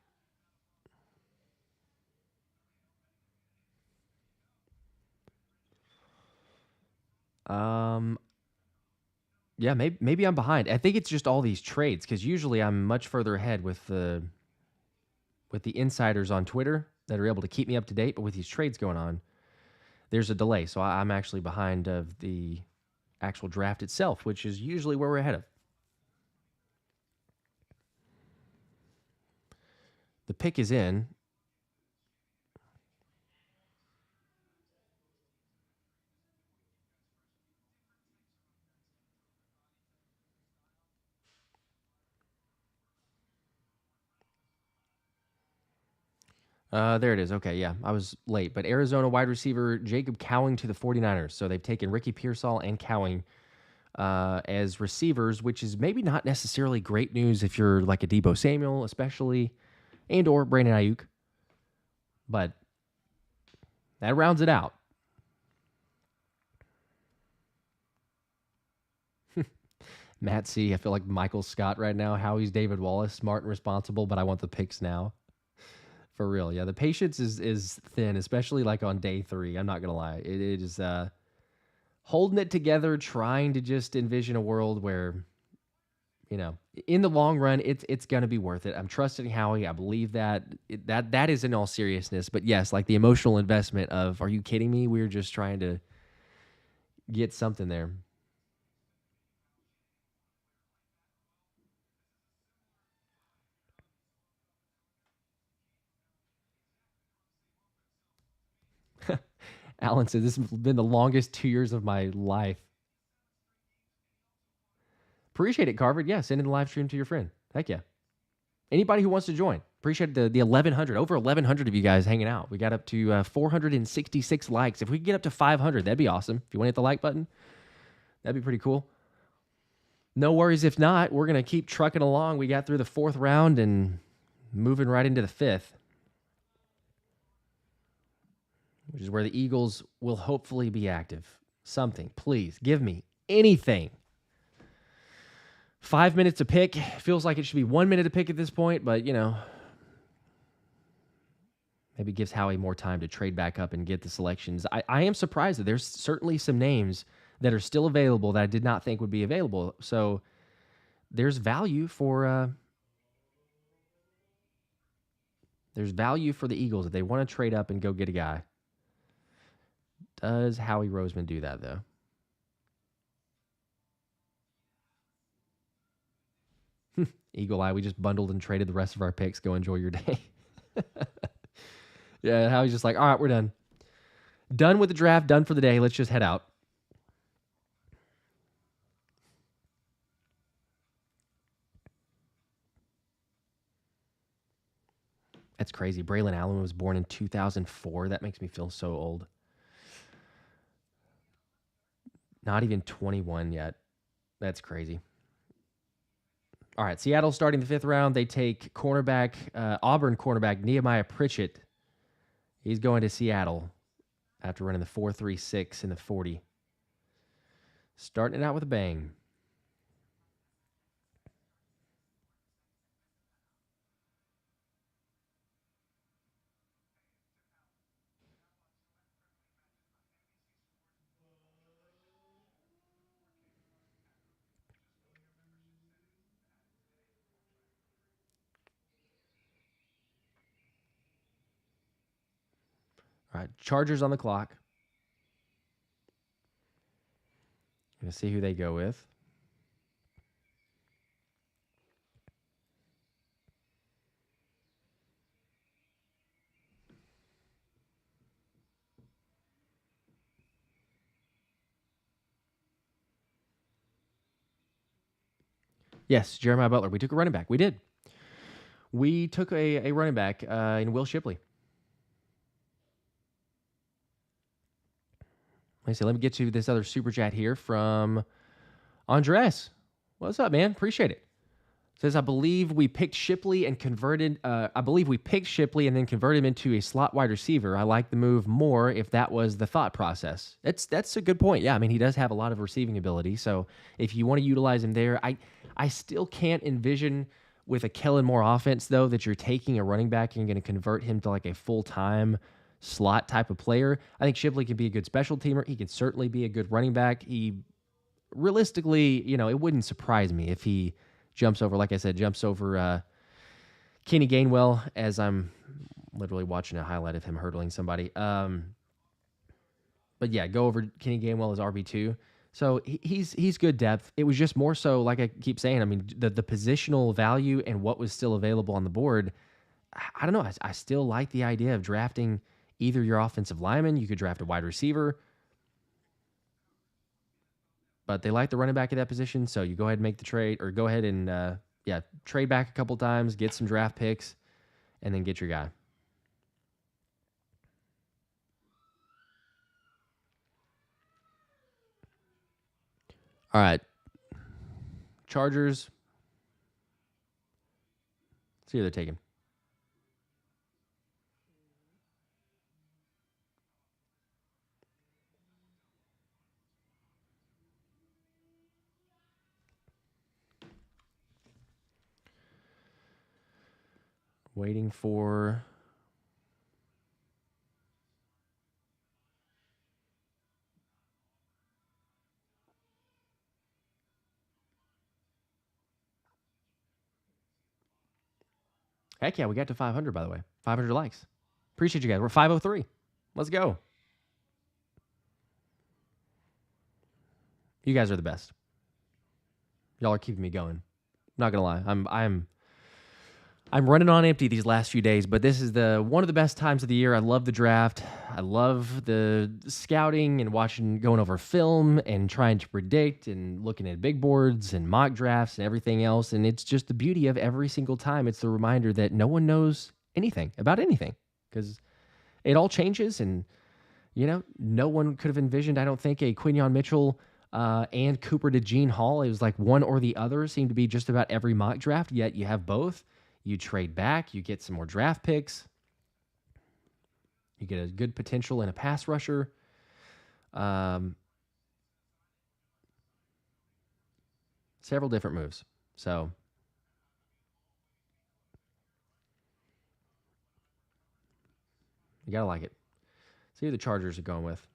Yeah, maybe I'm behind. I think it's just all these trades because usually I'm much further ahead with the insiders on Twitter that are able to keep me up to date. But with these trades going on, there's a delay, so I'm actually behind of the actual draft itself, which is usually where we're ahead of. The pick is in. There it is. Okay, yeah, I was late. But Arizona wide receiver Jacob Cowing to the 49ers. So they've taken Ricky Pearsall and Cowing as receivers, which is maybe not necessarily great news if you're like a Deebo Samuel, especially, and or Brandon Ayuk. But that rounds it out. Matt C., I feel like Michael Scott right now. Howie's David Wallace, smart and responsible, but I want the picks now. For real, yeah. The patience is thin, especially like on day 3. I'm not gonna lie. It is holding it together, trying to just envision a world where, in the long run, it's gonna be worth it. I'm trusting Howie. I believe that that is in all seriousness. But yes, like the emotional investment of, are you kidding me? We're just trying to get something there. Alan said, this has been the longest 2 years of my life. Appreciate it, Carver. Yeah, send in the live stream to your friend. Heck yeah. Anybody who wants to join. Appreciate the 1,100, over 1,100 of you guys hanging out. We got up to 466 likes. If we could get up to 500, that'd be awesome. If you want to hit the like button, that'd be pretty cool. No worries if not. We're going to keep trucking along. We got through the 4th round and moving right into the 5th, which is where the Eagles will hopefully be active. Something, please, give me anything. 5 minutes to pick. Feels like it should be 1 minute to pick at this point, but, maybe gives Howie more time to trade back up and get the selections. I am surprised that there's certainly some names that are still available that I did not think would be available. So there's value for the Eagles if they want to trade up and go get a guy. Does Howie Roseman do that, though? Eagle Eye, we just bundled and traded the rest of our picks. Go enjoy your day. Yeah, Howie's just like, all right, we're done. Done with the draft, done for the day. Let's just head out. That's crazy. Braylon Allen was born in 2004. That makes me feel so old. Not even 21 yet. That's crazy. All right, Seattle starting the 5th round. They take Auburn cornerback Nehemiah Pritchett. He's going to Seattle after running the 4.36 in the 40. Starting it out with a bang. All right, Chargers on the clock. Gonna see who they go with. Yes, Jeremiah Butler. We took a running back. We did. We took a running back in Will Shipley. Let me get to this other super chat here from Andres. What's up, man? Appreciate it. Says, I believe we picked Shipley and converted. I believe we picked Shipley and then converted him into a slot wide receiver. I like the move more if that was the thought process. That's a good point. Yeah, I mean, he does have a lot of receiving ability. So if you want to utilize him there, I still can't envision with a Kellen Moore offense though that you're taking a running back and going to convert him to like a full time slot type of player. I think Shipley can be a good special teamer. He can certainly be a good running back. He realistically, it wouldn't surprise me if he jumps over Kenny Gainwell as I'm literally watching a highlight of him hurdling somebody. But yeah, go over Kenny Gainwell as RB2. So he's good depth. It was just more so, like I keep saying, I mean, the positional value and what was still available on the board. I don't know. I still like the idea of drafting either your offensive lineman. You could draft a wide receiver. But they like the running back at that position, so you go ahead and make the trade, or go ahead and trade back a couple times, get some draft picks, and then get your guy. All right, Chargers. See who they're taking. Waiting for heck yeah, we got to 500, by the way. 500 likes. Appreciate you guys. We're 503. Let's go. You guys are the best. Y'all are keeping me going. Not gonna lie. I'm running on empty these last few days, but this is one of the best times of the year. I love the draft. I love the scouting and going over film and trying to predict and looking at big boards and mock drafts and everything else. And it's just the beauty of every single time. It's the reminder that no one knows anything about anything because it all changes. And, no one could have envisioned, I don't think, a Quinyon Mitchell and Cooper DeJean Hall. It was like one or the other seemed to be just about every mock draft, yet you have both. You trade back, you get some more draft picks. You get a good potential in a pass rusher. Several different moves. So you got to like it. See who the Chargers are going with.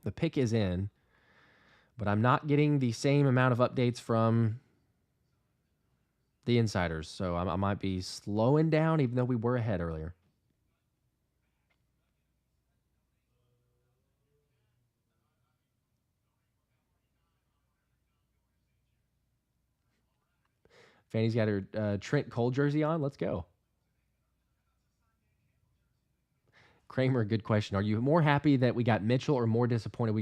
The pick is in, but I'm not getting the same amount of updates from the insiders, so I might be slowing down even though we were ahead earlier. Fanny's got her Trent Cole jersey on. Let's go. Kramer, good question. Are you more happy that we got Mitchell or more disappointed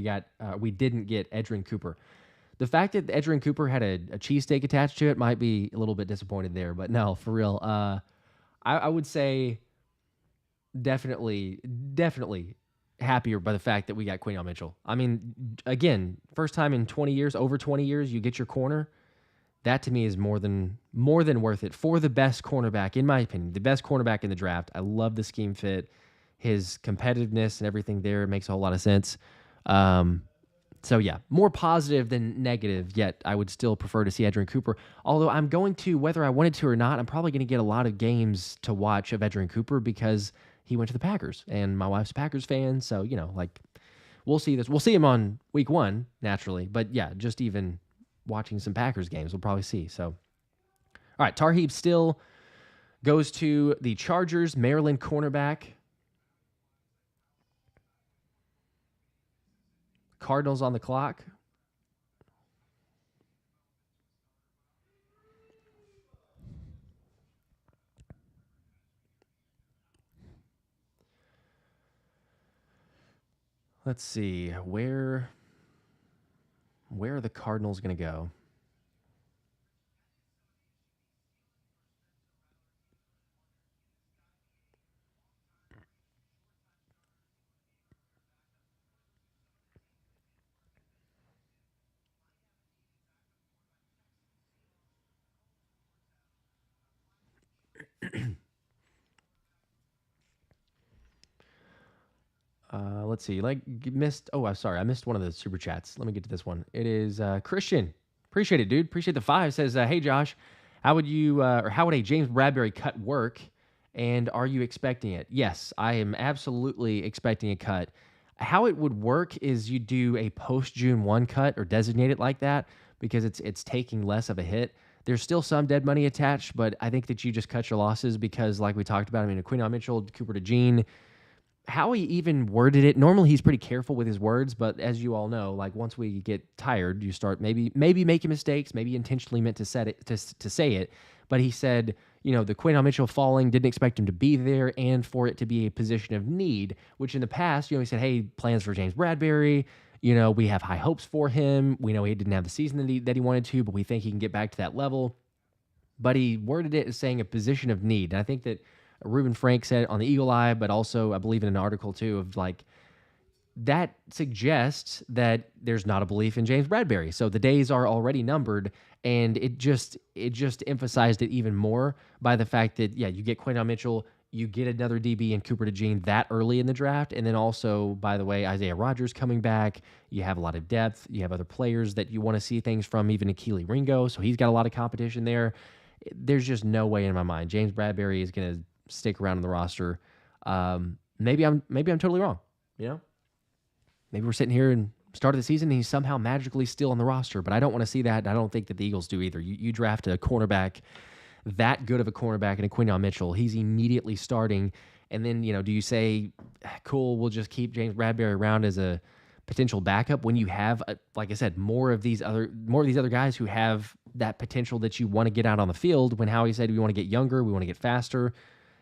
we didn't get Edgerrin Cooper? The fact that Edgerrin Cooper had a cheesesteak attached to it might be a little bit disappointed there, but no, for real. I would say definitely happier by the fact that we got Quinyon Mitchell. I mean, again, first time in 20 years, over 20 years, you get your corner. That to me is more than worth it for the best cornerback, in my opinion, the best cornerback in the draft. I love the scheme fit, his competitiveness and everything there makes a whole lot of sense. So yeah, more positive than negative, yet I would still prefer to see Edgerrin Cooper. Although I'm going to, whether I wanted to or not, I'm probably going to get a lot of games to watch of Edgerrin Cooper because he went to the Packers and my wife's a Packers fan. So, we'll see this. We'll see him on week 1, naturally. But yeah, just even watching some Packers games, we'll probably see. So, all right, Tarheeb still goes to the Chargers, Maryland cornerback. Cardinals on the clock. Let's see. Where are the Cardinals going to go? Let's see. Missed. Oh, I'm sorry. I missed one of the super chats. Let me get to this one. It is Christian. Appreciate it, dude. Appreciate the 5. Says, hey Josh, how would you or how would a James Bradbury cut work? And are you expecting it? Yes, I am absolutely expecting a cut. How it would work is you do a post June 1 cut or designate it like that because it's taking less of a hit. There's still some dead money attached, but I think that you just cut your losses because, like we talked about, I mean, Quinton Mitchell, Cooper DeJean, how he even worded it. Normally, he's pretty careful with his words, but as you all know, like once we get tired, you start maybe making mistakes, maybe intentionally meant to set it to say it. But he said, the Quinton Mitchell falling, didn't expect him to be there, and for it to be a position of need. Which in the past, he said, hey, plans for James Bradbury. We have high hopes for him. We know he didn't have the season that he wanted to, but we think he can get back to that level. But he worded it as saying a position of need. And I think that Reuben Frank said on the Eagle Eye, but also I believe in an article too of like that suggests that there's not a belief in James Bradbury. So the days are already numbered, and it just emphasized it even more by the fact that you get Quinton Mitchell, you get another DB in Cooper DeJean that early in the draft, and then also, by the way, Isaiah Rodgers coming back. You have a lot of depth. You have other players that you want to see things from, even Akili Ringo. So he's got a lot of competition there. There's just no way in my mind James Bradbury is going to stick around on the roster. Maybe I'm totally wrong. Maybe we're sitting here and start of the season and he's somehow magically still on the roster, but I don't want to see that. I don't think that the Eagles do either. You draft a cornerback, that good of a cornerback, and a Quinton Mitchell, he's immediately starting. And then, do you say, cool, we'll just keep James Bradbury around as a potential backup when you have, like I said, more of these other guys who have that potential that you want to get out on the field? When Howie said we want to get younger, we want to get faster,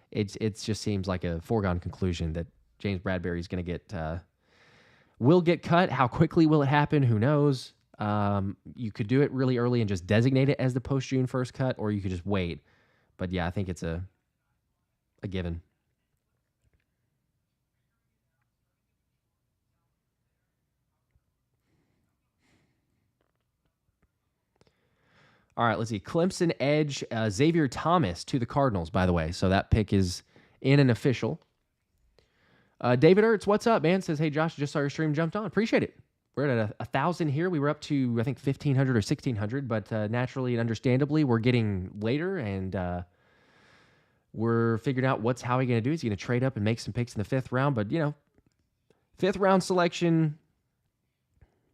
it just seems like a foregone conclusion that James Bradbury is going to will get cut. How quickly will it happen? Who knows? You could do it really early and just designate it as the post-June 1st cut, or you could just wait. But yeah, I think it's a given. All right, let's see. Clemson edge Xavier Thomas to the Cardinals, by the way. So that pick is in and official. David Ertz, what's up, man? Says, hey, Josh, just saw your stream, jumped on. Appreciate it. We're at 1,000 here. We were up to, I think, 1,500 or 1,600, but naturally and understandably, we're getting later, and we're figuring out how he's going to do. Is he going to trade up and make some picks in the 5th round? But, 5th round selection,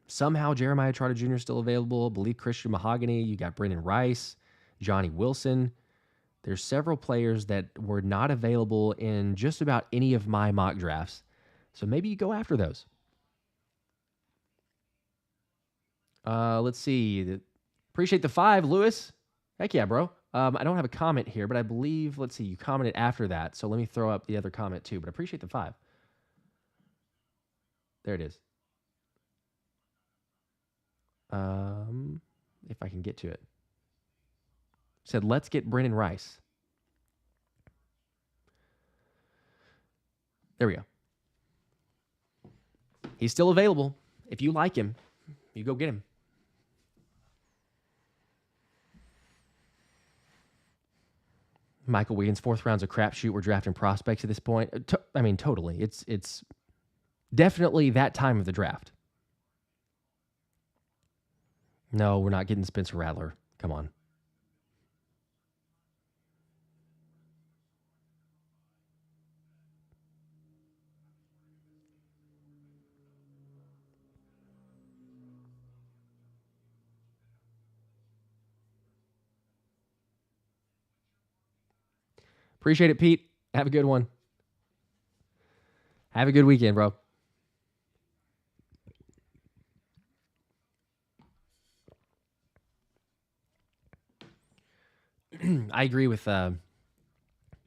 somehow Jeremiah Trotter Jr. is still available. I believe Christian Mahogany. You got Brendan Rice, Johnny Wilson. There's several players that were not available in just about any of my mock drafts. So maybe you go after those. Let's see. Appreciate the 5, Lewis. Heck yeah, bro. I don't have a comment here, but I believe, let's see, you commented after that. So let me throw up the other comment too, but I appreciate the 5. There it is. If I can get to it. Said, let's get Brendan Rice. There we go. He's still available. If you like him, you go get him. Michael Wiggins, 4th round's a crapshoot. We're drafting prospects at this point. Totally. It's definitely that time of the draft. No, we're not getting Spencer Rattler. Come on. Appreciate it, Pete. Have a good one. Have a good weekend, bro. I agree with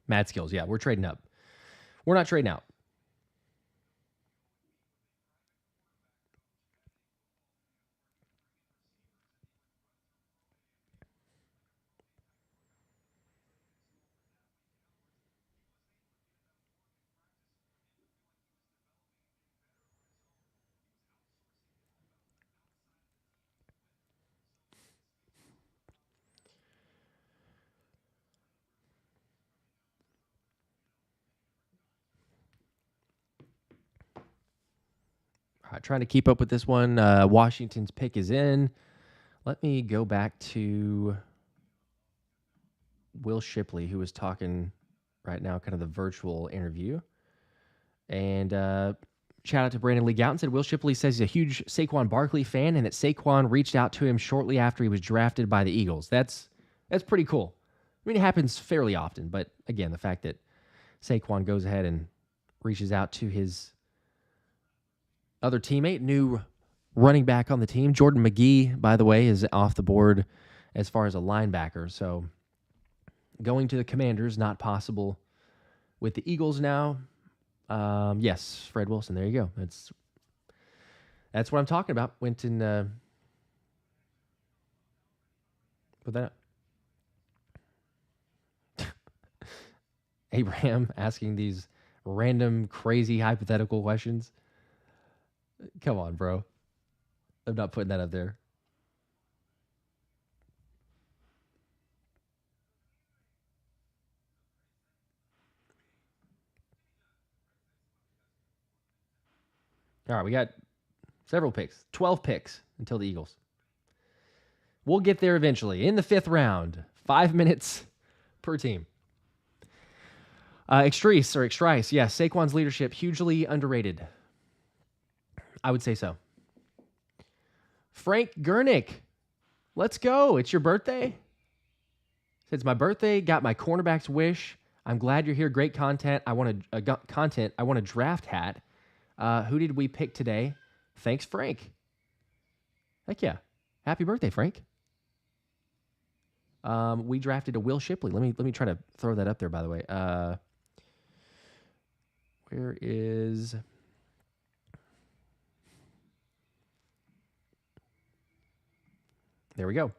Mad Skills. Yeah, we're trading up. We're not trading out. trying to keep up with this one. Washington's pick is in. Let me go back to Will Shipley, who was talking right now, kind of the virtual interview. And shout out to Brandon Lee Gouton. Said Will Shipley says he's a huge Saquon Barkley fan and that Saquon reached out to him shortly after he was drafted by the Eagles. That's pretty cool. I mean, it happens fairly often, but again, the fact that Saquon goes ahead and reaches out to his other teammate, new running back on the team. Jordan McGee, by the way, is off the board as far as a linebacker. So going to the Commanders, not possible with the Eagles now. Yes, Fred Wilson. There you go. That's what I'm talking about. Went and put that up. Abraham asking these random, crazy, hypothetical questions. Come on, bro. I'm not putting that up there. All right, we got several picks. 12 picks until the Eagles. We'll get there eventually. In the 5th round, 5 minutes per team. Extrice, yes, Saquon's leadership, hugely underrated. I would say so. Frank Gurnick, let's go. It's your birthday? It's my birthday, got my cornerback's wish. I'm glad you're here. Great content. I want a draft hat. Who did we pick today? Thanks, Frank. Heck yeah. Happy birthday, Frank. We drafted a Will Shipley. Let me try to throw that up there, by the way. Where is... There we go.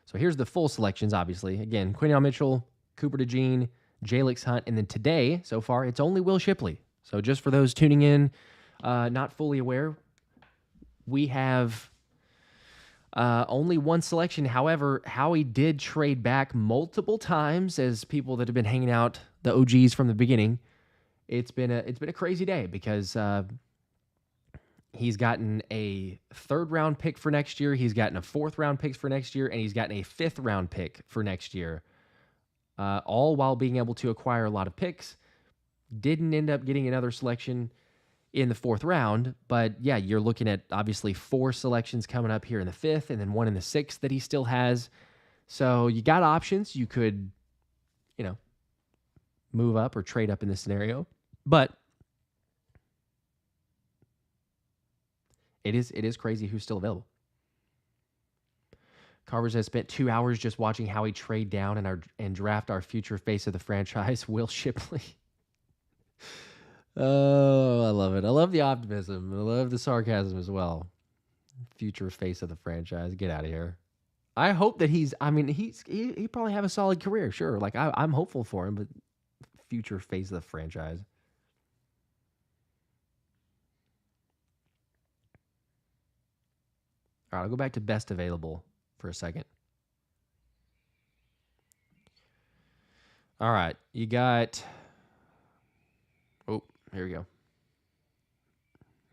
So here's the full selections, obviously. Again, Quinyon Mitchell, Cooper DeJean, Jalix Hunt, and then today, so far, it's only Will Shipley. So just for those tuning in, not fully aware, we have only one selection. However, Howie did trade back multiple times, as people that have been hanging out, the OGs from the beginning. It's been a crazy day because he's gotten a 3rd round pick for next year. He's gotten a 4th round pick for next year, and he's gotten a 5th round pick for next year. All while being able to acquire a lot of picks. Didn't end up getting another selection in the 4th round, but yeah, you're looking at obviously 4 selections coming up here in the 5th, and then 1 in the 6th that he still has. So you got options. You could, move up or trade up in this scenario, but it is crazy who's still available. Carvers has spent 2 hours just watching Howie trade down and draft our future face of the franchise, Will Shipley. Oh, I love it. I love the optimism. I love the sarcasm as well. Future face of the franchise. Get out of here. I hope that he probably have a solid career. Sure. Like I'm hopeful for him, but future face of the franchise. All right, I'll go back to best available for a second. All right, you got... Oh, here we go.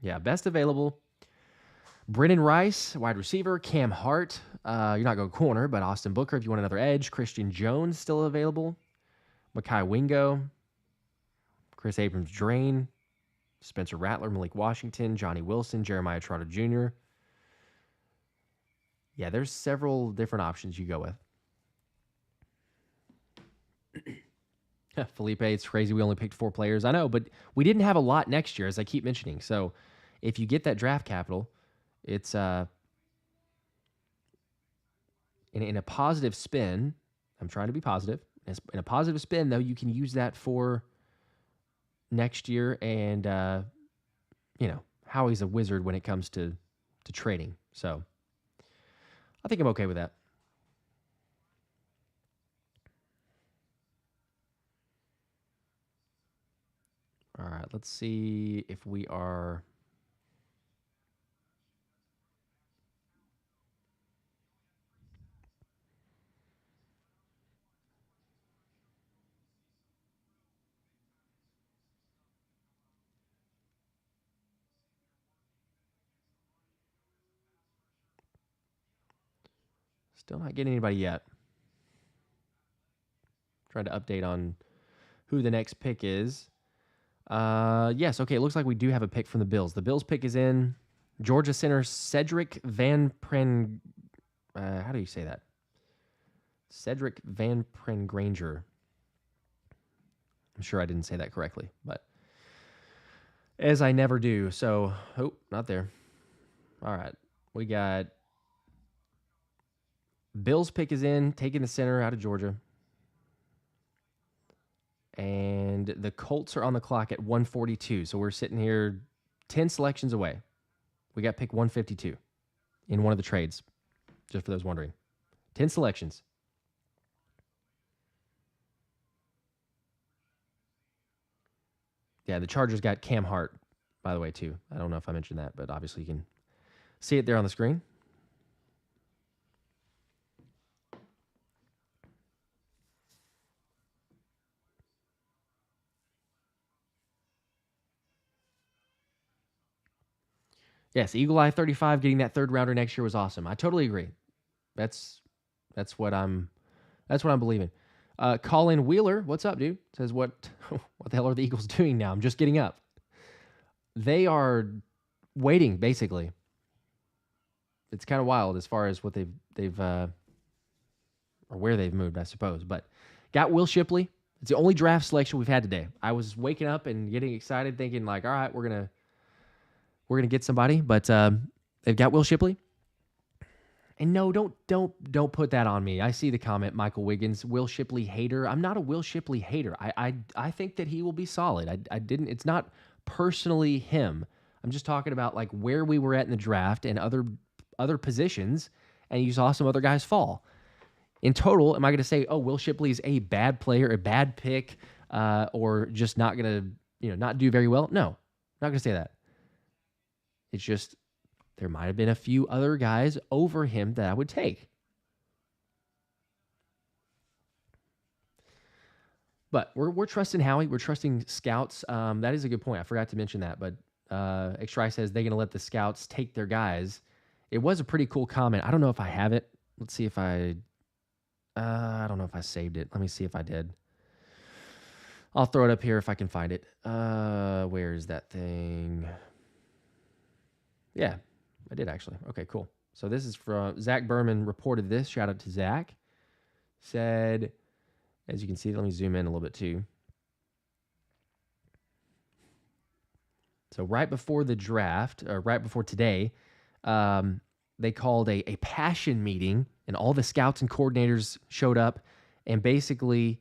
Yeah, best available. Brennan Rice, wide receiver. Cam Hart. You're not going corner, but Austin Booker if you want another edge. Christian Jones still available. Mekhi Wingo. Chris Abrams-Drain. Spencer Rattler, Malik Washington, Johnny Wilson, Jeremiah Trotter Jr. Yeah, there's several different options you go with. Felipe, it's crazy. We only picked 4 players. I know, but we didn't have a lot next year, as I keep mentioning. So if you get that draft capital, it's in a positive spin. I'm trying to be positive. In a positive spin, though, you can use that for next year. And, Howie's a wizard when it comes to trading. So I think I'm okay with that. All right, let's see if we are... Still not getting anybody yet. Trying to update on who the next pick is. Yes, okay, it looks like we do have a pick from the Bills. The Bills pick is in. Georgia center Cedric Van Pren... how do you say that? Cedric Van Prengranger. I'm sure I didn't say that correctly, but as I never do. So, oh, not there. All right, we got Bills pick is in, taking the center out of Georgia. And the Colts are on the clock at 142. So we're sitting here 10 selections away. We got pick 152 in one of the trades, just for those wondering. 10 selections. Yeah, the Chargers got Cam Hart, by the way, too. I don't know if I mentioned that, but obviously you can see it there on the screen. Yes, Eagle Eye 35 getting that third rounder next year was awesome. I totally agree. That's what I'm believing. Colin Wheeler, what's up, dude? Says what the hell are the Eagles doing now? I'm just getting up. They are waiting, basically. It's kind of wild as far as what they've or where they've moved, I suppose. But got Will Shipley. It's the only draft selection we've had today. I was waking up and getting excited, thinking like, all right, we're gonna get somebody, but they've got Will Shipley. And no, don't put that on me. I see the comment, Michael Wiggins, Will Shipley hater. I'm not a Will Shipley hater. I think that he will be solid. It's not personally him. I'm just talking about like where we were at in the draft and other positions, and you saw some other guys fall. In total, am I going to say, oh, Will Shipley's a bad player, a bad pick, or just not going to not do very well? No, not going to say that. It's just there might have been a few other guys over him that I would take. But we're trusting Howie. We're trusting scouts. That is a good point. I forgot to mention that. But Xtry says they're going to let the scouts take their guys. It was a pretty cool comment. I don't know if I have it. Let's see if I don't know if I saved it. Let me see if I did. I'll throw it up here if I can find it. Where is that thing? Yeah, I did actually. Okay, cool. So this is from Zach Berman reported this. Shout out to Zach. Said, as you can see, let me zoom in a little bit too. So right before the draft, or right before today, they called a passion meeting, and all the scouts and coordinators showed up, and basically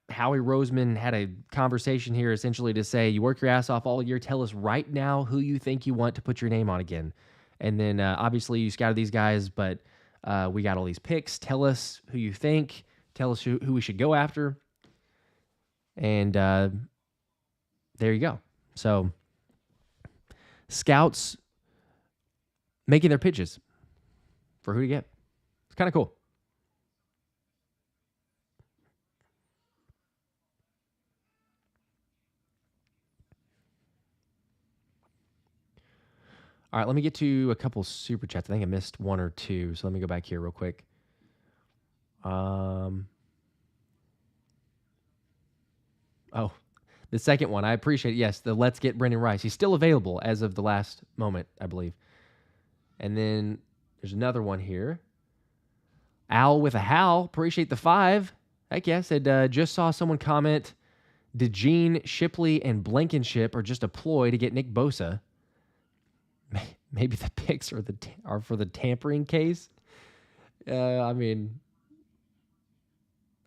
Howie Roseman had a conversation here essentially to say, you work your ass off all year, tell us right now who you think you want to put your name on again. And then obviously you scouted these guys, but we got all these picks. Tell us who you think. Tell us who we should go after. And there you go. So scouts making their pitches for who to get. It's kind of cool. All right, let me get to a couple super chats. I think I missed one or two, so let me go back here real quick. Oh, the second one, I appreciate it. Yes, the Let's Get Brendan Rice. He's still available as of the last moment, I believe. And then there's another one here. Al with a howl. Appreciate the 5. Heck yeah. Said, just saw someone comment, DeGene, Shipley, and Blankenship are just a ploy to get Nick Bosa. Maybe the picks are for the tampering case. I mean,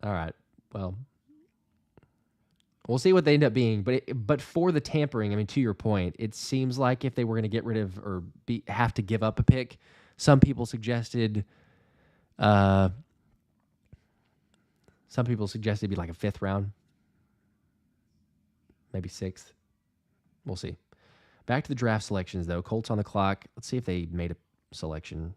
all right. Well, we'll see what they end up being. But for the tampering, I mean, to your point, it seems like if they were going to get rid of or have to give up a pick, some people suggested it'd be like a 5th round, maybe 6th. We'll see. Back to the draft selections, though. Colts on the clock. Let's see if they made a selection.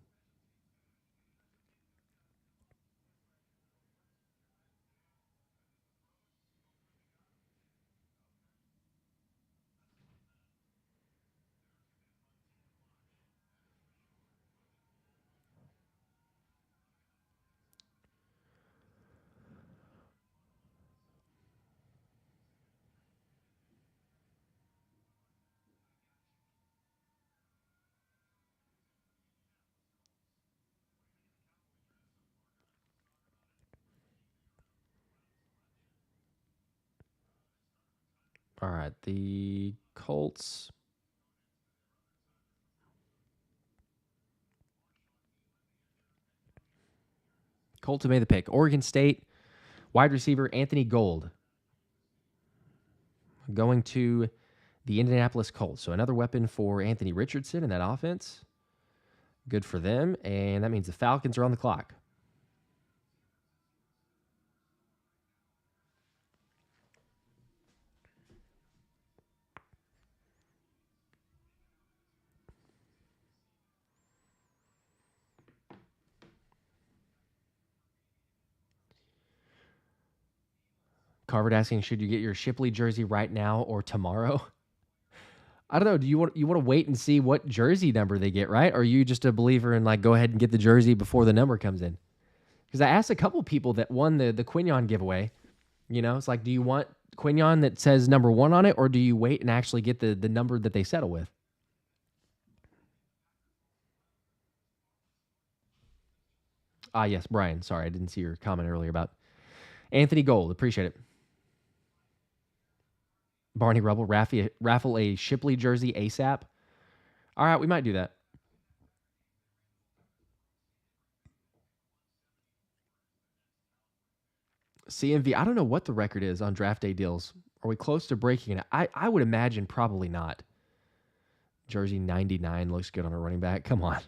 All right, the Colts. Colts have made the pick. Oregon State wide receiver Anthony Gold going to the Indianapolis Colts. So another weapon for Anthony Richardson in that offense. Good for them. And that means the Falcons are on the clock. Carver asking, should you get your Shipley jersey right now or tomorrow? I don't know. Do you want to wait and see what jersey number they get, right? Or are you just a believer in like go ahead and get the jersey before the number comes in? Because I asked a couple people that won the Quignon giveaway. You know, it's like, do you want Quignon that says number 1 on it, or do you wait and actually get the number that they settle with? Yes, Brian. Sorry, I didn't see your comment earlier about Anthony Gold. Appreciate it. Barney Rubble, raffle a Shipley jersey ASAP. All right, we might do that. CMV, I don't know what the record is on draft day deals. Are we close to breaking it? I would imagine probably not. Jersey 99 looks good on a running back. Come on.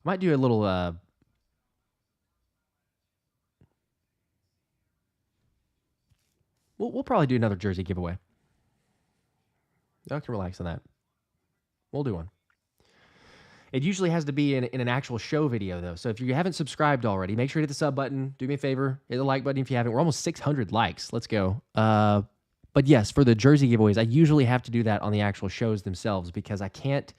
Might do a little we'll probably do another jersey giveaway. I can relax on that. We'll do one. It usually has to be in an actual show video, though. So if you haven't subscribed already, make sure to hit the sub button. Do me a favor. Hit the like button if you haven't. We're almost 600 likes. Let's go. But yes, for the jersey giveaways, I usually have to do that on the actual shows themselves because I can't.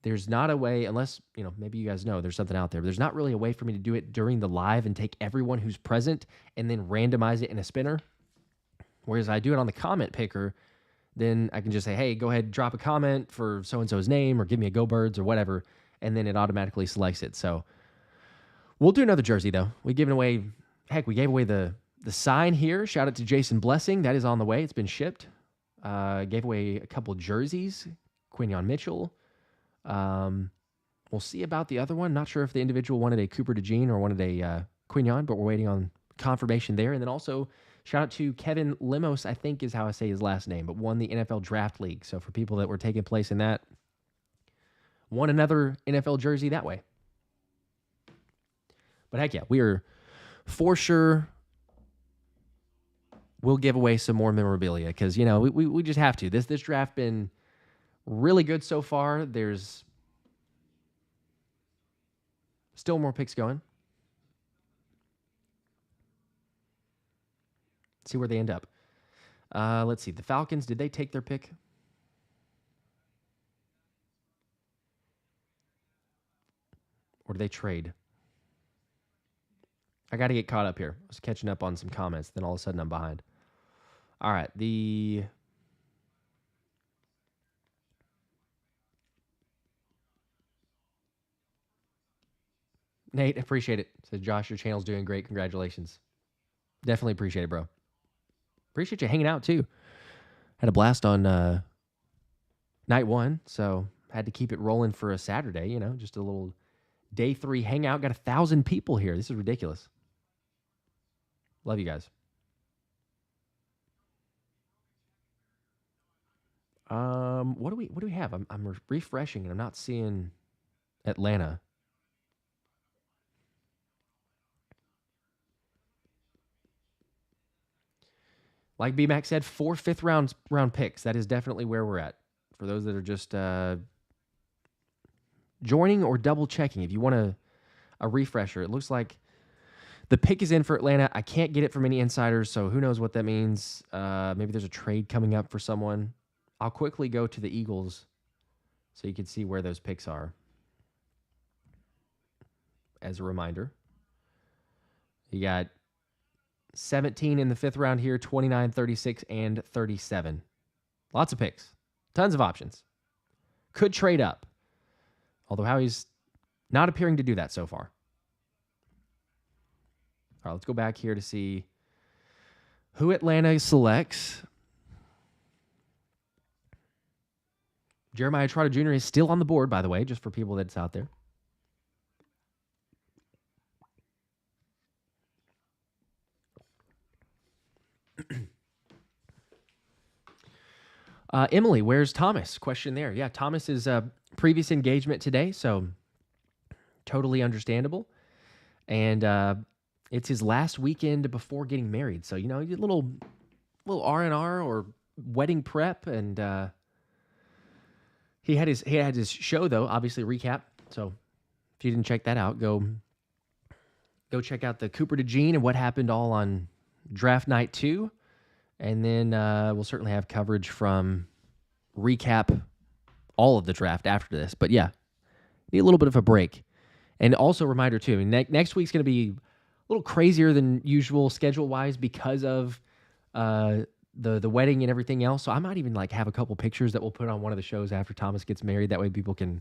There's not a way, unless, maybe you guys know there's something out there, but there's not really a way for me to do it during the live and take everyone who's present and then randomize it in a spinner. Whereas I do it on the comment picker, then I can just say, hey, go ahead, drop a comment for so-and-so's name or give me a Go Birds or whatever, and then it automatically selects it. So we'll do another jersey, though. We gave away the sign here. Shout out to Jason Blessing. That is on the way. It's been shipped. Gave away a couple jerseys. Quinyon Mitchell. We'll see about the other one. Not sure if the individual wanted a Cooper DeJean or wanted a Quignon, but we're waiting on confirmation there. And then also shout out to Kevin Limos, I think is how I say his last name, but won the NFL Draft League. So for people that were taking place in that, won another NFL jersey that way. But heck yeah, we are for sure. We'll give away some more memorabilia because, we just have to. This draft been really good so far. There's still more picks going. See where they end up. Let's see. The Falcons, did they take their pick? Or did they trade? I got to get caught up here. I was catching up on some comments. Then all of a sudden I'm behind. All right. Nate, appreciate it. Says Josh, your channel's doing great. Congratulations. Definitely appreciate it, bro. Appreciate you hanging out too. Had a blast on night 1, so had to keep it rolling for a Saturday, just a little day 3 hangout. Got 1,000 people here. This is ridiculous. Love you guys. What do we have? I'm refreshing and I'm not seeing Atlanta. Like B-Mac said, 4 fifth-round picks. That is definitely where we're at. For those that are just joining or double-checking, if you want a refresher, it looks like the pick is in for Atlanta. I can't get it from any insiders, so who knows what that means. Maybe there's a trade coming up for someone. I'll quickly go to the Eagles so you can see where those picks are. As a reminder, you got 17 in the 5th round here, 29, 36, and 37. Lots of picks. Tons of options. Could trade up. Although Howie's not appearing to do that so far. All right, let's go back here to see who Atlanta selects. Jeremiah Trotter Jr. is still on the board, by the way, just for people that's out there. Emily, where's Thomas? Question there. Yeah, Thomas is previous engagement today, so totally understandable. And it's his last weekend before getting married. So, you know, a little R&R or wedding prep. And he had his show, though, obviously, recap. So if you didn't check that out, go check out the Cooper to Gene and what happened all on draft night 2. And then we'll certainly have coverage from recap all of the draft after this. But yeah, need a little bit of a break. And also a reminder too, I mean, next week's going to be a little crazier than usual schedule-wise because of the wedding and everything else. So I might even like have a couple pictures that we'll put on one of the shows after Thomas gets married. That way people can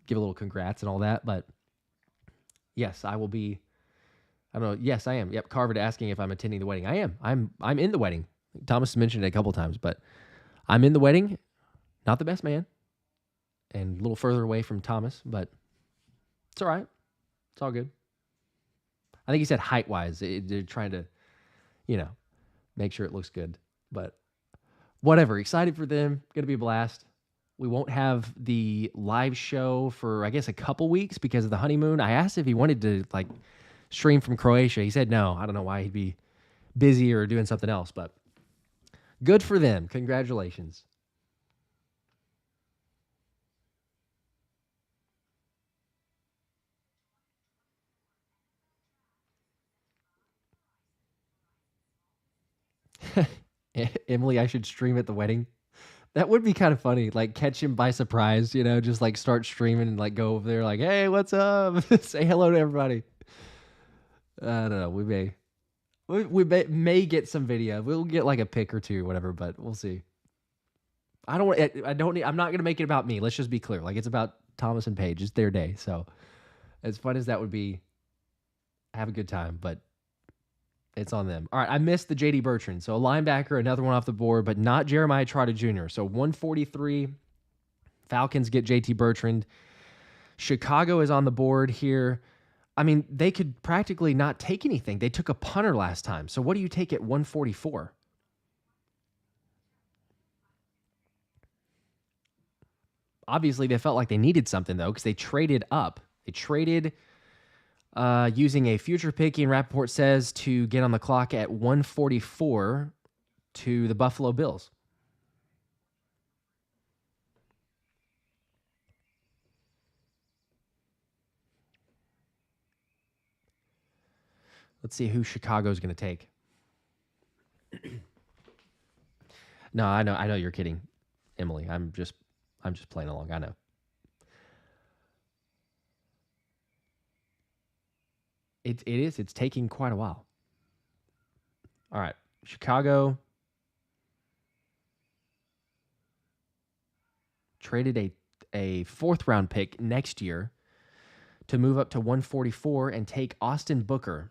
give a little congrats and all that. But yes, I will be. I don't know. Yes, I am. Yep, Carver asking if I'm attending the wedding. I am. I'm in the wedding. Thomas mentioned it a couple times, but I'm in the wedding. Not the best man, and a little further away from Thomas, but it's all right. It's all good. I think he said height-wise. They're trying to, you know, make sure it looks good. But whatever. Excited for them. Going to be a blast. We won't have the live show for, I guess, a couple weeks because of the honeymoon. I asked if he wanted to, like, stream from Croatia. He said no. I don't know why he'd be busy or doing something else, but good for them. Congratulations. Emily, I should stream at the wedding. That would be kind of funny. Like catch him by surprise, you know, just like start streaming and like go over there like, hey, what's up? Say hello to everybody. I don't know. We may get some video. We'll get like a pic or two, whatever, but we'll see. I'm not going to make it about me. Let's just be clear. Like it's about Thomas and Paige. It's their day. So as fun as that would be, have a good time, but it's on them. All right, I missed the J.D. Bertrand. So a linebacker, another one off the board, but not Jeremiah Trotter Jr. So 143, Falcons get J.T. Bertrand. Chicago is on the board here. I mean, they could practically not take anything. They took a punter last time. So what do you take at 144? Obviously, they felt like they needed something, though, because they traded up. They traded using a future pick, Ian Rappaport says, to get on the clock at 144 to the Buffalo Bills. Let's see who Chicago's going to take. No, I know you're kidding, Emily. I'm just playing along. I know. It is. It's taking quite a while. All right. Chicago traded a 4th round pick next year to move up to 144 and take Austin Booker,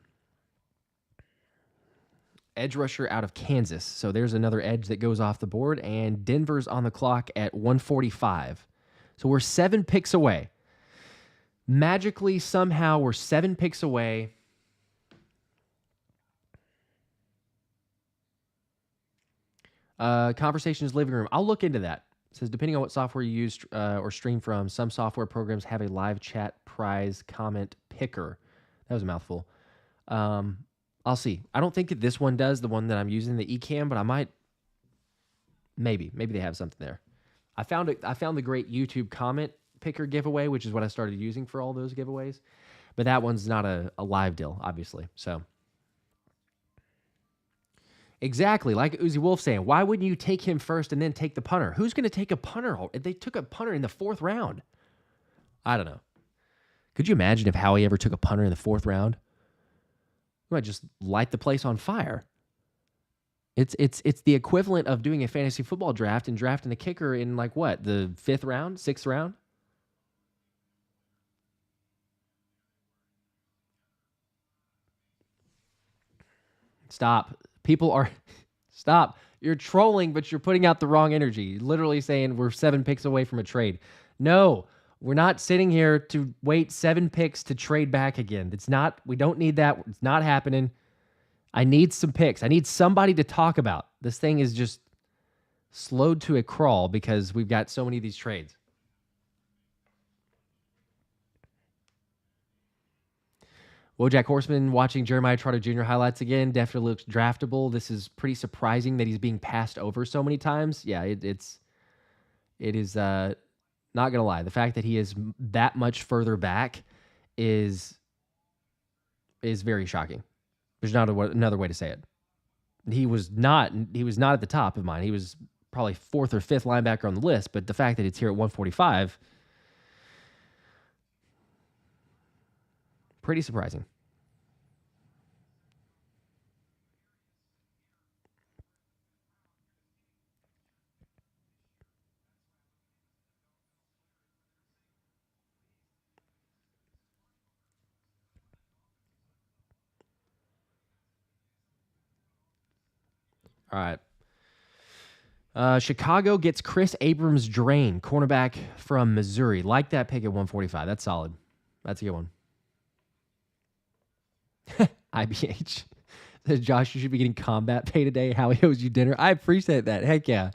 edge rusher out of Kansas. So there's another edge that goes off the board, and Denver's on the clock at 145. So we're 7 picks away. Magically, somehow, we're 7 picks away. Conversations living room. I'll look into that. It says, depending on what software you use or stream from, some software programs have a live chat prize comment picker. That was a mouthful. I'll see. I don't think that this one does, the one that I'm using, the eCam, but I might. Maybe they have something there. I found the great YouTube comment picker giveaway, which is what I started using for all those giveaways. But that one's not a live deal, obviously. So exactly, like Uzi Wolf saying, why wouldn't you take him first and then take the punter? Who's going to take a punter? They took a punter in the 4th round. I don't know. Could you imagine if Howie ever took a punter in the 4th round? You might just light the place on fire It's the equivalent of doing a fantasy football draft and drafting the kicker in like what, the 5th round, 6th round? Stop. People are stop. You're trolling, but you're putting out the wrong energy. Literally saying we're 7 picks away from a trade. No, we're not sitting here to wait 7 picks to trade back again. We don't need that. It's not happening. I need some picks. I need somebody to talk about. This thing is just slowed to a crawl because we've got so many of these trades. Wojak Horseman watching Jeremiah Trotter Jr. highlights again. Definitely looks draftable. This is pretty surprising that he's being passed over so many times. Yeah, it is not gonna lie. The fact that he is that much further back is very shocking. There's not another way to say it. He was not at the top of mine. He was probably 4th or 5th linebacker on the list, but the fact that it's here at 145, pretty surprising. All right. Chicago gets Chris Abrams-Drain, cornerback from Missouri. Like that pick at 145. That's solid. That's a good one. IBH says, Josh, you should be getting combat pay today. How he owes you dinner. I appreciate that. Heck yeah.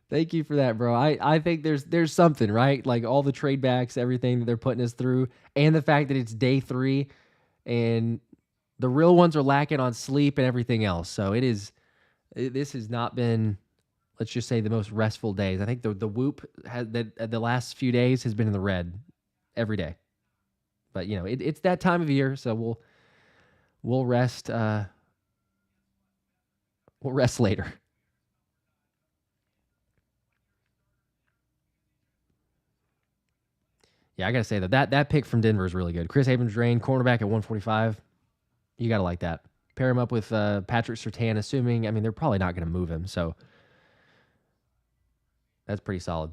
Thank you for that, bro. I think there's something, right? Like all the trade backs, everything that they're putting us through, and the fact that it's day 3, and the real ones are lacking on sleep and everything else. So this has not been, let's just say, the most restful days. I think the whoop the last few days has been in the red every day. But it's that time of year, so we'll rest. We'll rest later. Yeah, I gotta say that pick from Denver is really good. Chris Abrams-Drain, cornerback at 145. You gotta like that. Pair him up with Patrick Surtain, assuming, they're probably not going to move him, so that's pretty solid.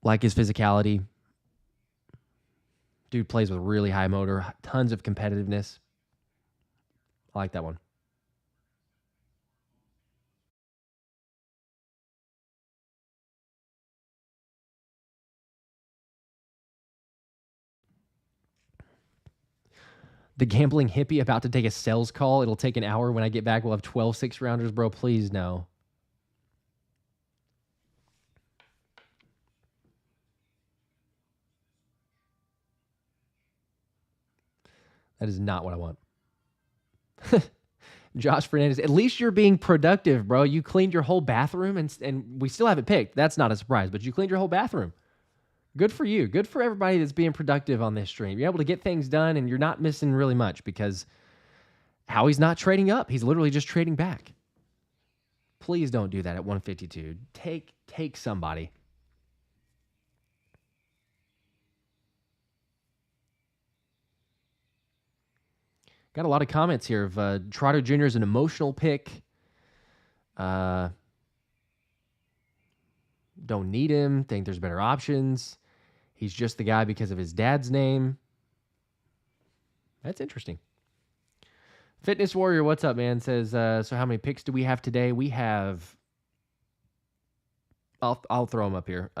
Like his physicality. Dude plays with really high motor, tons of competitiveness. I like that one. The gambling hippie about to take a sales call. It'll take an hour. When I get back, we'll have 12 6-rounders, bro. Please, no. That is not what I want. Josh Fernandez, at least you're being productive, bro. You cleaned your whole bathroom, and we still haven't picked. That's not a surprise, but you cleaned your whole bathroom. Good for you. Good for everybody that's being productive on this stream. You're able to get things done, and you're not missing really much because Howie's not trading up. He's literally just trading back. Please don't do that at 152. Take somebody. Got a lot of comments here of Trotter Jr. is an emotional pick. Don't need him. Think there's better options. He's just the guy because of his dad's name. That's interesting. Fitness Warrior, what's up, man? Says, so how many picks do we have today? We have... I'll throw them up here.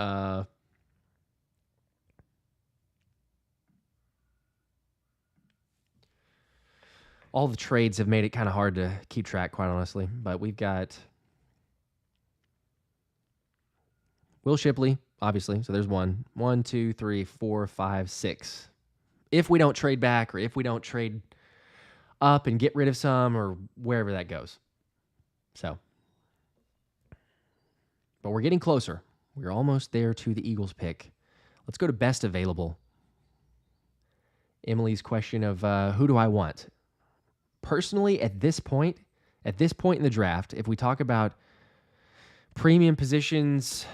All the trades have made it kind of hard to keep track, quite honestly. But we've got Will Shipley, obviously. So there's one. 1, 2, 3, 4, 5, 6. If we don't trade back or if we don't trade up and get rid of some or wherever that goes. So, but we're getting closer. We're almost there to the Eagles pick. Let's go to best available. Emily's question of who do I want? Personally, at this point in the draft, if we talk about premium positions,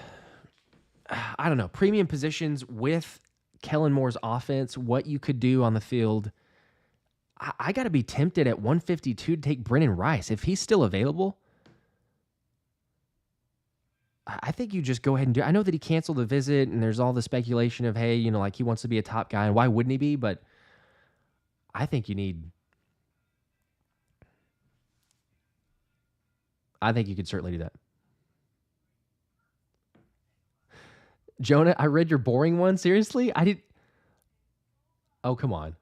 I don't know, premium positions with Kellen Moore's offense, what you could do on the field, I got to be tempted at 152 to take Brennan Rice. If he's still available, I think you just go ahead and do it. I know that he canceled the visit, and there's all the speculation of, hey, like he wants to be a top guy, and why wouldn't he be? But I think you could certainly do that. Jonah, I read your boring one. Seriously? I did. Oh, come on.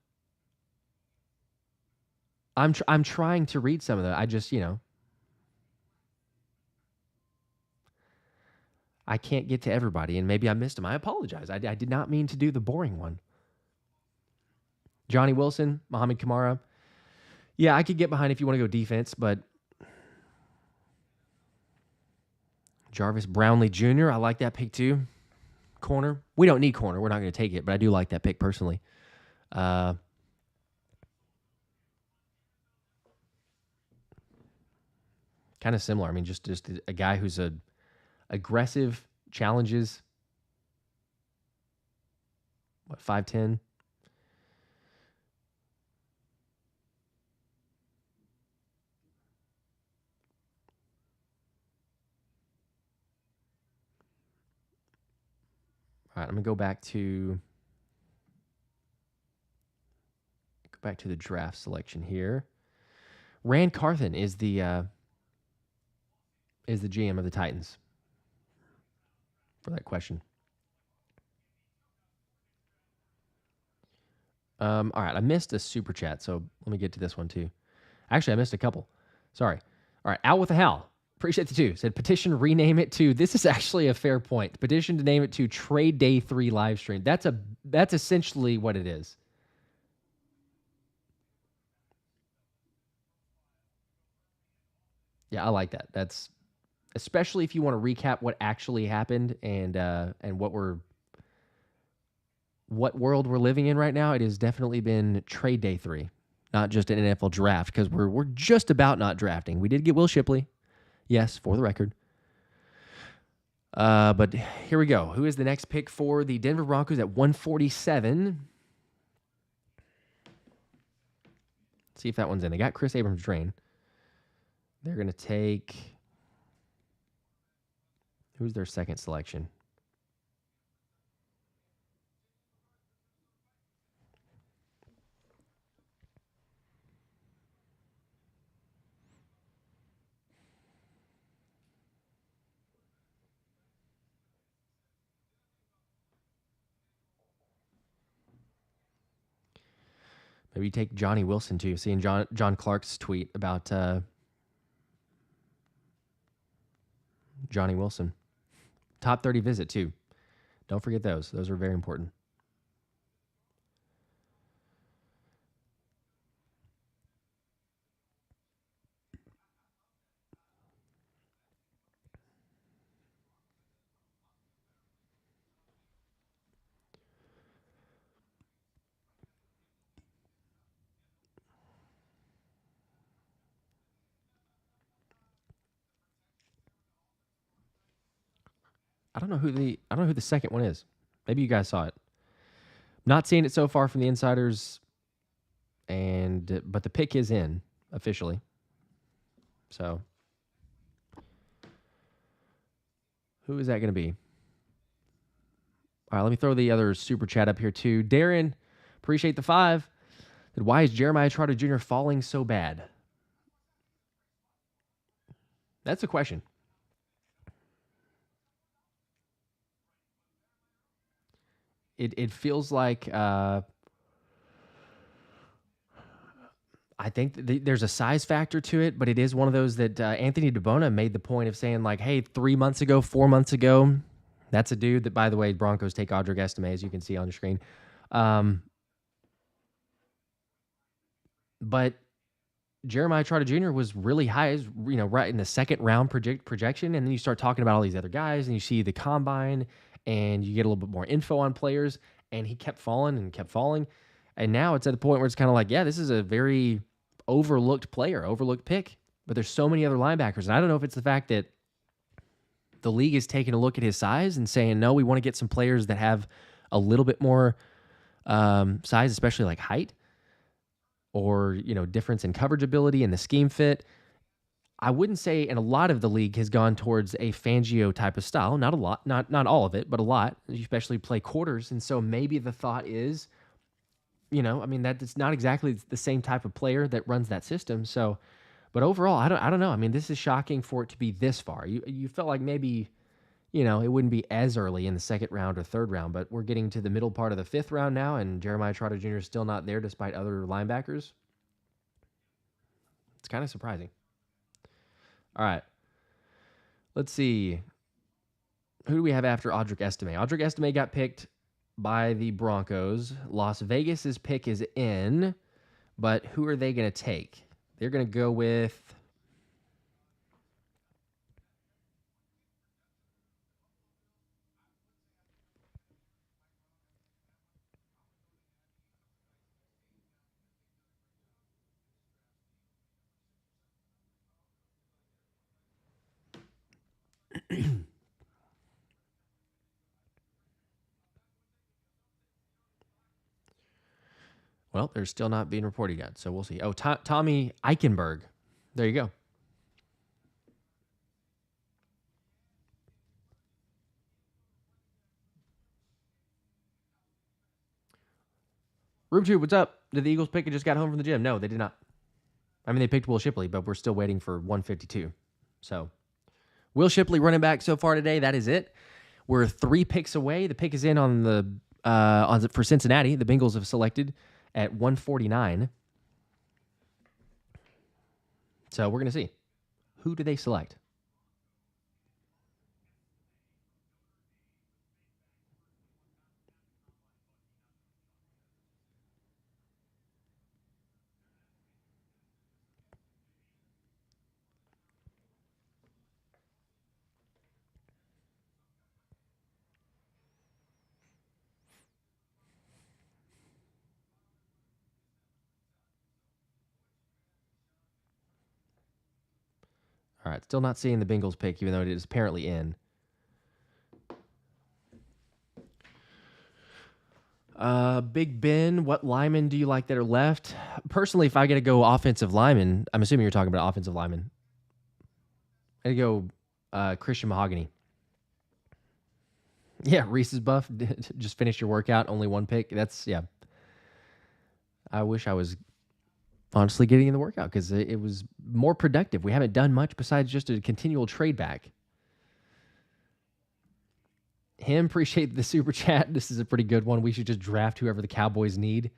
I'm trying to read some of them. I just, I can't get to everybody, and maybe I missed them. I apologize. I did not mean to do the boring one. Johnny Wilson, Mohamed Kamara. Yeah, I could get behind if you want to go defense, but Jarvis Brownlee Jr., I like that pick too. Corner. We don't need corner. We're not going to take it, but I do like that pick personally. Kind of similar. I mean, just a guy who's aggressive, challenges. What, 5'10"? All right, I'm going to go back to the draft selection here. Rand Carthen is the GM of the Titans for that question. All right, I missed a super chat, so let me get to this one too. Actually, I missed a couple. Sorry. All right, Al with a Hal. Appreciate the two. Said petition rename it to. This is actually a fair point. Petition to name it to Trade Day 3 live stream. That's essentially what it is. Yeah, I like that. That's especially if you want to recap what actually happened and what world we're living in right now. It has definitely been Trade Day 3, not just an NFL draft, because we're just about not drafting. We did get Will Shipley. Yes, for the record. But here we go. Who is the next pick for the Denver Broncos at 147? See if that one's in. They got Chris Abrams-Drain. They're going to take... Who's their second selection? Maybe you take Johnny Wilson, too. Seeing John Clark's tweet about Johnny Wilson. Top 30 visit, too. Don't forget those. Those are very important. I don't know who the second one is. Maybe you guys saw it. Not seeing it so far from the insiders, but the pick is in officially. So, who is that going to be? All right, let me throw the other super chat up here too. Darren, appreciate the 5. Why is Jeremiah Trotter Jr. falling so bad? That's a question. It feels like I think there's a size factor to it, but it is one of those that Anthony DeBona made the point of saying, like, hey, 4 months ago, that's a dude that, by the way, Broncos take Audric Estime, as you can see on your screen. But Jeremiah Trotter Jr. was really high, right in the second round projection, and then you start talking about all these other guys, and you see the combine, and you get a little bit more info on players, and he kept falling and kept falling. And now it's at the point where it's kind of like, yeah, this is a very overlooked pick, but there's so many other linebackers. And I don't know if it's the fact that the league is taking a look at his size and saying, no, we want to get some players that have a little bit more size, especially like height. or, difference in coverage ability and the scheme fit. I wouldn't say, and a lot of the league has gone towards a Fangio type of style. Not a lot, not all of it, but a lot. You especially play quarters, and so maybe the thought is, that it's not exactly the same type of player that runs that system. So, but overall, I don't know. I mean, this is shocking for it to be this far. You felt like maybe, it wouldn't be as early in the second round or third round, but we're getting to the middle part of the fifth round now, and Jeremiah Trotter Jr. is still not there despite other linebackers. It's kind of surprising. All right. Let's see. Who do we have after Audric Estime? Audric Estime got picked by the Broncos. Las Vegas's pick is in, but who are they going to take? They're going to go with... Well, they're still not being reported yet, so we'll see. Oh, Tommy Eichenberg. There you go. RoomTube, what's up? Did the Eagles pick and just got home from the gym? No, they did not. I mean, they picked Will Shipley, but we're still waiting for 152. So, Will Shipley running back so far today. That is it. We're 3 picks away. The pick is in on the for Cincinnati. The Bengals have selected at 149. So we're going to see. Who do they select? All right, still not seeing the Bengals pick, even though it is apparently in. Big Ben, what linemen do you like that are left? Personally, if I get to go offensive lineman, I'm assuming you're talking about offensive lineman. I'd go Christian Mahogany. Yeah, Reese's Buff. Just finished your workout, only 1 pick. That's, yeah. I wish I was honestly getting in the workout because it was more productive. We haven't done much besides just a continual trade back. Appreciate the super chat. This is a pretty good one. We should just draft whoever the Cowboys need.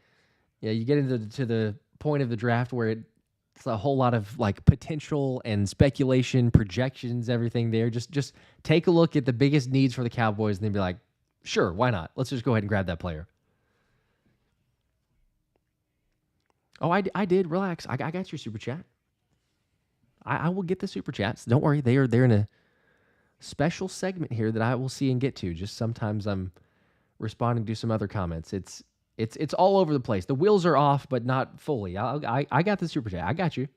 Yeah, you get into the point of the draft where it's a whole lot of like potential and speculation, projections, everything there. Just take a look at the biggest needs for the Cowboys and then be like, sure, why not? Let's just go ahead and grab that player. Oh, I did. Relax. I got your super chat. I will get the super chats. Don't worry. They're in a special segment here that I will see and get to. Just sometimes I'm responding to some other comments. It's all over the place. The wheels are off, but not fully. I got the super chat. I got you.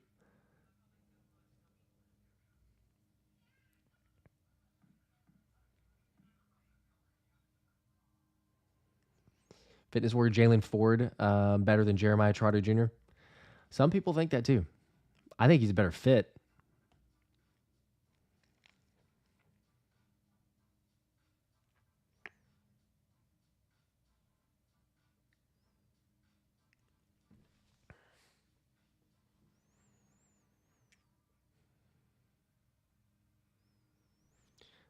Fitness word Jalen Ford better than Jeremiah Trotter Jr. Some people think that too. I think he's a better fit.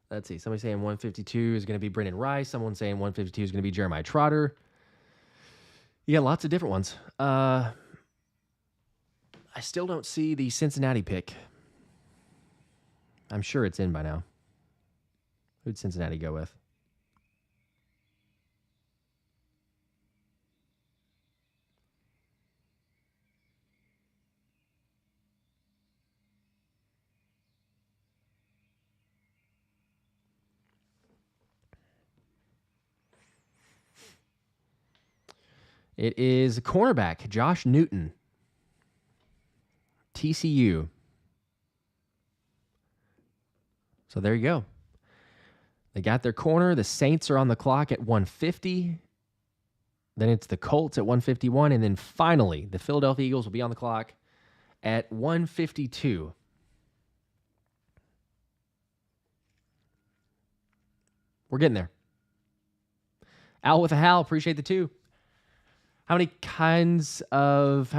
Let's see. Somebody saying 152 is going to be Brendan Rice. Someone saying 152 is going to be Jeremiah Trotter. Yeah, lots of different ones. I still don't see the Cincinnati pick. I'm sure it's in by now. Who'd Cincinnati go with? It is cornerback Josh Newton, TCU. So there you go. They got their corner. The Saints are on the clock at 150. Then it's the Colts at 1:51, and then finally the Philadelphia Eagles will be on the clock at 1:52. We're getting there. Al with a Hal, appreciate the 2. How many kinds of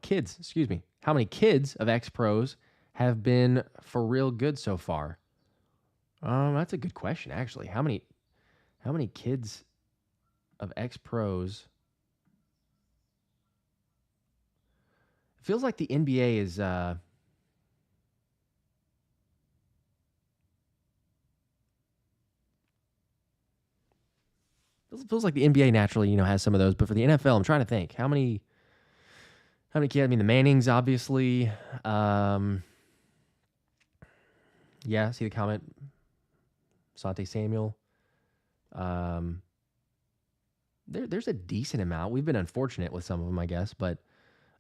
kids, excuse me. How many kids of ex-pros have been for real good so far? That's a good question, actually. How many kids of ex-pros? It feels like the NBA is feels like the NBA naturally, has some of those, but for the NFL, I'm trying to think. How many kids? I mean, the Mannings, obviously. Yeah, see the comment. Sante Samuel. There's a decent amount. We've been unfortunate with some of them, I guess, but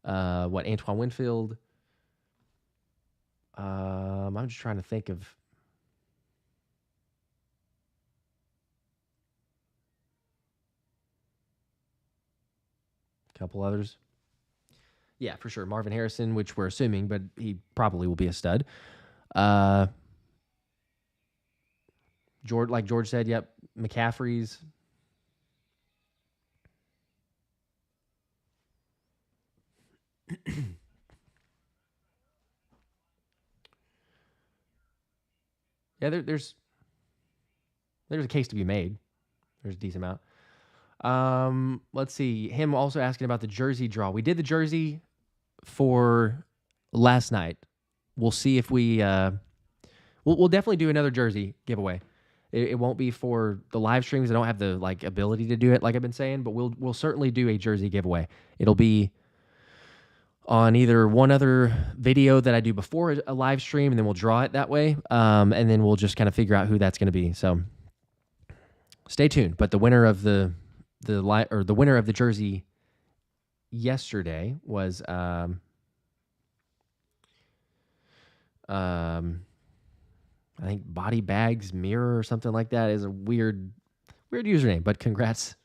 Antoine Winfield. I'm just trying to think of. A couple others. Yeah, for sure. Marvin Harrison, which we're assuming, but he probably will be a stud. George said, yep. McCaffrey's. Yeah, there's a case to be made. There's a decent amount. Let's see. Him also asking about the jersey draw. We did the jersey for last night. We'll see if we'll definitely do another jersey giveaway. It won't be for the live streams. I don't have the ability to do it, like I've been saying, but we'll certainly do a jersey giveaway. It'll be on either one other video that I do before a live stream, and then we'll draw it that way. And then we'll just kind of figure out who that's going to be. So stay tuned. But the winner of the winner of the jersey yesterday was I think Body Bags Mirror or something like that. Is a weird username, but congrats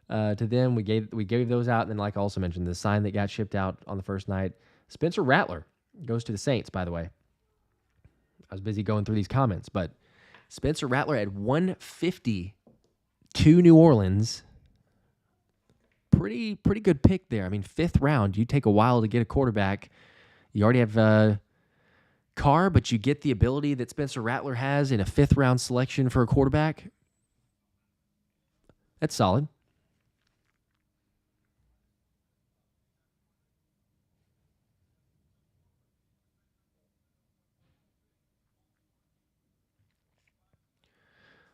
to them. We gave those out, and then like I also mentioned, the sign that got shipped out on the first night. Spencer Rattler goes to the Saints, by the way. I was busy going through these comments, but Spencer Rattler at 150 to New Orleans. Pretty good pick there. I mean, 5th round. You take a while to get a quarterback. You already have Carr, but you get the ability that Spencer Rattler has in a 5th round selection for a quarterback. That's solid.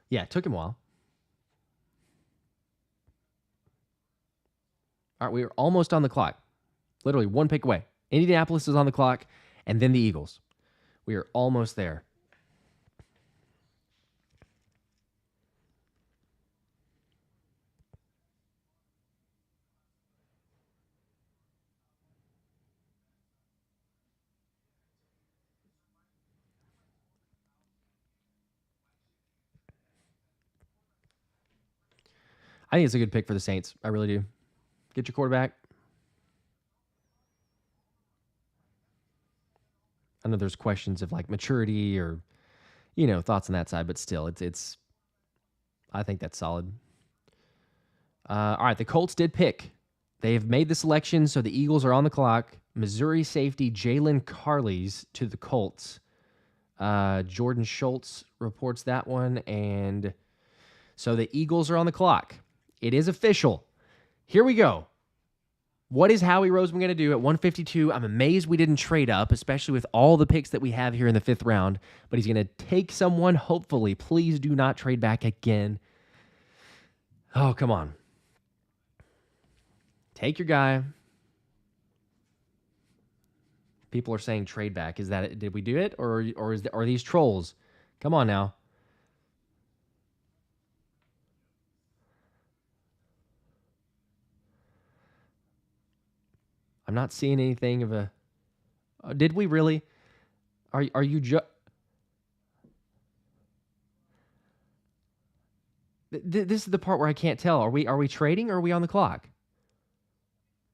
Yeah, it took him a while. All right, we are almost on the clock. Literally one pick away. Indianapolis is on the clock, and then the Eagles. We are almost there. I think it's a good pick for the Saints. I really do. Get your quarterback. I know there's questions of maturity or, thoughts on that side, but still, it's. I think that's solid. All right, the Colts did pick. They have made the selection, so the Eagles are on the clock. Missouri safety Jalen Carley's to the Colts. Jordan Schultz reports that one, and so the Eagles are on the clock. It is official. Here we go. What is Howie Roseman going to do at 152? I'm amazed we didn't trade up, especially with all the picks that we have here in the 5th round. But he's going to take someone, hopefully. Please do not trade back again. Oh, come on. Take your guy. People are saying trade back. Is that it? Did we do it? Or are these trolls? Come on now. I'm not seeing anything of a. Did we really? Are you This is the part where I can't tell. Are we trading or are we on the clock?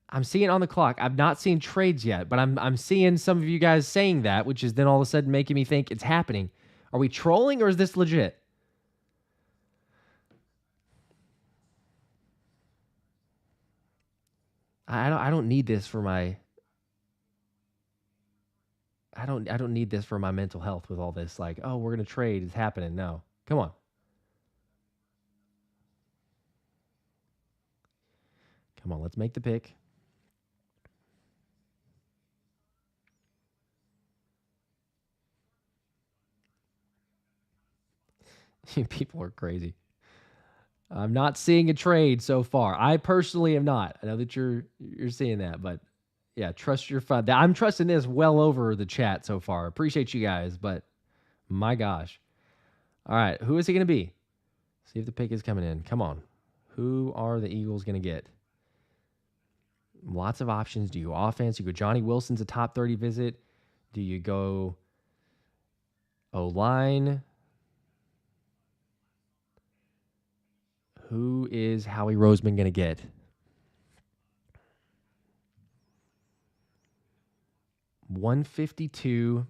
I'm seeing on the clock. I've not seen trades yet, but I'm seeing some of you guys saying that, which is then all of a sudden making me think it's happening. Are we trolling or is this legit? I don't need this for my I don't need this for my mental health with all this like, oh, we're going to trade, it's happening. No. Come on. Come on, let's make the pick. People are crazy. I'm not seeing a trade so far. I personally am not. I know that you're seeing that, but yeah, trust your fun. I'm trusting this well over the chat so far. Appreciate you guys, but my gosh. All right, who is it going to be? See if the pick is coming in. Come on. Who are the Eagles going to get? Lots of options. Do you go offense? You go Johnny Wilson's a top 30 visit. Do you go O-line? Who is Howie Roseman going to get? $152.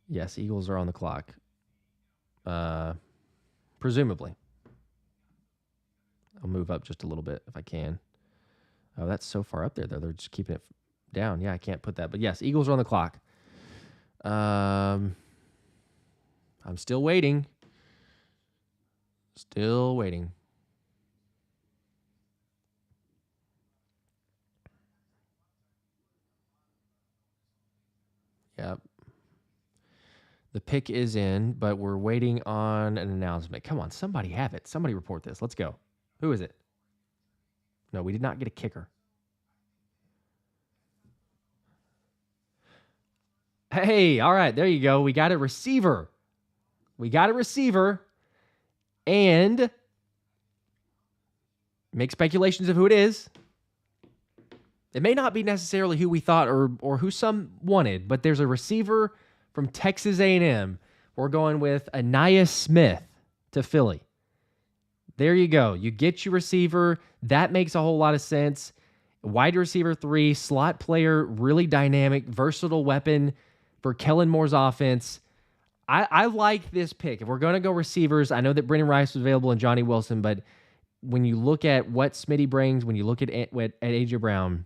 Yes, Eagles are on the clock. Presumably. I'll move up just a little bit if I can. Oh, that's so far up there, though. They're just keeping it down. Yeah, I can't put that. But yes, Eagles are on the clock. I'm still waiting. Still waiting. Yep. The pick is in, but we're waiting on an announcement. Come on, somebody have it. Somebody report this. Let's go. Who is it? No, we did not get a kicker. Hey, all right, there you go. We got a receiver. And make speculations of who it is. It may not be necessarily who we thought or who some wanted, but there's a receiver from Texas A&M. We're going with Ainias Smith to Philly. There you go. You get your receiver. That makes a whole lot of sense. Wide receiver 3, slot player, really dynamic, versatile weapon for Kellen Moore's offense. I like this pick. If we're going to go receivers, I know that Brendan Rice was available and Johnny Wilson, but when you look at what Smitty brings, when you look at A.J. Brown,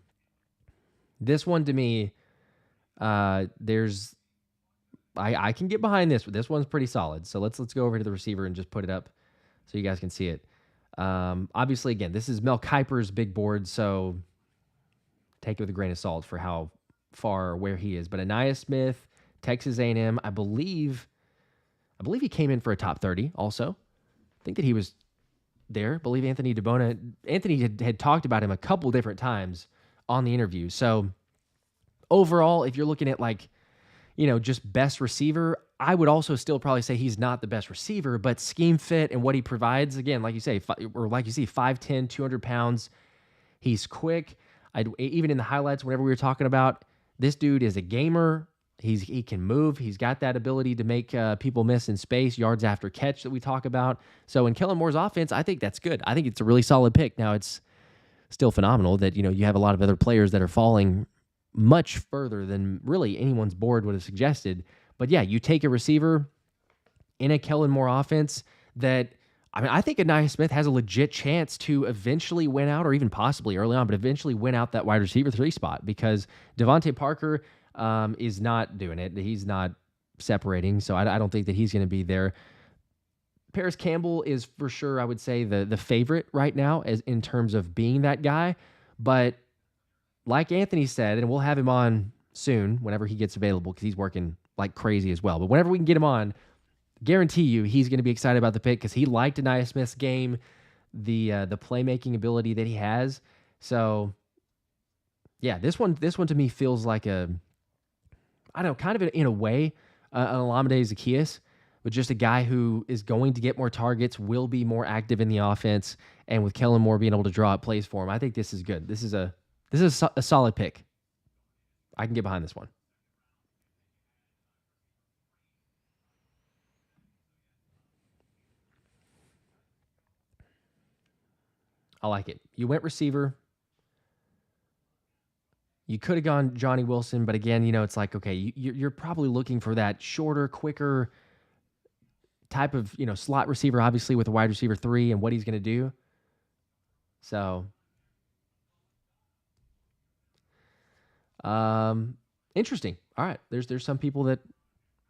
this one to me, I can get behind this. This one's pretty solid. So let's go over to the receiver and just put it up so you guys can see it. Obviously, again, this is Mel Kiper's big board, so take it with a grain of salt for how far or where he is. But Ainias Smith, Texas A&M, I believe he came in for a top 30 also. I think that he was there. I believe Anthony had talked about him a couple different times on the interview. So overall, if you're looking at just best receiver, I would also still probably say he's not the best receiver, but scheme fit and what he provides, again, like you see, 5'10", 200 pounds. He's quick. Even in the highlights, whenever we were talking about, this dude is a gamer. He can move. He's got that ability to make people miss in space, yards after catch that we talk about. So in Kellen Moore's offense, I think that's good. I think it's a really solid pick. Now, it's still phenomenal that you have a lot of other players that are falling much further than really anyone's board would have suggested. But yeah, you take a receiver in a Kellen Moore offense that, I think Ainias Smith has a legit chance to eventually win out, or even possibly early on, but eventually win out that wide receiver 3 spot, because Devontae Parker is not doing it. He's not separating, so I don't think that he's going to be there. Paris Campbell is for sure, I would say, the favorite right now as in terms of being that guy. But like Anthony said, and we'll have him on soon whenever he gets available because he's working like crazy as well. But whenever we can get him on, guarantee you he's going to be excited about the pick because he liked Ainias Smith's game, the playmaking ability that he has. So yeah, this one to me feels like kind of in a way, an Olamide Zaccheaus, but just a guy who is going to get more targets, will be more active in the offense, and with Kellen Moore being able to draw up plays for him, I think this is good. This is a solid pick. I can get behind this one. I like it. You went receiver. You could have gone Johnny Wilson, but again, it's like, okay, you're probably looking for that shorter, quicker type of, slot receiver, obviously with a wide receiver 3 and what he's going to do. So, interesting. All right. There's some people that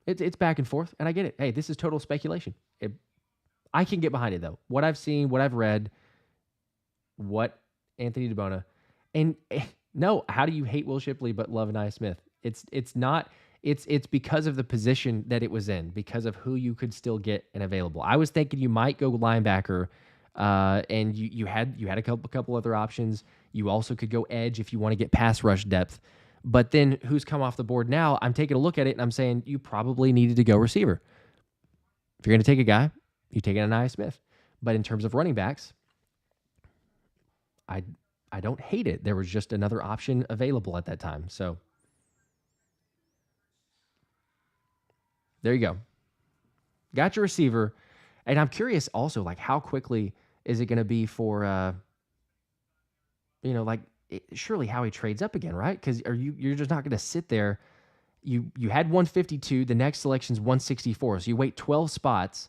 it's back and forth, and I get it. Hey, this is total speculation. I can get behind it though. What I've seen, what I've read, what Anthony DeBona, and no, how do you hate Will Shipley but love Anaya Smith? It's not. It's because of the position that it was in, because of who you could still get and available. I was thinking you might go linebacker, and you had a couple other options. You also could go edge if you want to get pass rush depth. But then who's come off the board now? I'm taking a look at it and I'm saying you probably needed to go receiver. If you're going to take a guy, you take an Anaya Smith. But in terms of running backs, I don't hate it. There was just another option available at that time. So there you go. Got your receiver. And I'm curious also, like, how quickly is it going to be for, surely Howie trades up again, right? Because you're just not going to sit there. You had 152. The next selection's 164. So you wait 12 spots,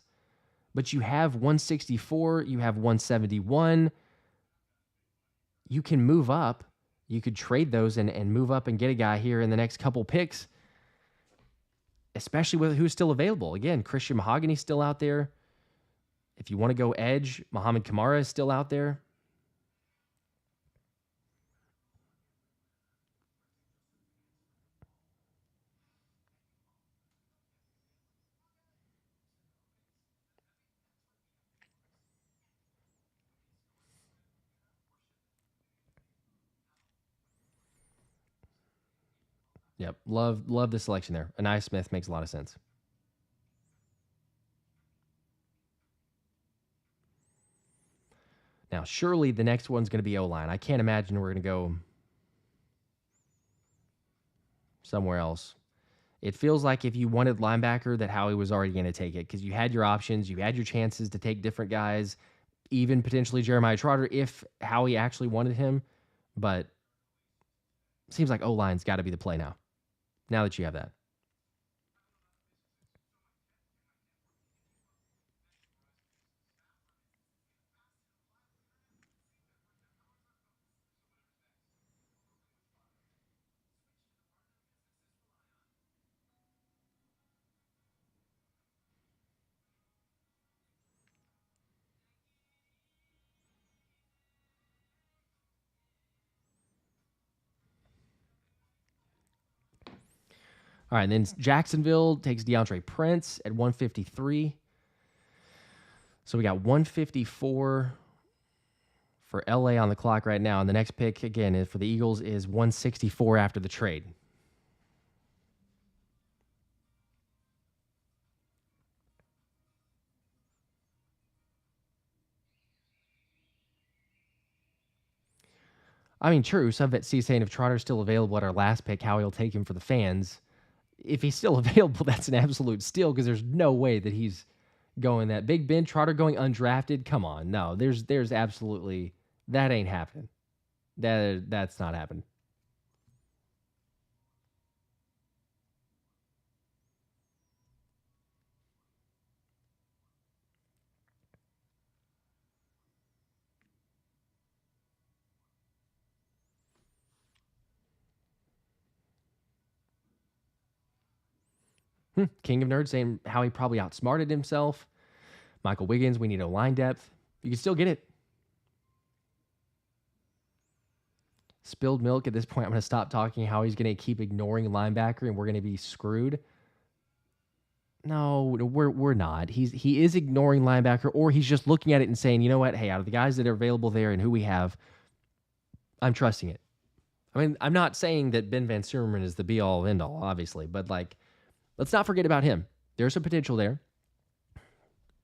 but you have 164. You have 171. You can move up. You could trade those and move up and get a guy here in the next couple picks, especially with who's still available. Again, Christian Mahogany's still out there. If you want to go edge, Muhammad Kamara is still out there. Yep. Love the selection there. Anaya Smith makes a lot of sense. Now, surely the next one's going to be O-line. I can't imagine we're going to go somewhere else. It feels like if you wanted linebacker that Howie was already going to take it because you had your options, you had your chances to take different guys, even potentially Jeremiah Trotter if Howie actually wanted him. But it seems like O-line's got to be the play now that you have that. All right, and then Jacksonville takes DeAndre Prince at 153. So we got 154 for LA on the clock right now. And the next pick, again, for the Eagles is 164 after the trade. I mean, true. Some vet C saying if Trotter's still available at our last pick, Howie will take him for the fans. If he's still available, that's an absolute steal because there's no way that he's going that. Big Ben, Trotter going undrafted. Come on. No, there's absolutely, that ain't happening. That's not happening. King of Nerds saying how he probably outsmarted himself. Michael Wiggins, we need a line depth. You can still get it. Spilled milk at this point. I'm going to stop talking how he's going to keep ignoring linebacker and we're going to be screwed. No, we're not. He is ignoring linebacker, or he's just looking at it and saying, you know what? Hey, out of the guys that are available there and who we have, I'm trusting it. I mean, I'm not saying that Ben Van Summerman is the be all end all, obviously, but like, let's not forget about him. There's some potential there.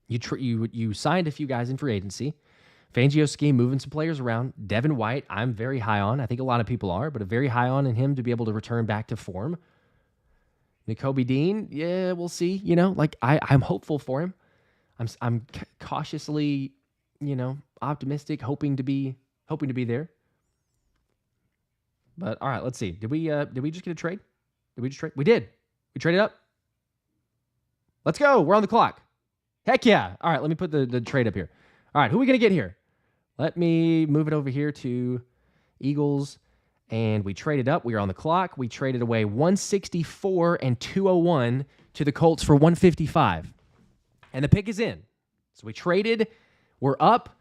You signed a few guys in free agency. Fangio's scheme moving some players around. Devin White, I'm very high on. I think a lot of people are, but a very high on in him to be able to return back to form. Nakobe Dean, yeah, we'll see. I'm hopeful for him. I'm cautiously, optimistic, hoping to be there. But all right, let's see. Did we just get a trade? Did we just trade? We did. We traded up. Let's go. We're on the clock. Heck yeah. All right, let me put the trade up here. All right, who are we going to get here? Let me move it over here to Eagles, and we traded up. We are on the clock. We traded away 164 and 201 to the Colts for 155. And the pick is in. So we traded. We're up.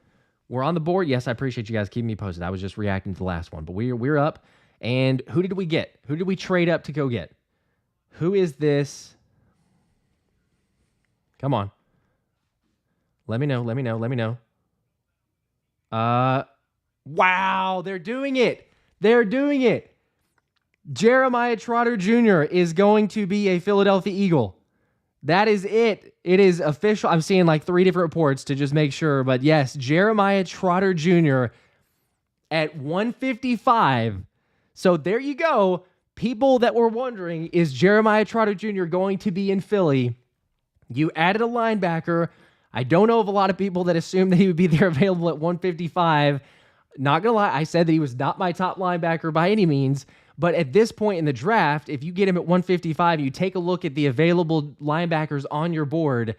We're on the board. Yes, I appreciate you guys keeping me posted. I was just reacting to the last one, but we're up. And who did we get? Who did we trade up to go get? Who is this? Come on. Let me know. Wow, they're doing it. Jeremiah Trotter Jr. is going to be a Philadelphia Eagle. That is it. It is official. I'm seeing like 3 different reports to just make sure. But yes, Jeremiah Trotter Jr. at 155. So there you go. People that were wondering, is Jeremiah Trotter Jr. going to be in Philly? You added a linebacker. I don't know of a lot of people that assumed that he would be there available at 155. Not going to lie, I said that he was not my top linebacker by any means. But at this point in the draft, if you get him at 155, you take a look at the available linebackers on your board.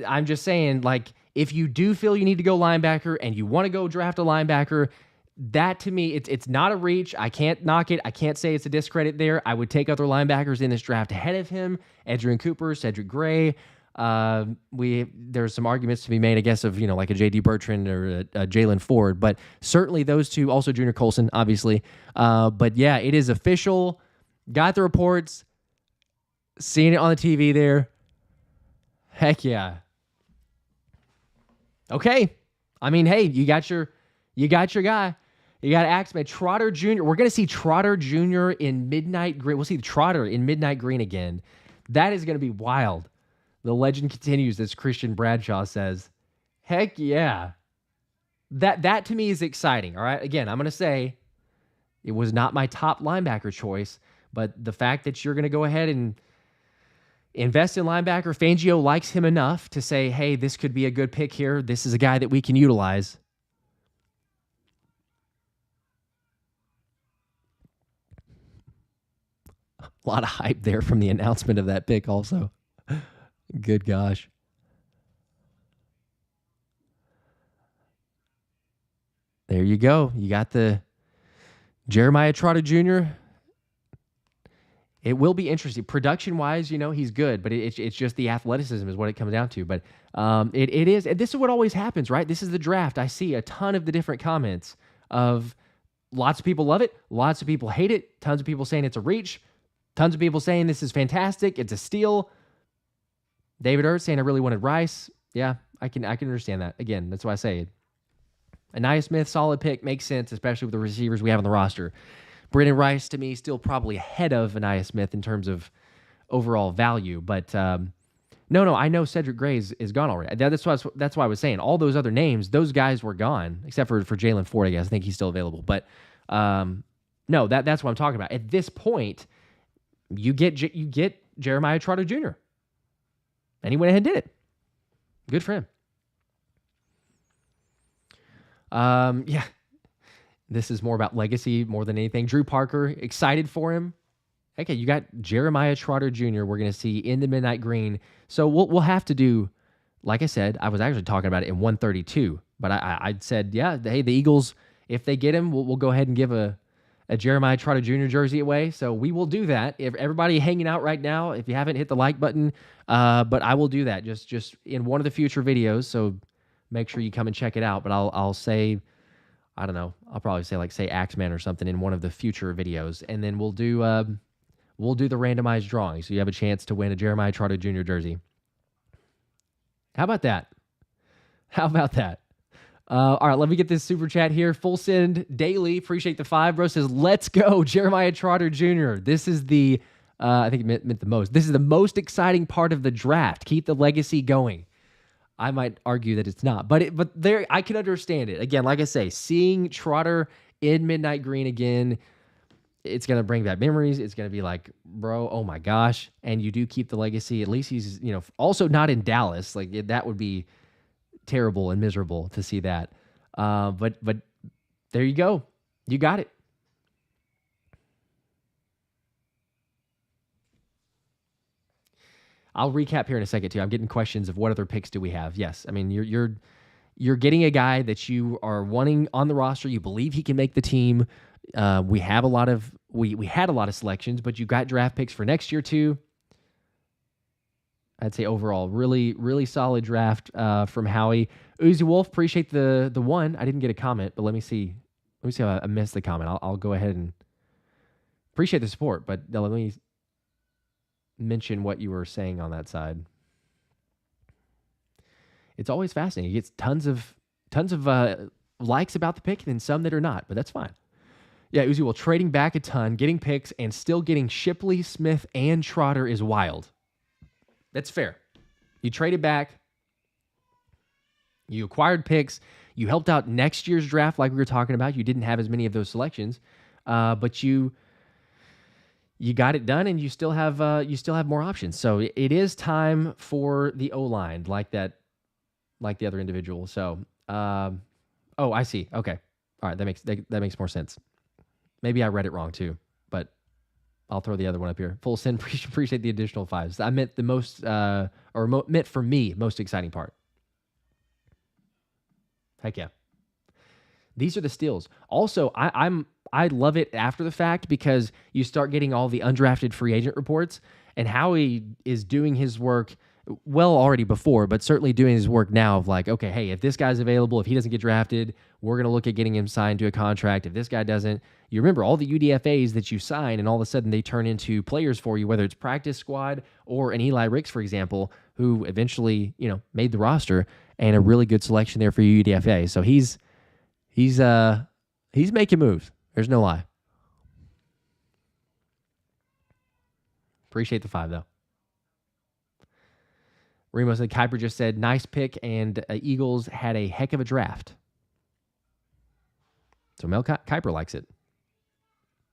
I'm just saying, like, if you do feel you need to go linebacker and you want to go draft a linebacker, that to me, it's not a reach. I can't knock it. I can't say it's a discredit there. I would take other linebackers in this draft ahead of him. Adrian Cooper, Cedric Gray. There's some arguments to be made, I guess, of, like a J.D. Bertrand or a Jalen Ford, but certainly those two, also Junior Colson, obviously. But yeah, it is official. Got the reports, seeing it on the TV there. Heck yeah. Okay. I mean, hey, you got your guy. You got Axman, Trotter Jr. We're going to see Trotter Jr. in midnight green. We'll see Trotter in midnight green again. That is going to be wild. The legend continues, as Christian Bradshaw says. Heck yeah. That to me is exciting, all right? Again, I'm going to say it was not my top linebacker choice, but the fact that you're going to go ahead and invest in linebacker, Fangio likes him enough to say, hey, this could be a good pick here. This is a guy that we can utilize. A lot of hype there from the announcement of that pick also. Good gosh. There you go. You got the Jeremiah Trotter Jr. It will be interesting. Production-wise, he's good, but it's just the athleticism is what it comes down to. But it is, and this is what always happens, right? This is the draft. I see a ton of the different comments of lots of people love it, lots of people hate it, tons of people saying it's a reach, tons of people saying this is fantastic, it's a steal. David Ertz saying I really wanted Rice. Yeah, I can understand that. Again, that's why I say it. Anaya Smith, solid pick, makes sense, especially with the receivers we have on the roster. Brandon Rice, to me, still probably ahead of Anaya Smith in terms of overall value. But no, I know Cedric Gray is gone already. That's why I was saying all those other names, those guys were gone, except for Jalen Ford, I guess. I think he's still available. But no, that's what I'm talking about. At this point, you get Jeremiah Trotter Jr. And he went ahead and did it. Good for him. Yeah. This is more about legacy more than anything. Drew Parker, excited for him. Okay, you got Jeremiah Trotter Jr. we're going to see in the midnight green. So we'll have to do, like I said, I was actually talking about it in 132. But I said, yeah, hey, the Eagles, if they get him, we'll go ahead and give a Jeremiah Trotter Jr. jersey away. So we will do that. If everybody hanging out right now, if you haven't hit the like button, but I will do that just in one of the future videos. So make sure you come and check it out. But I'll say, I don't know, I'll probably say Axeman or something in one of the future videos. And then we'll do the randomized drawing. So you have a chance to win a Jeremiah Trotter Jr. jersey. How about that? All right, let me get this super chat here. Full Send Daily, appreciate the 5, bro. Says, let's go, Jeremiah Trotter Jr. This is the, I think it meant the most. This is the most exciting part of the draft. Keep the legacy going. I might argue that it's not, but there, I can understand it. Again, like I say, seeing Trotter in midnight green again, it's going to bring back memories. It's going to be like, bro, oh my gosh. And you do keep the legacy. At least he's, also not in Dallas. Like that would be terrible and miserable to see that. But there you go. You got it. I'll recap here in a second too. I'm getting questions of what other picks do we have. Yes, I mean you're getting a guy that you are wanting on the roster. You believe he can make the team. We have a lot of we had a lot of selections, but you got draft picks for next year too. I'd say overall, really solid draft from Howie. Uzi Wolf, appreciate the one. I didn't get a comment, but let me see. Let me see if I missed the comment. I'll go ahead and appreciate the support, but let me mention what you were saying on that side. It's always fascinating. You get tons of likes about the pick and some that are not, but that's fine. Yeah, Uzi, well, trading back a ton, getting picks, and still getting Shipley, Smith, and Trotter is wild. That's fair. You traded back. You acquired picks. You helped out next year's draft like we were talking about. You didn't have as many of those selections, but you got it done, and you still have more options. So it is time for the O-line like the other individual. So, oh, I see. Okay, all right, that makes more sense. Maybe I read it wrong too, but I'll throw the other one up here. Full send. Appreciate the additional fives. I meant the most, meant for me, most exciting part. Heck yeah. These are the steals. Also, I love it after the fact because you start getting all the undrafted free agent reports, and Howie is doing his work well already before, but certainly doing his work now of like, okay, hey, if this guy's available, if he doesn't get drafted, we're going to look at getting him signed to a contract. If this guy doesn't, you remember all the UDFAs that you sign, and all of a sudden they turn into players for you, whether it's practice squad or an Eli Ricks, for example, who eventually, made the roster, and a really good selection there for UDFA. So he's making moves. There's no lie. Appreciate the 5 though. Remo said, Kuiper just said, nice pick, and Eagles had a heck of a draft. So Mel Kuiper likes it,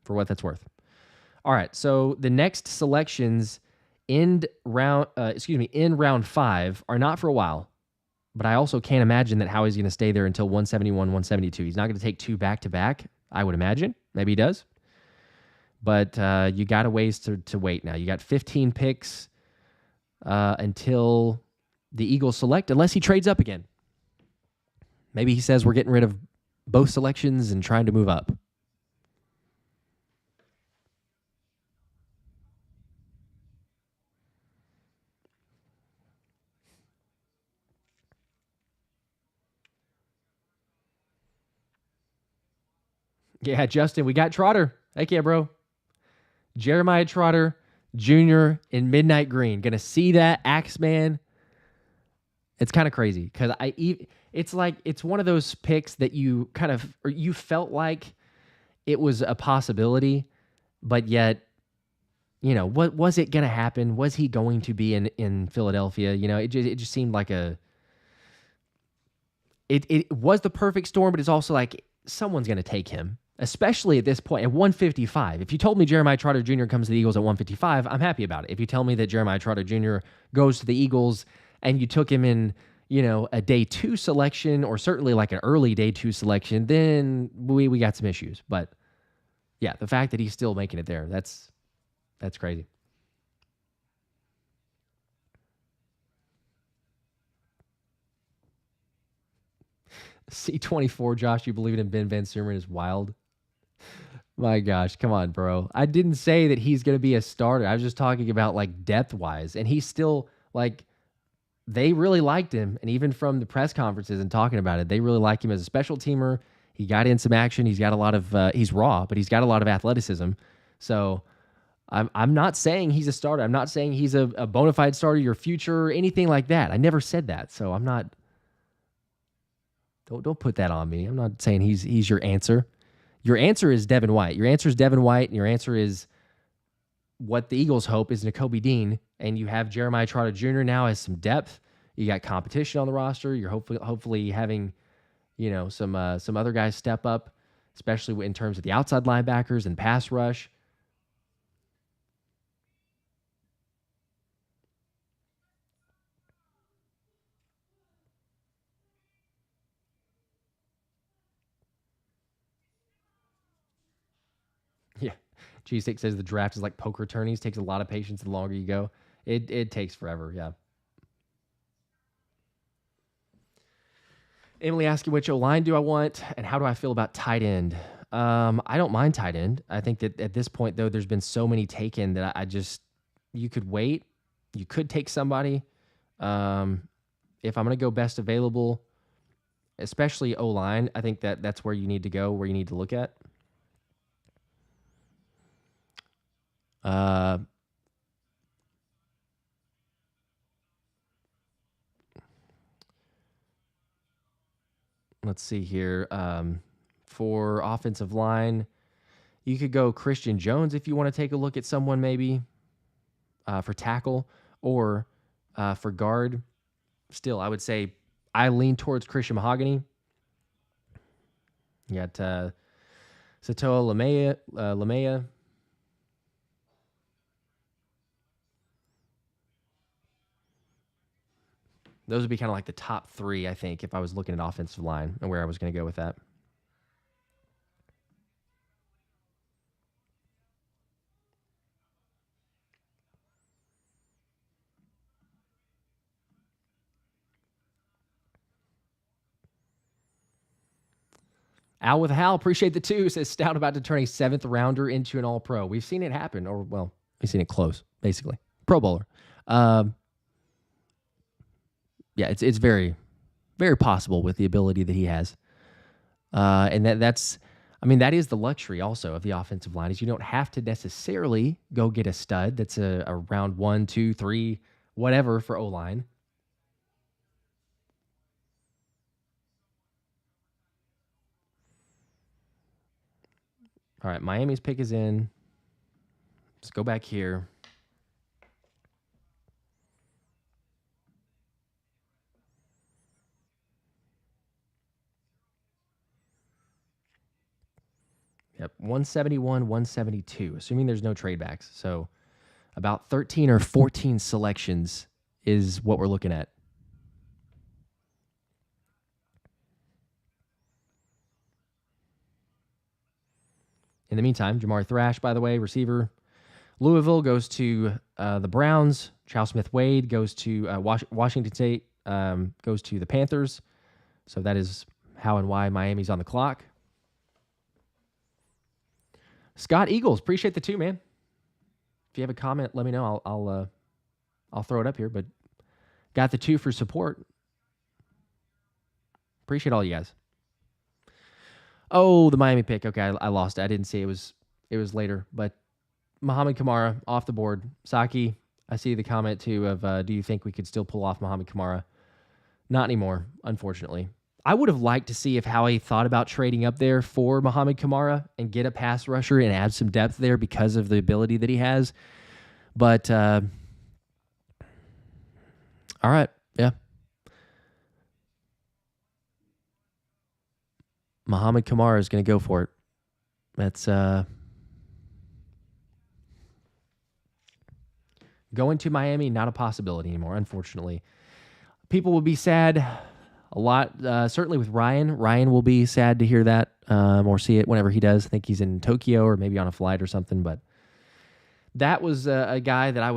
for what that's worth. All right, so the next selections in round 5 are not for a while, but I also can't imagine that Howie's going to stay there until 171, 172. He's not going to take 2 back-to-back, I would imagine. Maybe he does. But you got a ways to wait now. You got 15 picks until the Eagles select, unless he trades up again. Maybe he says we're getting rid of both selections and trying to move up. Yeah, Justin, we got Trotter. Heck yeah, bro. Jeremiah Trotter Jr. in midnight green. Gonna see that Axeman. It's kind of crazy because it's one of those picks that you you felt like it was a possibility, but yet, what was it gonna happen? Was he going to be in Philadelphia? It just seemed like it was the perfect storm, but it's also like someone's gonna take him. Especially at this point, at 155. If you told me Jeremiah Trotter Jr. comes to the Eagles at 155, I'm happy about it. If you tell me that Jeremiah Trotter Jr. goes to the Eagles and you took him in, a day 2 selection, or certainly like an early day 2 selection, then we got some issues. But yeah, the fact that he's still making it there, that's crazy. C24, Josh, you believe in Ben Van Sumeren is wild. My gosh, come on, bro. I didn't say that he's going to be a starter. I was just talking about like depth-wise, and he's still like they really liked him, and even from the press conferences and talking about it, they really like him as a special teamer. He got in some action. He's got a lot of he's raw, but he's got a lot of athleticism. So I'm not saying he's a starter. I'm not saying he's a bona fide starter, your future, or anything like that. I never said that. So I'm not. Don't put that on me. I'm not saying he's your answer. Your answer is Devin White. Your answer is Devin White, and your answer is what the Eagles hope is Nakobe Dean, and you have Jeremiah Trotter Jr. now as some depth. You got competition on the roster. You're hopefully having, some other guys step up, especially in terms of the outside linebackers and pass rush. Yeah. G6 says the draft is like poker tourneys. Takes a lot of patience the longer you go. It takes forever, yeah. Emily asking which O-line do I want and how do I feel about tight end? I don't mind tight end. I think that at this point, though, there's been so many taken that you could wait. You could take somebody. If I'm going to go best available, especially O-line, I think that's where you need to go, where you need to look at. Let's see here. For offensive line, you could go Christian Jones if you want to take a look at someone maybe for tackle or for guard. Still, I would say I lean towards Christian Mahogany. You got Satoa Lamea. Those would be kind of like the top three, I think, if I was looking at offensive line and where I was going to go with that. Al with Hal, appreciate the 2, says Stout about to turn a 7th rounder into an all-pro. We've seen it happen, or, well, we've seen it close, basically. Pro Bowler. Yeah, it's very, very possible with the ability that he has. And that is the luxury also of the offensive line, is you don't have to necessarily go get a stud that's a round 1, 2, 3, whatever for O-line. All right, Miami's pick is in. Let's go back here. Yep, 171, 172, assuming there's no trade backs. So about 13 or 14 selections is what we're looking at. In the meantime, Jamar Thrash, by the way, receiver. Louisville goes to the Browns. Charles Smith-Wade goes to Washington State, goes to the Panthers. So that is how and why Miami's on the clock. Scott Eagles, appreciate the 2, man. If you have a comment, let me know. I'll throw it up here, but got the 2 for support. Appreciate all you guys. Oh, the Miami pick. Okay, I lost it. I didn't see it was later, but Muhammad Kamara off the board. Saki, I see the comment too of do you think we could still pull off Muhammad Kamara? Not anymore, unfortunately. I would have liked to see if Howie thought about trading up there for Muhammad Kamara and get a pass rusher and add some depth there because of the ability that he has. But all right, yeah. Muhammad Kamara is going to go for it. That's going to Miami, not a possibility anymore, unfortunately. People will be sad a lot, certainly with Ryan. Ryan will be sad to hear that or see it whenever he does. I think he's in Tokyo or maybe on a flight or something. But that was a guy that I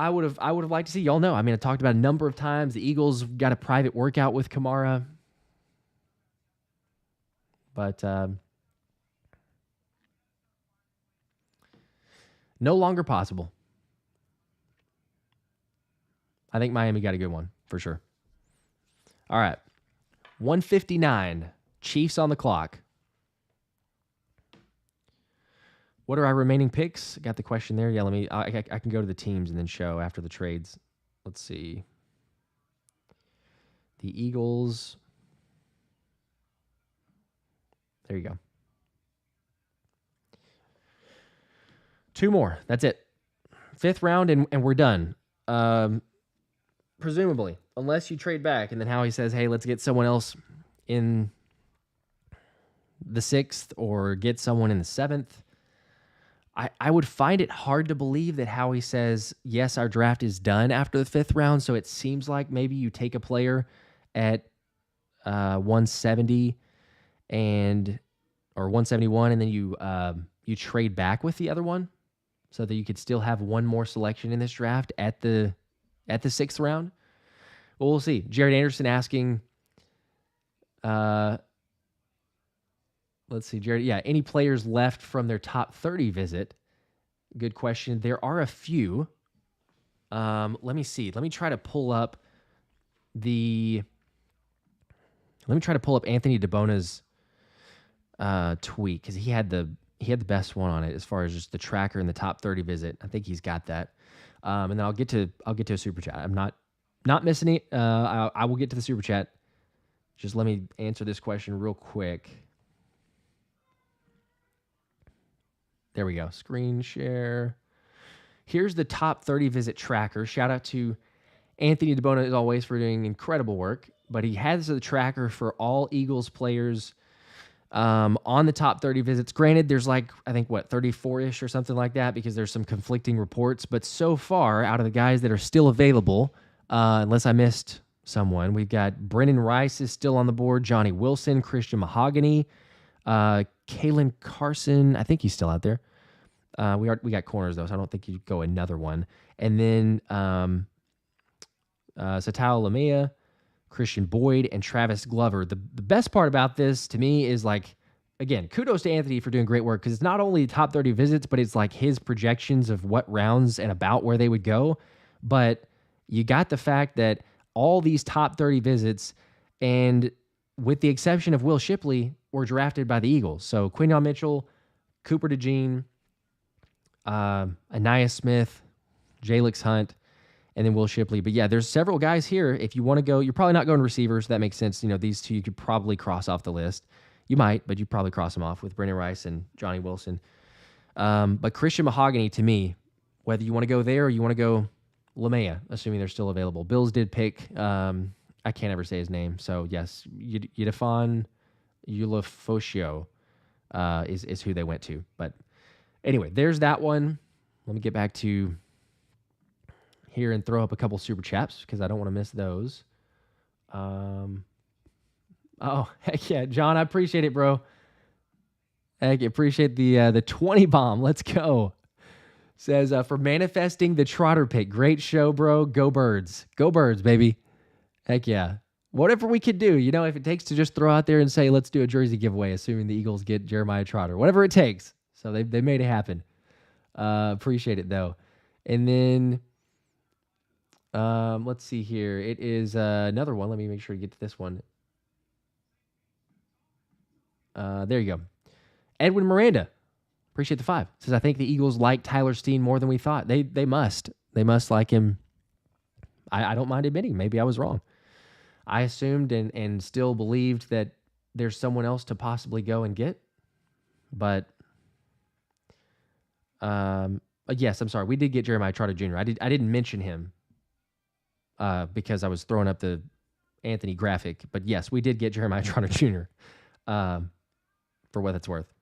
would have liked to see. Y'all know, I mean, I talked about a number of times. The Eagles got a private workout with Kamara. But no longer possible. I think Miami got a good one for sure. All right. 159. Chiefs on the clock. What are our remaining picks? Got the question there. Yeah, I can go to the teams and then show after the trades. Let's see. The Eagles. There you go. 2 more. That's it. 5th round, and we're done. Presumably, unless you trade back, and then Howie says, hey, let's get someone else in the 6th or get someone in the 7th. I would find it hard to believe that Howie says, yes, our draft is done after the 5th round, so it seems like maybe you take a player at 170 or 171, and then you you trade back with the other one so that you could still have one more selection in this draft at the 6th round. Well, we'll see. Jared Anderson asking, let's see, Jared. Yeah, any players left from their top 30 visit? Good question. There are a few. Let me see. Let me try to pull up Anthony DeBona's tweet, because he had the best one on it as far as just the tracker in the top 30 visit. I think he's got that. And then I'll get to a super chat. I'm not missing it. I will get to the super chat. Just let me answer this question real quick. There we go. Screen share. Here's the top 30 visit tracker. Shout out to Anthony DeBona, as always, for doing incredible work. But he has the tracker for all Eagles players on the top 30 visits. Granted, there's I think, 34-ish or something like that, because there's some conflicting reports. But so far, out of the guys that are still available, unless I missed someone, we've got Brennan Rice is still on the board, Johnny Wilson, Christian Mahogany, Kalen Carson. I think he's still out there. We got corners, though, so I don't think you'd go another one. And then Satao Lamea, Christian Boyd, and Travis Glover. The best part about this to me is, again, kudos to Anthony for doing great work, because it's not only top 30 visits, but it's his projections of what rounds and about where they would go. But you got the fact that all these top 30 visits, and with the exception of Will Shipley, were drafted by the Eagles. So Quinyon Mitchell, Cooper DeJean, Aniyah Smith, Jalix Hunt, and then Will Shipley. But yeah, there's several guys here. If you want to go, you're probably not going receivers. That makes sense. These two you could probably cross off the list. You might, but you'd probably cross them off with Brennan Rice and Johnny Wilson. But Christian Mahogany, to me, whether you want to go there or you want to go Lamea, assuming they're still available. Bills did pick, I can't ever say his name. So yes, Yudafon Ulafosio is who they went to. But anyway, there's that one. Let me get back to here and throw up a couple super chats, because I don't want to miss those. Oh, heck yeah, John, I appreciate it, bro. Heck, appreciate the 20 bomb. Let's go. Says, for manifesting the Trotter pick. Great show, bro. Go Birds. Go Birds, baby. Heck yeah. Whatever we could do, if it takes to just throw out there and say, let's do a jersey giveaway, assuming the Eagles get Jeremiah Trotter. Whatever it takes. So they made it happen. Appreciate it, though. And then, let's see here. It is another one. Let me make sure to get to this one. There you go. Edwin Miranda. Appreciate the 5. Says, I think the Eagles like Tyler Steen more than we thought. They must. They must like him. I don't mind admitting, maybe I was wrong. I assumed and still believed that there's someone else to possibly go and get. But yes, I'm sorry. We did get Jeremiah Trotter Jr. I didn't mention him because I was throwing up the Anthony graphic. But yes, we did get Jeremiah Trotter Jr. For what it's worth.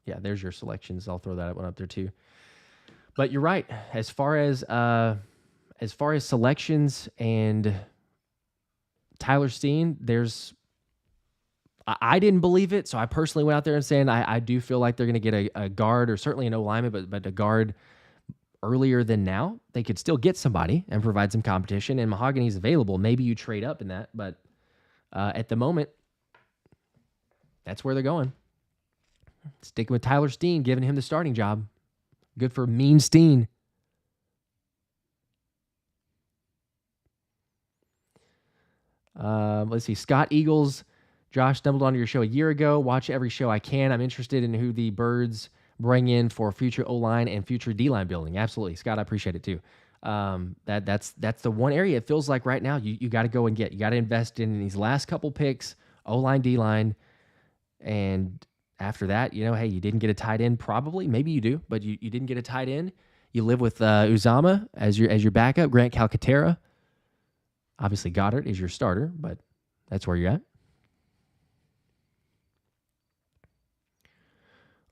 Yeah, there's your selections. I'll throw that one up there too. But you're right. As far as selections and Tyler Steen, I didn't believe it, so I personally went out there and saying I do feel like they're going to get a guard, or certainly an O-lineman, but a guard earlier than now. They could still get somebody and provide some competition, and Mahogany's available. Maybe you trade up in that, but at the moment, that's where they're going. Sticking with Tyler Steen, giving him the starting job. Good for Mean Steen. Let's see. Scott Eagles. Josh stumbled onto your show a year ago. Watch every show I can. I'm interested in who the Birds bring in for future O-line and future D-line building. Absolutely. Scott, I appreciate it too. That's the one area it feels like right now you got to go and get. You got to invest in these last couple picks, O-line, D-line, and after that, hey, you didn't get a tight end, probably. Maybe you do, but you didn't get a tight end. You live with Uzama as your backup, Grant Calcaterra. Obviously, Goddard is your starter, but that's where you're at.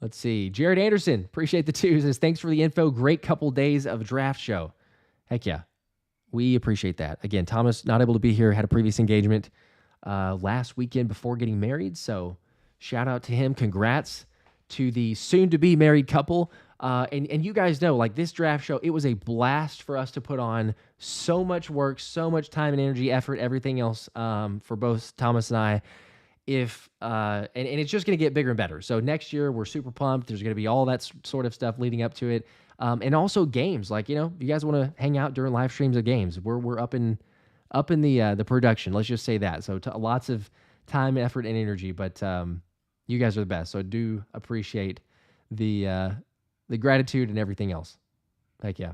Let's see. Jared Anderson, appreciate the 2. Says, thanks for the info. Great couple days of draft show. Heck yeah. We appreciate that. Again, Thomas not able to be here, had a previous engagement last weekend before getting married. So shout out to him. Congrats to the soon-to-be married couple. And you guys know, like this draft show, it was a blast for us to put on. So much work, so much time and energy, effort, everything else for both Thomas and I. And it's just going to get bigger and better. So next year, we're super pumped. There's going to be all that sort of stuff leading up to it. And also games. Like, you guys want to hang out during live streams of games. We're up in the production. Let's just say that. So lots of time, effort, and energy. But you guys are the best. So I do appreciate the gratitude and everything else. Heck yeah.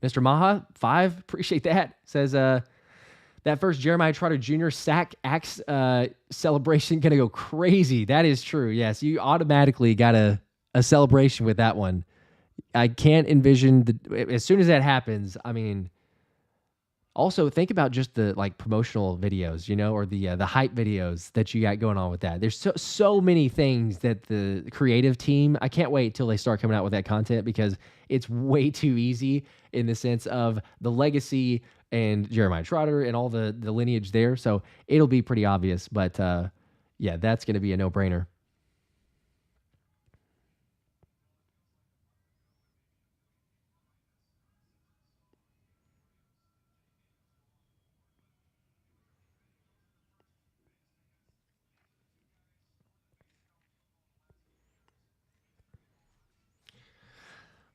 Mr. Maha, 5, appreciate that. Says, that first Jeremiah Trotter Jr. sack axe celebration going to go crazy. That is true. Yes, you automatically got a celebration with that one. I can't envision, as soon as that happens, I mean, also think about just the promotional videos, or the hype videos that you got going on with that. There's so many things that the creative team, I can't wait till they start coming out with that content because it's way too easy in the sense of the legacy and Jeremiah Trotter and all the lineage there. So it'll be pretty obvious, but yeah, that's going to be a no-brainer.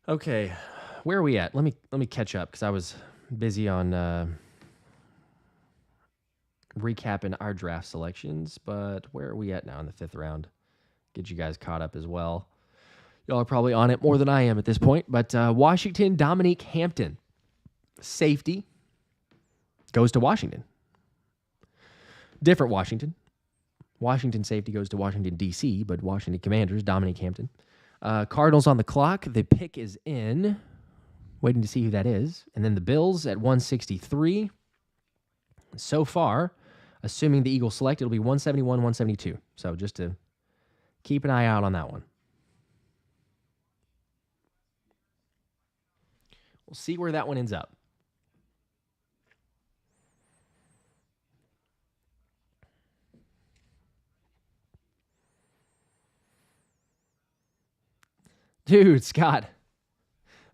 Okay, where are we at? Let me catch up because I was busy on recapping our draft selections, but where are we at now in the 5th round? Get you guys caught up as well. Y'all are probably on it more than I am at this point, but Washington, Dominique Hampton, safety, goes to Washington. Different Washington. Washington safety goes to Washington, D.C., but Washington Commanders, Dominique Hampton. Cardinals on the clock. The pick is in. Waiting to see who that is. And then the Bills at 163. So far, assuming the Eagles select, it'll be 171, 172. So just to keep an eye out on that one. We'll see where that one ends up. Dude, Scott.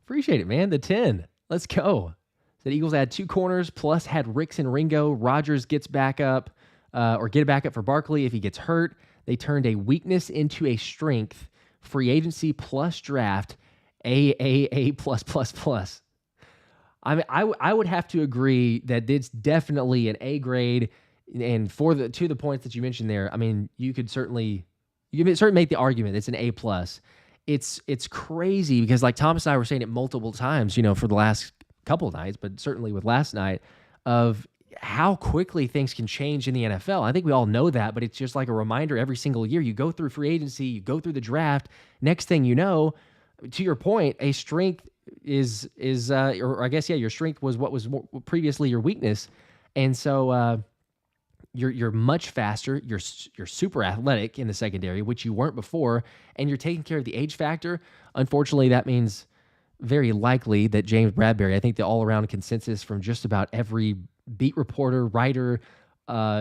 Appreciate it, man. The 10. Let's go. The Eagles had 2 corners, plus had Ricks and Ringo. Rodgers gets back up, or get a backup for Barkley if he gets hurt. They turned a weakness into a strength. Free agency plus draft. A plus plus plus. I mean, I would have to agree that it's definitely an A grade. And to the points that you mentioned there, I mean, you could certainly make the argument it's an A plus. It's crazy because like Thomas and I were saying it multiple times, for the last couple of nights, but certainly with last night, of how quickly things can change in the NFL. I think we all know that, but it's just like a reminder every single year. You go through free agency, you go through the draft. Next thing you know, to your point, a strength is or I guess, yeah, your strength was what was previously your weakness. And so you're much faster, you're super athletic in the secondary, which you weren't before, and you're taking care of the age factor. Unfortunately, that means very likely that James Bradberry, I think the all-around consensus from just about every beat reporter, writer,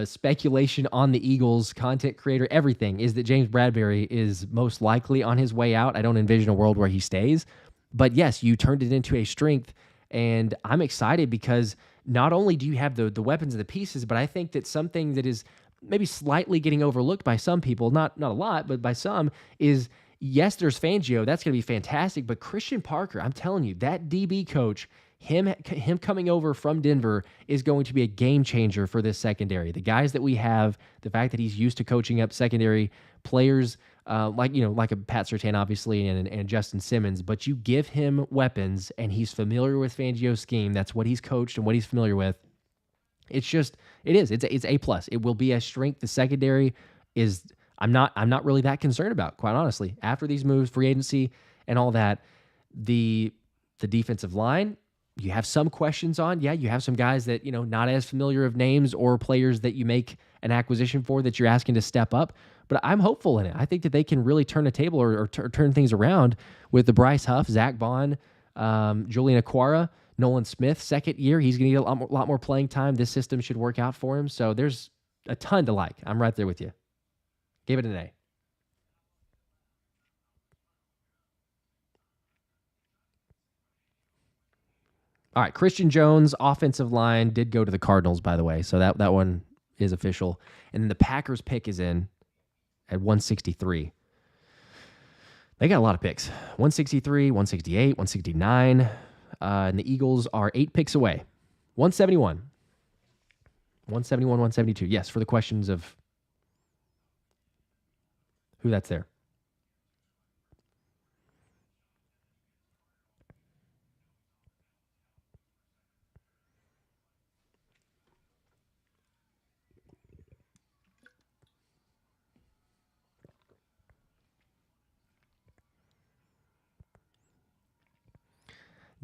speculation on the Eagles, content creator, everything, is that James Bradberry is most likely on his way out. I don't envision a world where he stays. But yes, you turned it into a strength, and I'm excited because not only do you have the weapons and the pieces, but I think that something that is maybe slightly getting overlooked by some people, not a lot, but by some, is yes, there's Fangio. That's going to be fantastic. But Christian Parker, I'm telling you, that DB coach, him coming over from Denver is going to be a game changer for this secondary. The guys that we have, the fact that he's used to coaching up secondary players, like a Pat Surtain, obviously, and Justin Simmons, but you give him weapons and he's familiar with Fangio's scheme. That's what he's coached and what he's familiar with. It's A plus. It will be a strength. The secondary is, I'm not really that concerned about, quite honestly. After these moves, free agency and all that, the defensive line, you have some questions on. Yeah, you have some guys that, not as familiar of names or players that you make an acquisition for that you're asking to step up. But I'm hopeful in it. I think that they can really turn the table or turn things around with the Bryce Huff, Zach Bond, Julian Aquara, Nolan Smith, second year. He's going to get a lot more playing time. This system should work out for him. So there's a ton to like. I'm right there with you. Gave it an A. All right, Christian Jones, offensive line, did go to the Cardinals, by the way. So that one is official. And then the Packers pick is in at 163. They got a lot of picks. 163, 168, 169. And the Eagles are 8 picks away. 171. 171, 172. Yes, for the questions of who that's there.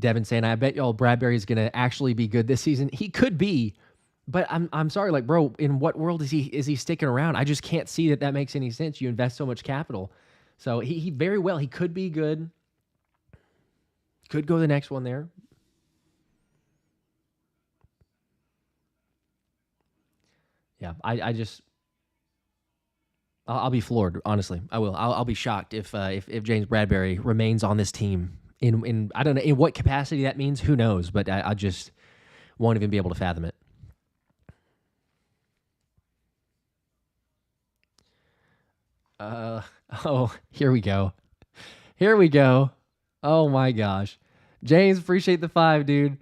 Devin saying, I bet y'all Bradbury is going to actually be good this season. He could be, but I'm sorry, like, bro, in what world is he sticking around? I just can't see that makes any sense. You invest so much capital. So he very well, he could be good. Could go the next one there. Yeah, I'll be floored, honestly. I will. I'll be shocked if James Bradbury remains on this team. In I don't know in what capacity that means. Who knows? But I just won't even be able to fathom it. Here we go. Here we go. Oh my gosh, James, appreciate the 5, dude.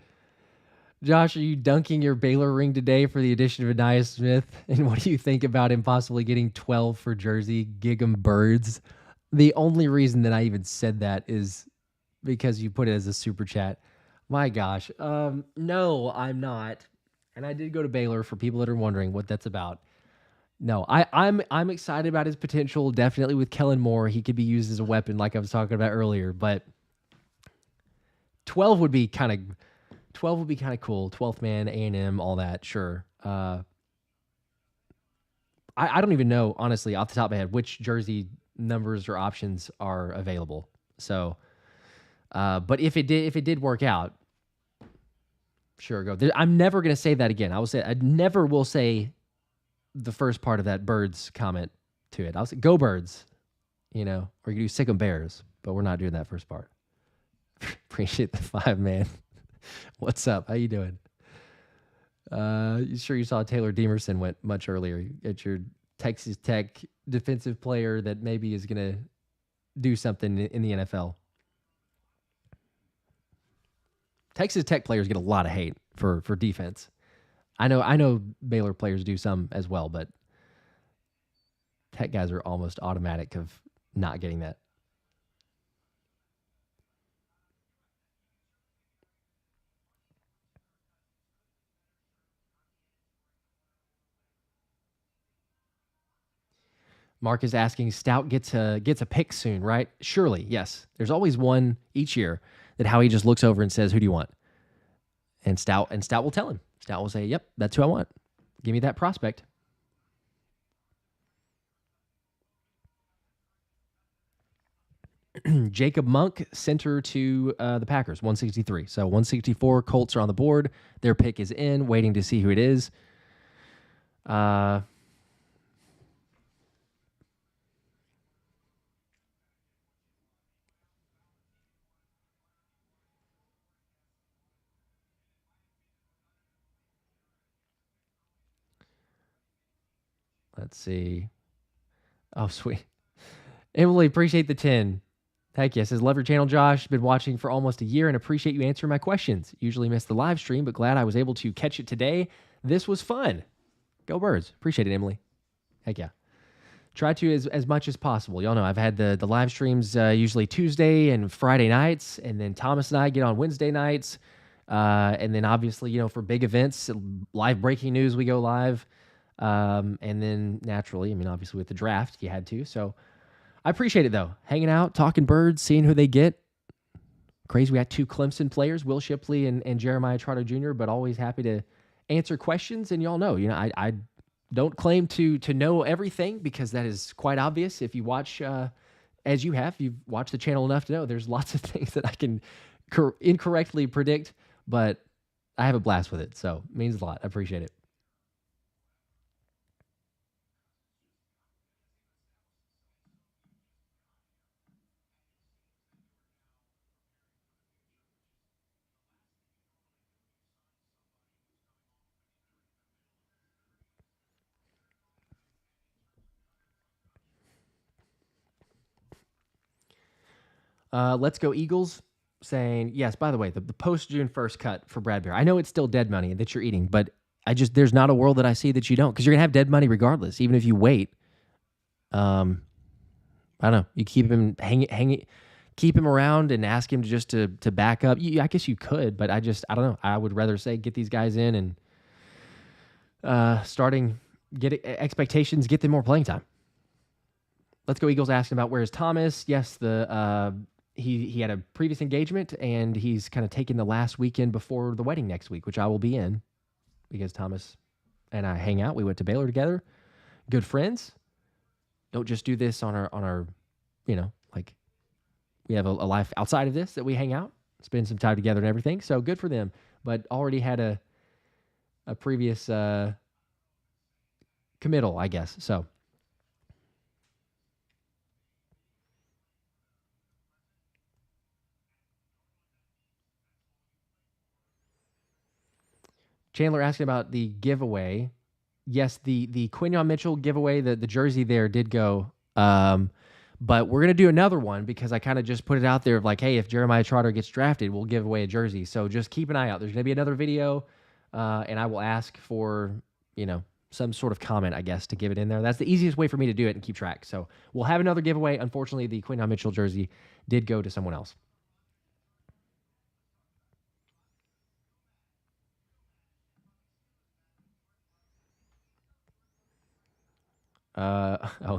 Josh, are you dunking your Baylor ring today for the addition of Anais Smith? And what do you think about him possibly getting 12 for Jersey? Gig 'em birds. The only reason that I even said that is because you put it as a super chat. My gosh. No, I'm not. And I did go to Baylor for people that are wondering what that's about. No, I'm excited about his potential. Definitely with Kellen Moore, he could be used as a weapon, like I was talking about earlier. But 12 would be kind of cool. 12th man, A&M, all that. Sure. I don't even know, honestly, off the top of my head, which jersey numbers or options are available. So. But if it did work out, sure, go. I'm never going to say that again. I never will say the first part of that birds comment to it. I'll say go birds, or you can do sick 'em bears, but we're not doing that first part. Appreciate the 5, man. What's up? How you doing? You sure you saw Taylor Demerson went much earlier at your Texas Tech defensive player that maybe is going to do something in the NFL? Texas Tech players get a lot of hate for defense. I know Baylor players do some as well, but Tech guys are almost automatic of not getting that. Mark is asking, Stout gets a pick soon, right? Surely, yes. There's always one each year that Howie just looks over and says, who do you want? And Stout will tell him. Stout will say, yep, that's who I want. Give me that prospect. Jacob Monk, center to the Packers, 163. So 164, Colts are on the board. Their pick is in, waiting to see who it is. Let's see. Oh, sweet. Emily, appreciate the 10. Heck yes. Says, love your channel, Josh. Been watching for almost a year and appreciate you answering my questions. Usually miss the live stream, but glad I was able to catch it today. This was fun. Go Birds. Appreciate it, Emily. Heck yeah. Try to as much as possible. Y'all know I've had the live streams usually Tuesday and Friday nights, and then Thomas and I get on Wednesday nights. And then obviously, for big events, live breaking news, we go live. And then naturally, obviously with the draft, you had to. So I appreciate it, though. Hanging out, talking Birds, seeing who they get. Crazy. We got 2 Clemson players, Will Shipley and Jeremiah Trotter Jr., but always happy to answer questions. And y'all know, I don't claim to know everything because that is quite obvious. If you watch, as you have, you've watched the channel enough to know there's lots of things that I can incorrectly predict, but I have a blast with it, so it means a lot. I appreciate it. Let's go Eagles saying, yes, by the way, the post-June 1st cut for Brad Bear. I know it's still dead money that you're eating, but there's not a world that I see that you don't, because you're going to have dead money regardless, even if you wait. I don't know. You keep him keep him around and ask him to back up. I guess you could, but I don't know. I would rather say get these guys in and get expectations, get them more playing time. Let's go Eagles asking about where's Thomas. Yes, he had a previous engagement, and he's kind of taking the last weekend before the wedding next week, which I will be in because Thomas and I hang out. We went to Baylor together. Good friends. Don't just do this on our like we have a life outside of this that we hang out, spend some time together and everything. So good for them, but already had a previous committal, I guess. So Chandler asking about the giveaway. Yes, the Quinyon Mitchell giveaway, the jersey there did go. But we're going to do another one because I kind of just put it out there of like, hey, if Jeremiah Trotter gets drafted, we'll give away a jersey. So just keep an eye out. There's going to be another video, and I will ask for, some sort of comment, I guess, to give it in there. That's the easiest way for me to do it and keep track. So we'll have another giveaway. Unfortunately, the Quinyon Mitchell jersey did go to someone else.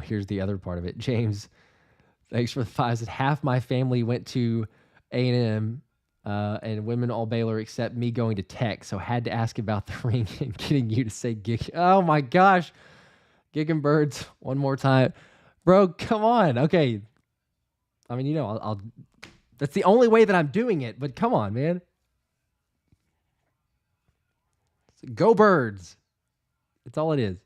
Here's the other part of it. James, thanks for the fives. That half my family went to A&M and women all Baylor except me going to Tech, so had to ask about the ring and getting you to say gig. Oh my gosh. Gigging birds one more time. Bro, come on. Okay. I mean, I'll that's the only way that I'm doing it, but come on, man. Go Birds. That's all it is.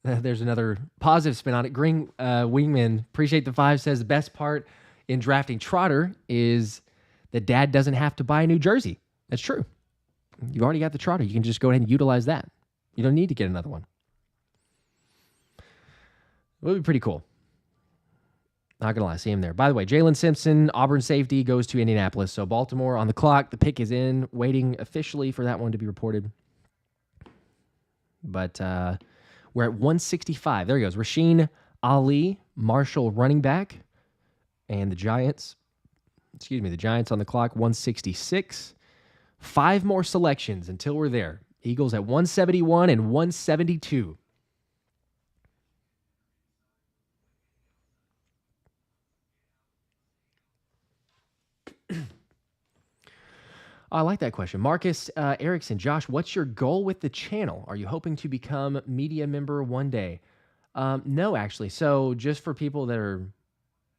There's another positive spin on it. Green Wingman, appreciate the 5, says the best part in drafting Trotter is that dad doesn't have to buy a new jersey. That's true. You've already got the Trotter. You can just go ahead and utilize that. You don't need to get another one. It would be pretty cool. Not going to lie, see him there. By the way, Jalen Simpson, Auburn safety, goes to Indianapolis. So Baltimore on the clock. The pick is in, waiting officially for that one to be reported. But we're at 165. There he goes. Rasheen Ali, Marshall running back. And the Giants on the clock, 166. 5 more selections until we're there. Eagles at 171 and 172. I like that question. Marcus Erickson, Josh, what's your goal with the channel? Are you hoping to become media member one day? No, actually. So just for people that are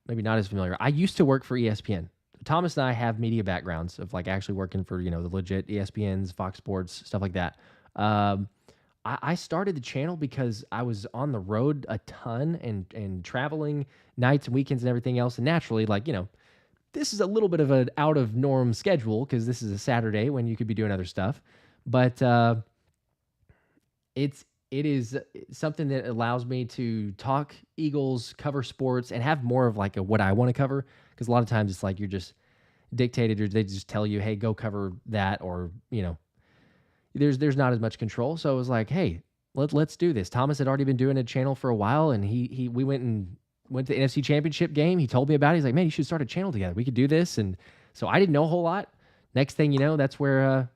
maybe not as familiar, I used to work for ESPN. Thomas and I have media backgrounds of like actually working for, the legit ESPNs, Fox Sports, stuff like that. I started the channel because I was on the road a ton and traveling nights and weekends and everything else. And naturally, this is a little bit of an out of norm schedule because this is a Saturday when you could be doing other stuff, but it is something that allows me to talk Eagles, cover sports, and have more of like what I want to cover. Because a lot of times it's like you're just dictated, or they just tell you, hey, go cover that, or there's not as much control. So it was like, hey, let's do this. Thomas had already been doing a channel for a while, and we went to the NFC Championship game. He told me about it. He's like, man, you should start a channel together. We could do this. And so I didn't know a whole lot. Next thing you know, that's where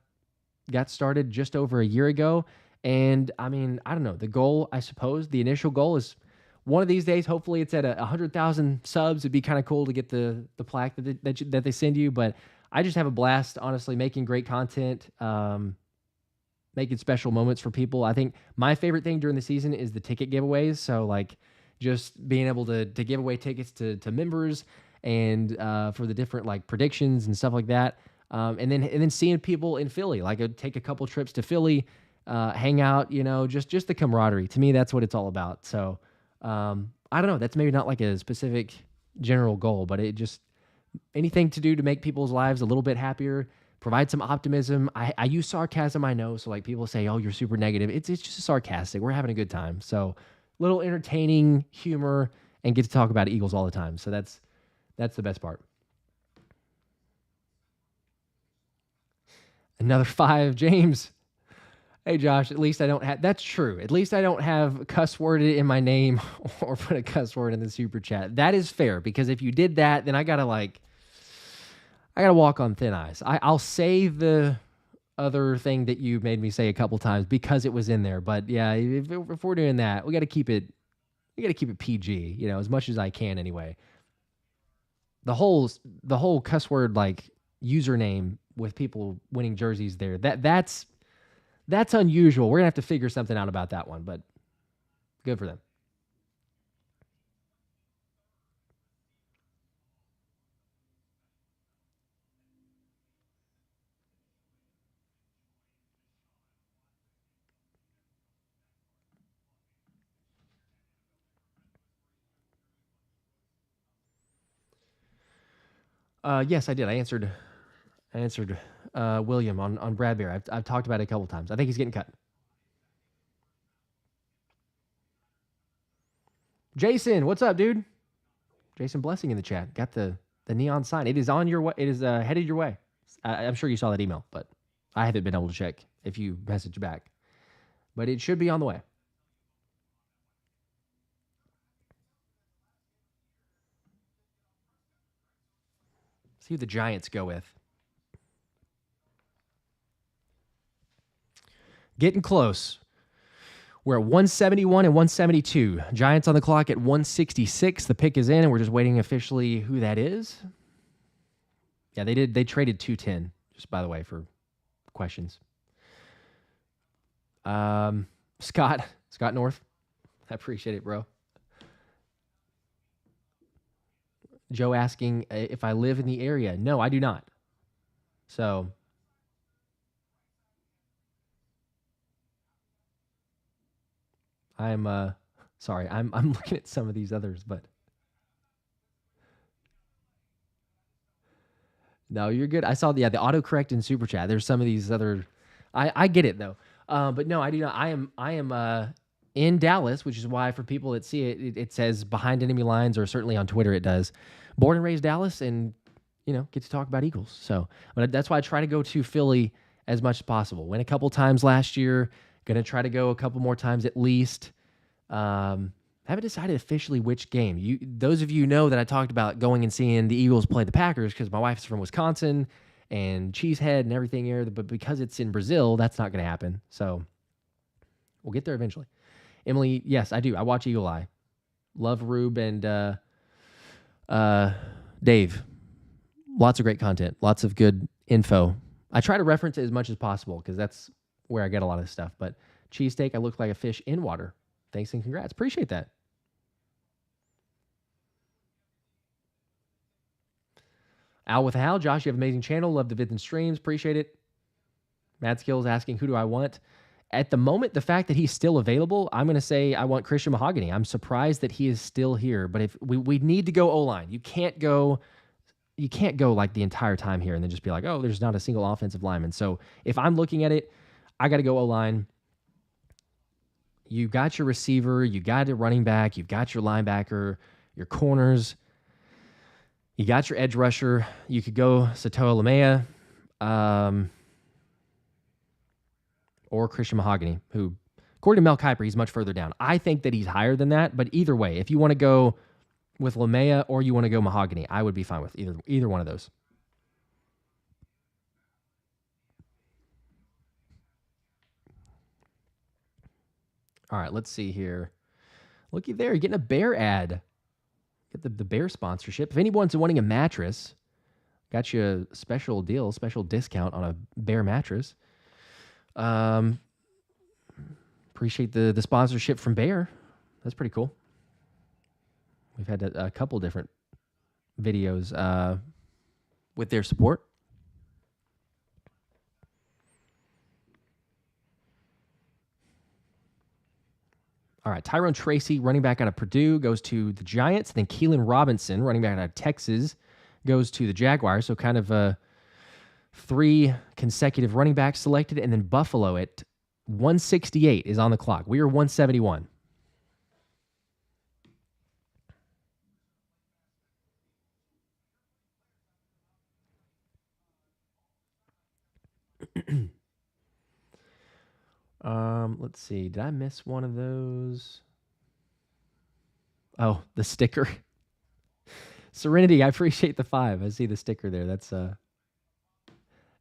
got started just over a year ago. And I mean, I don't know. The goal, I suppose, the initial goal is one of these days, hopefully it's at 100,000 subs. It'd be kind of cool to get the plaque that they send you. But I just have a blast, honestly, making great content. making special moments for people. I think my favorite thing during the season is the ticket giveaways. So like just being able to give away tickets to members and for the different like predictions and stuff like that. And then seeing people in Philly, like I'd take a couple trips to Philly, hang out, just the camaraderie. To me, that's what it's all about. So I don't know. That's maybe not like a specific general goal, but it just anything to do to make people's lives a little bit happier, provide some optimism. I use sarcasm, I know. So like people say, oh, you're super negative. It's just sarcastic. We're having a good time. So little entertaining humor and get to talk about Eagles all the time. So that's the best part. Another 5, James. Hey, Josh, at least I don't have... That's true. At least I don't have cuss worded in my name or put a cuss word in the super chat. That is fair, because if you did that, then I got to walk on thin ice. I'll say the other thing that you made me say a couple times because it was in there. But yeah, if we're doing that, we got to keep it PG, as much as I can anyway. The whole cuss word like username with people winning jerseys there, that's unusual. We're gonna have to figure something out about that one, but good for them. Yes, I did. I answered William on Bradbury. I've talked about it a couple times. I think he's getting cut. Jason, what's up, dude? Jason Blessing in the chat. Got the neon sign. It is on your way. It is headed your way. I'm sure you saw that email, but I haven't been able to check if you messaged back. But it should be on the way. See who the Giants go with. Getting close. We're at 171 and 172. Giants on the clock at 166. The pick is in, and we're just waiting officially who that is. Yeah, they did. They traded 210, just by the way, for questions. Scott North. I appreciate it, bro. Joe asking if I live in the area. No, I do not. So I'm sorry. I'm looking at some of these others, but no, you're good. I saw the autocorrect in Super Chat. There's some of these other I get it though. But no, I do not. I am in Dallas, which is why for people that see it, it says behind enemy lines, or certainly on Twitter it does. Born and raised Dallas, and get to talk about Eagles. So, but that's why I try to go to Philly as much as possible. Went a couple times last year. Gonna try to go a couple more times at least. Haven't decided officially which game. Those of you know that I talked about going and seeing the Eagles play the Packers because my wife's from Wisconsin and Cheesehead and everything here. But because it's in Brazil, that's not going to happen. So we'll get there eventually. Emily, yes, I do. I watch Eagle Eye. Love Rube and Dave. Lots of great content. Lots of good info. I try to reference it as much as possible because that's where I get a lot of this stuff. But cheesesteak, I look like a fish in water. Thanks and congrats. Appreciate that. Al with Hal. Josh, you have an amazing channel. Love the vids and streams. Appreciate it. Mad Skills asking, who do I want? At the moment, the fact that he's still available, I'm going to say I want Christian Mahogany. I'm surprised that he is still here. But if we need to go O-line. You can't go like the entire time here and then just be like, oh, there's not a single offensive lineman. So if I'm looking at it, I got to go O-line. You got your receiver, you got your running back, you've got your linebacker, your corners, you got your edge rusher. You could go Satoa Lamea, or Christian Mahogany, who, according to Mel Kiper, he's much further down. I think that he's higher than that, but either way, if you want to go with Lamea or you want to go Mahogany, I would be fine with either one of those. All right, let's see here. Looky there, you're getting a Bear ad. Get the Bear sponsorship. If anyone's wanting a mattress, got you a special deal, special discount on a Bear mattress. Um, appreciate the sponsorship from Bayer. That's pretty cool. We've had a couple different videos with their support. All right, Tyrone Tracy, running back out of Purdue, goes to the Giants. Then Keelan Robinson, running back out of Texas, goes to the Jaguars. So kind of 3 consecutive running backs selected. And then Buffalo at 168 is on the clock. We are 171. Let's see. Did I miss one of those? Oh, the sticker. Serenity, I appreciate the 5. I see the sticker there. That's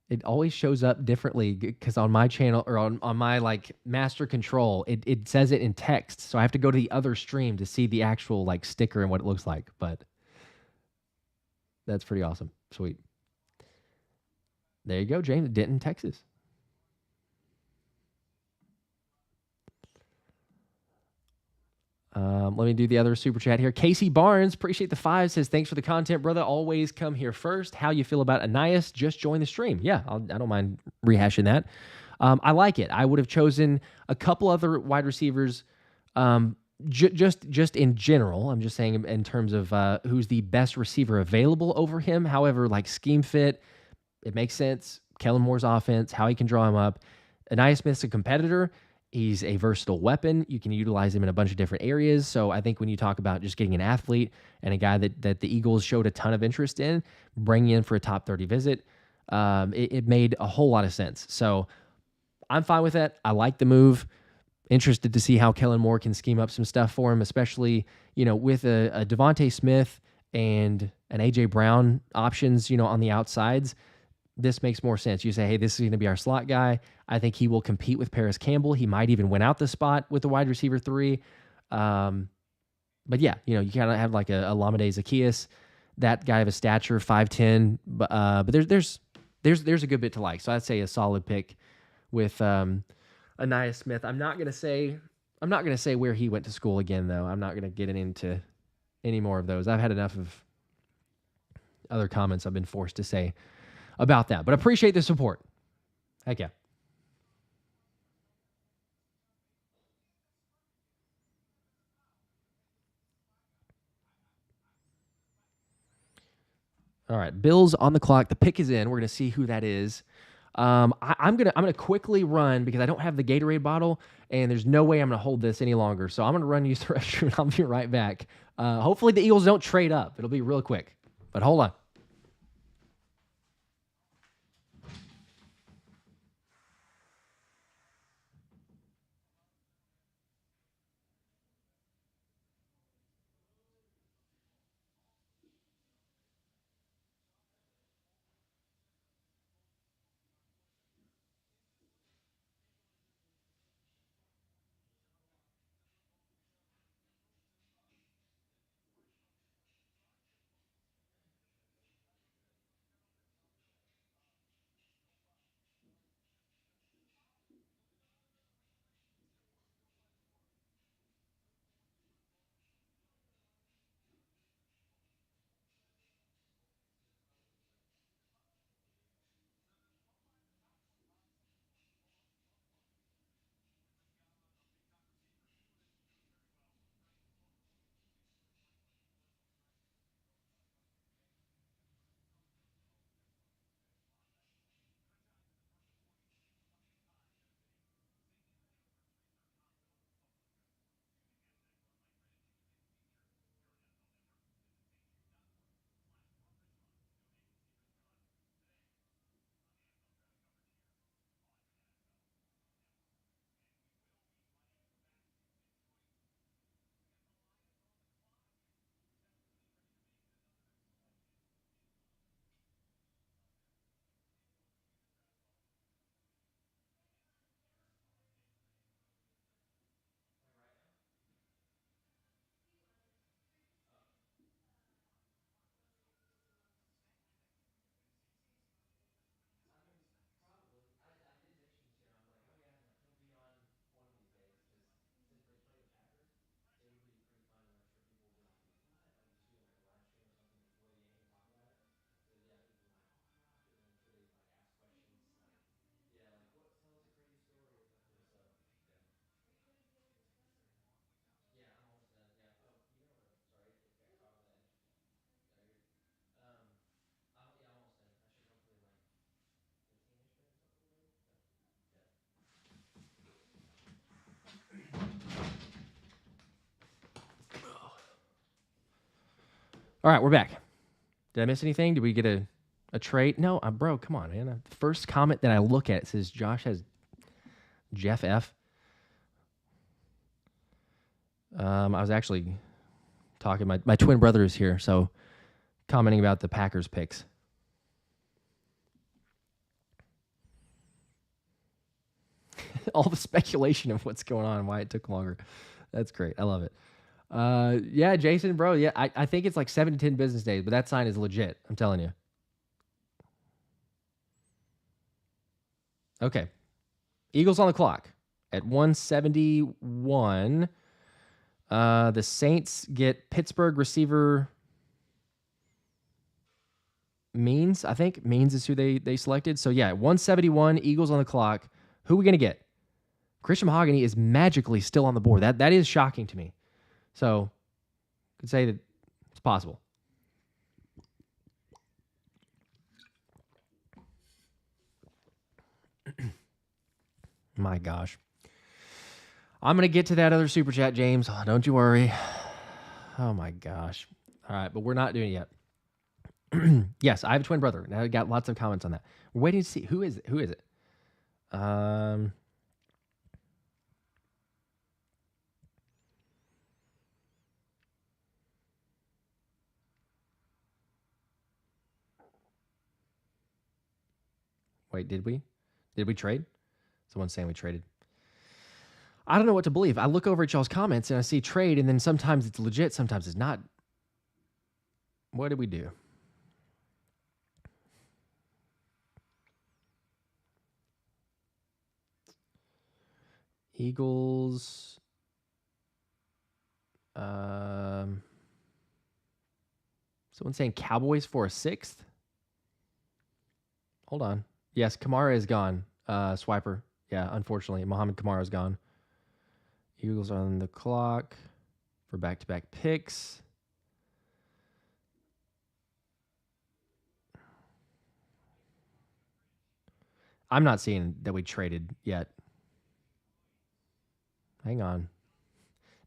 it always shows up differently because on my channel or on my like master control, it says it in text. So I have to go to the other stream to see the actual like sticker and what it looks like. But that's pretty awesome. Sweet. There you go, James. Denton, Texas. Let me do the other super chat here. Casey Barnes, appreciate the 5, says, thanks for the content, brother. Always come here first. How you feel about Anias? Just joined the stream. Yeah, I don't mind rehashing that. I like it. I would have chosen a couple other wide receivers just in general. I'm just saying in terms of who's the best receiver available over him. However, like scheme fit, it makes sense. Kellen Moore's offense, how he can draw him up. Anias Smith's a competitor. He's a versatile weapon. You can utilize him in a bunch of different areas. So I think when you talk about just getting an athlete and a guy that the Eagles showed a ton of interest in, bringing in for a top 30 visit, it made a whole lot of sense. So I'm fine with that. I like the move. Interested to see how Kellen Moore can scheme up some stuff for him, especially, with a Devontae Smith and an A.J. Brown options, on the outsides. This makes more sense. You say, hey, this is going to be our slot guy. I think he will compete with Paris Campbell. He might even win out the spot with the wide receiver 3. But yeah, you kind of have like a Lamade Zaccheaus, that guy of a stature, 5'10". But there's a good bit to like. So I'd say a solid pick with Anias Smith. I'm not gonna say where he went to school again, though. I'm not gonna get into any more of those. I've had enough of other comments I've been forced to say about that, but appreciate the support. Heck yeah. All right, Bills on the clock. The pick is in. We're gonna see who that is. I'm gonna quickly run because I don't have the Gatorade bottle, and there's no way I'm gonna hold this any longer. So I'm gonna run use the restroom. And I'll be right back. Hopefully the Eagles don't trade up. It'll be real quick. But hold on. All right, we're back. Did I miss anything? Did we get a trade? No, bro, come on, man. The first comment that I look at says Josh has Jeff F. I was actually talking. My twin brother is here, so commenting about the Packers picks. All the speculation of what's going on and why it took longer. That's great. I love it. Yeah, Jason, bro. Yeah, I think it's like 7 to 10 business days, but that sign is legit. I'm telling you. Okay. Eagles on the clock at 171. The Saints get Pittsburgh receiver Means. I think Means is who they selected. So, yeah, 171, Eagles on the clock. Who are we going to get? Christian Mahogany is magically still on the board. That is shocking to me. So, I could say that it's possible. My gosh. I'm going to get to that other super chat, James. Oh, don't you worry. Oh, my gosh. All right, but we're not doing it yet. Yes, I have a twin brother. Now I got lots of comments on that. We're waiting to see. Who is it? Wait, did we? Did we trade? Someone's saying we traded. I don't know what to believe. I look over at y'all's comments and I see trade, and then sometimes it's legit, sometimes it's not. What did we do? Eagles. Someone saying Cowboys for a 6th. Hold on. Yes, Kamara is gone. Swiper. Yeah, unfortunately, Mohamed Kamara is gone. Eagles on the clock for back-to-back picks. I'm not seeing that we traded yet. Hang on.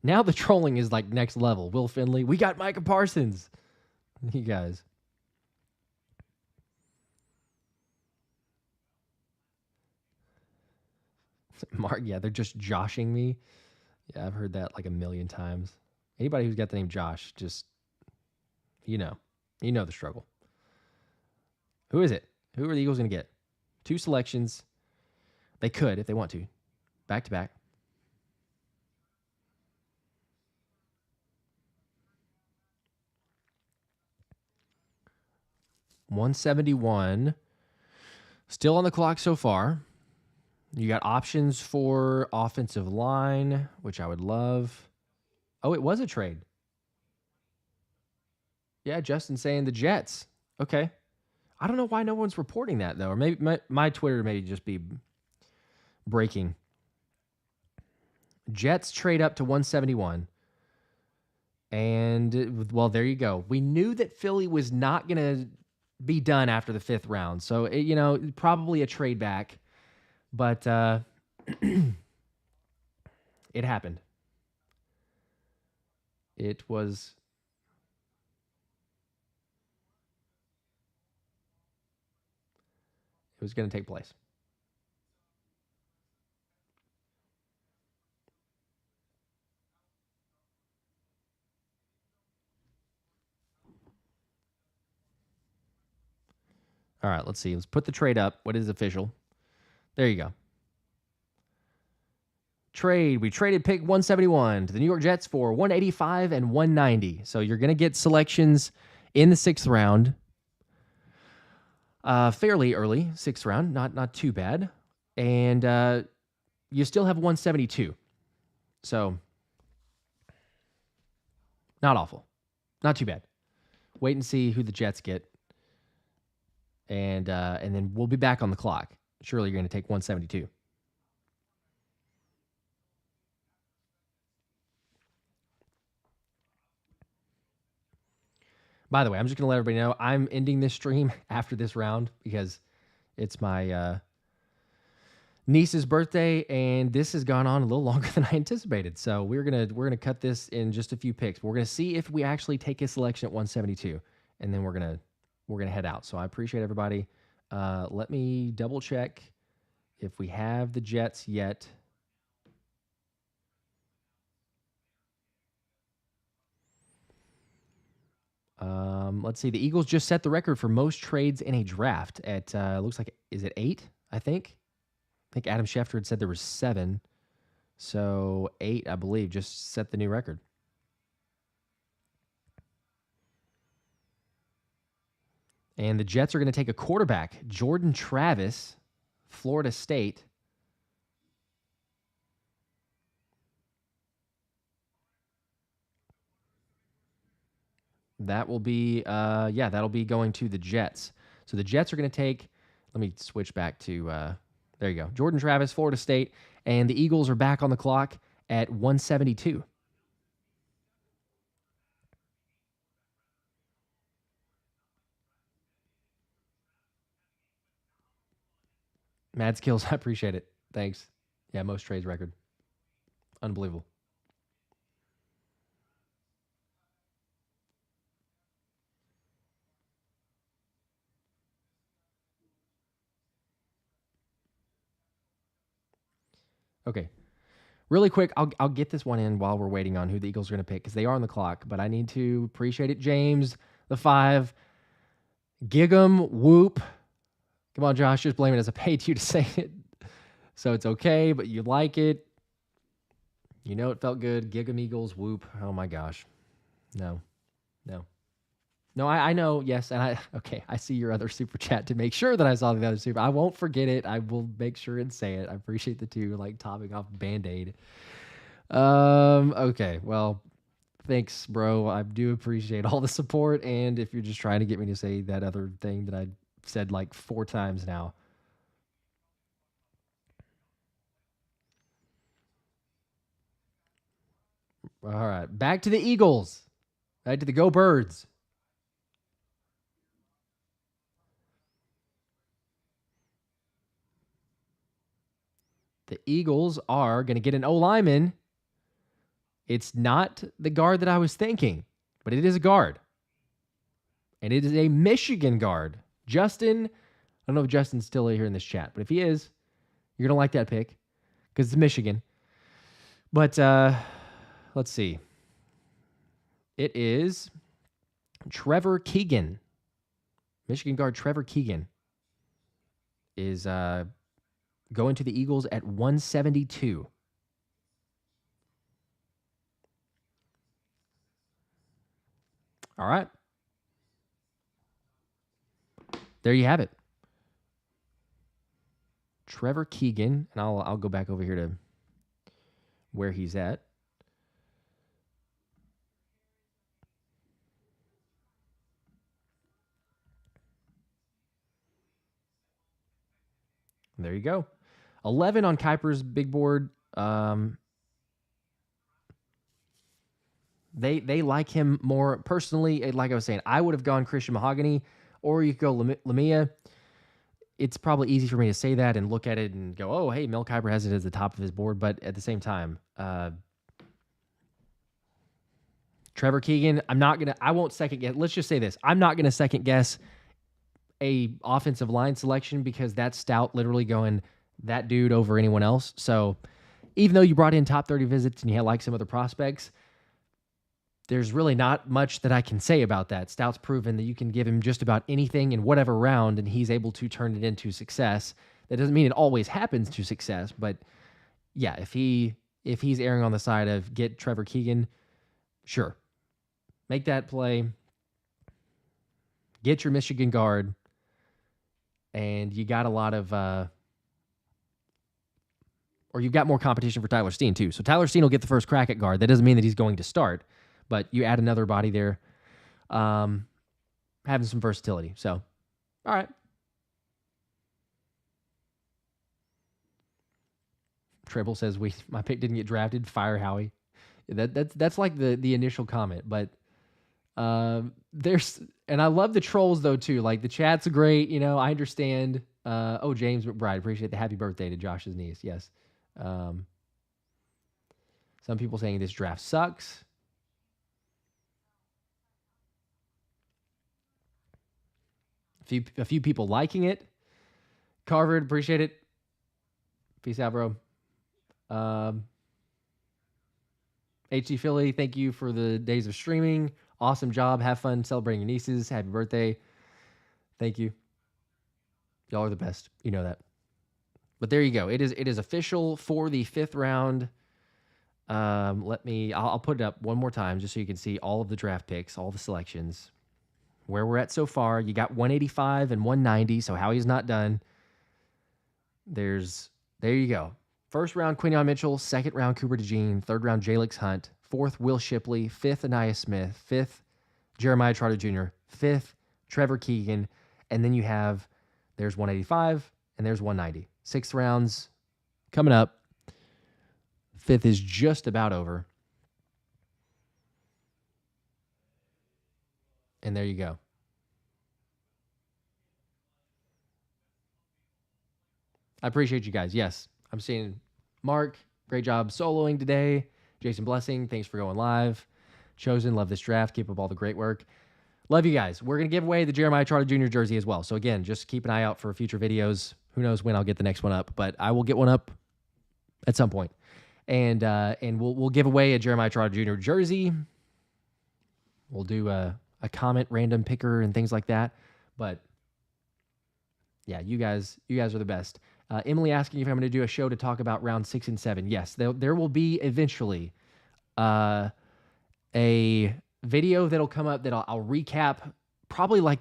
Now the trolling is like next level. Will Finley. We got Micah Parsons. You guys. Mark, yeah, they're just joshing me. Yeah, I've heard that like a million times. Anybody who's got the name Josh, just, you know the struggle. Who is it? Who are the Eagles going to get? 2 selections. They could if they want to. Back to back. $171. Still on the clock so far. You got options for offensive line, which I would love. Oh, it was a trade. Yeah, Justin saying the Jets. Okay. I don't know why no one's reporting that, though. Or maybe my Twitter may just be breaking. Jets trade up to 171. And, well, there you go. We knew that Philly was not going to be done after the 5th round. So, probably a trade back. But it happened. It was going to take place. All right, let's see. Let's put the trade up. What is official? There you go. Trade. We traded pick 171 to the New York Jets for 185 and 190. So you're going to get selections in the 6th round. Fairly early, 6th round. Not too bad. And you still have 172. So not awful. Not too bad. Wait and see who the Jets get. And then we'll be back on the clock. Surely you're going to take 172. By the way, I'm just going to let everybody know I'm ending this stream after this round because it's my niece's birthday, and this has gone on a little longer than I anticipated. So we're gonna cut this in just a few picks. We're gonna see if we actually take a selection at 172, and then we're gonna head out. So I appreciate everybody. Let me double check if we have the Jets yet. Let's see. The Eagles just set the record for most trades in a draft at looks like, is it 8? I think Adam Schefter had said there was 7. So 8, I believe, just set the new record. And the Jets are going to take a quarterback, Jordan Travis, Florida State. That will be, that'll be going to the Jets. So the Jets are going to take, let me switch back to, there you go, Jordan Travis, Florida State, and the Eagles are back on the clock at 172. Mad skills, I appreciate it. Thanks. Yeah, most trades record. Unbelievable. Okay. Really quick, I'll get this one in while we're waiting on who the Eagles are going to pick because they are on the clock. But I need to appreciate it. James, the 5, Gig'em, Whoop. Come on, Josh, just blame it as I paid you to say it. So it's okay, but you like it. You know it felt good. Gig'em, Eagles, Whoop. Oh my gosh. No. No, I know, yes, and I see your other super chat to make sure that I saw the other super. I won't forget it. I will make sure and say it. I appreciate the 2, like, topping off Band-Aid. Okay, well, thanks, bro. I do appreciate all the support, and if you're just trying to get me to say that other thing that I said like 4 times now. All right, back to the Eagles. Back to the Go Birds. The Eagles are going to get an O-lineman. It's not the guard that I was thinking, but it is a guard. And it is a Michigan guard. Justin, I don't know if Justin's still here in this chat, but if he is, you're going to like that pick because it's Michigan. But let's see. It is Trevor Keegan. Michigan guard Trevor Keegan is going to the Eagles at 172. All right. There you have it. Trevor Keegan, and I'll go back over here to where he's at. There you go. 11 on Kuiper's big board. They like him more personally. Like I was saying, I would have gone Christian Mahogany, or you could go Lamia. It's probably easy for me to say that and look at it and go, oh, hey, Mel Kiper has it as the top of his board. But at the same time, Trevor Keegan, I won't second guess. Let's just say this. I'm not going to second guess a offensive line selection because that's stout literally going that dude over anyone else. So even though you brought in top 30 visits and you had like some other prospects, there's really not much that I can say about that. Stout's proven that you can give him just about anything in whatever round and he's able to turn it into success. That doesn't mean it always happens to success, but yeah, if he's erring on the side of get Trevor Keegan, sure. Make that play. Get your Michigan guard. And you got a lot of or you've got more competition for Tyler Steen too. So Tyler Steen will get the first crack at guard. That doesn't mean that he's going to start, but you add another body there, having some versatility. So, all right. Tribble says my pick didn't get drafted. Fire Howie. That's like the initial comment, but and I love the trolls though too. Like the chat's great. You know, I understand James McBride. Appreciate the happy birthday to Josh's niece. Yes. Some people saying this draft sucks. A few people liking it. Carver, appreciate it. Peace out, bro. HC Philly, thank you for the days of streaming. Awesome job. Have fun celebrating your nieces. Happy birthday. Thank you. Y'all are the best. You know that. But there you go. It is official for the 5th round. I'll put it up one more time just so you can see all of the draft picks, all the selections, where we're at so far. You got 185 and 190, so Howie's not done. There you go. 1st round, Quinyon Mitchell. 2nd round, Cooper DeJean. 3rd round, Jalix Hunt. 4th, Will Shipley. 5th, Anaya Smith. 5th, Jeremiah Trotter Jr. 5th, Trevor Keegan. And then you have, there's 185 and there's 190. 6th rounds coming up. 5th is just about over. And there you go. I appreciate you guys. Yes, I'm seeing Mark. Great job soloing today. Jason Blessing, thanks for going live. Chosen, love this draft. Keep up all the great work. Love you guys. We're going to give away the Jeremiah Trotter Jr. jersey as well. So again, just keep an eye out for future videos. Who knows when I'll get the next one up, but I will get one up at some point. And we'll give away a Jeremiah Trotter Jr. jersey. We'll do a comment random picker and things like that. But yeah, you guys are the best. Emily asking if I'm going to do a show to talk about round 6 and 7. Yes, there will be eventually a video that'll come up that I'll recap probably like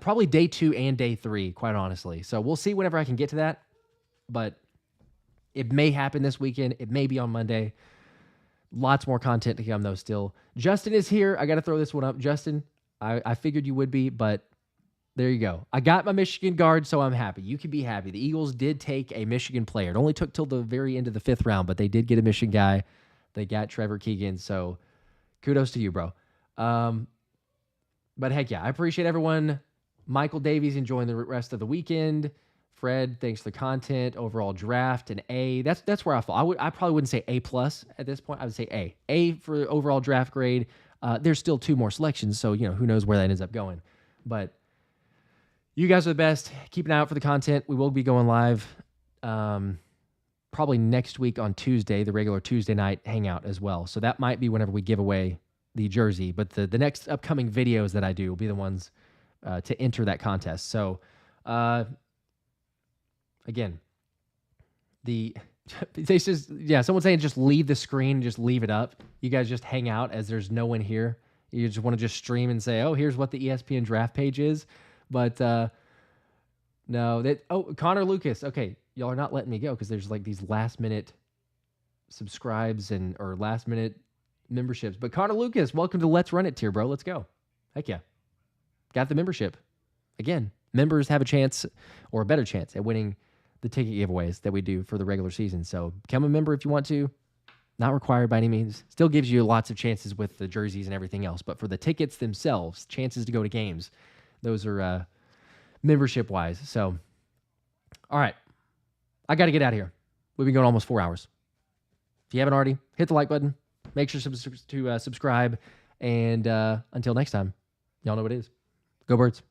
probably day 2 and day 3, quite honestly. So we'll see whenever I can get to that. But it may happen this weekend. It may be on Monday. Lots more content to come though still. Justin is here. I got to throw this one up. Justin, I figured you would be, but there you go. I got my Michigan guard, so I'm happy. You can be happy. The Eagles did take a Michigan player. It only took till the very end of the 5th round, but they did get a Michigan guy. They got Trevor Keegan, so kudos to you, bro. But heck yeah, I appreciate everyone. Michael Davies enjoying the rest of the weekend. Fred, thanks for the content. Overall draft, an A. That's where I fall. I probably wouldn't say A+ at this point. I would say A. A for overall draft grade. There's still 2 more selections, so who knows where that ends up going. But you guys are the best. Keep an eye out for the content. We will be going live probably next week on Tuesday, the regular Tuesday night hangout as well. So that might be whenever we give away the jersey. But the next upcoming videos that I do will be the ones to enter that contest. So again, someone's saying just leave the screen, just leave it up. You guys just hang out as there's no one here. You just want to just stream and say, oh, here's what the ESPN draft page is. But no, Connor Lucas. Okay, y'all are not letting me go because there's like these last minute subscribes or last minute memberships. But Connor Lucas, welcome to Let's Run It tier, bro. Let's go. Heck yeah. Got the membership. Again, members have a chance or a better chance at winning the ticket giveaways that we do for the regular season. So become a member if you want to. Not required by any means. Still gives you lots of chances with the jerseys and everything else. But for the tickets themselves, chances to go to games, those are membership-wise. So, all right. I got to get out of here. We've been going almost 4 hours. If you haven't already, hit the like button. Make sure to subscribe. And until next time, y'all know what it is. Go Birds.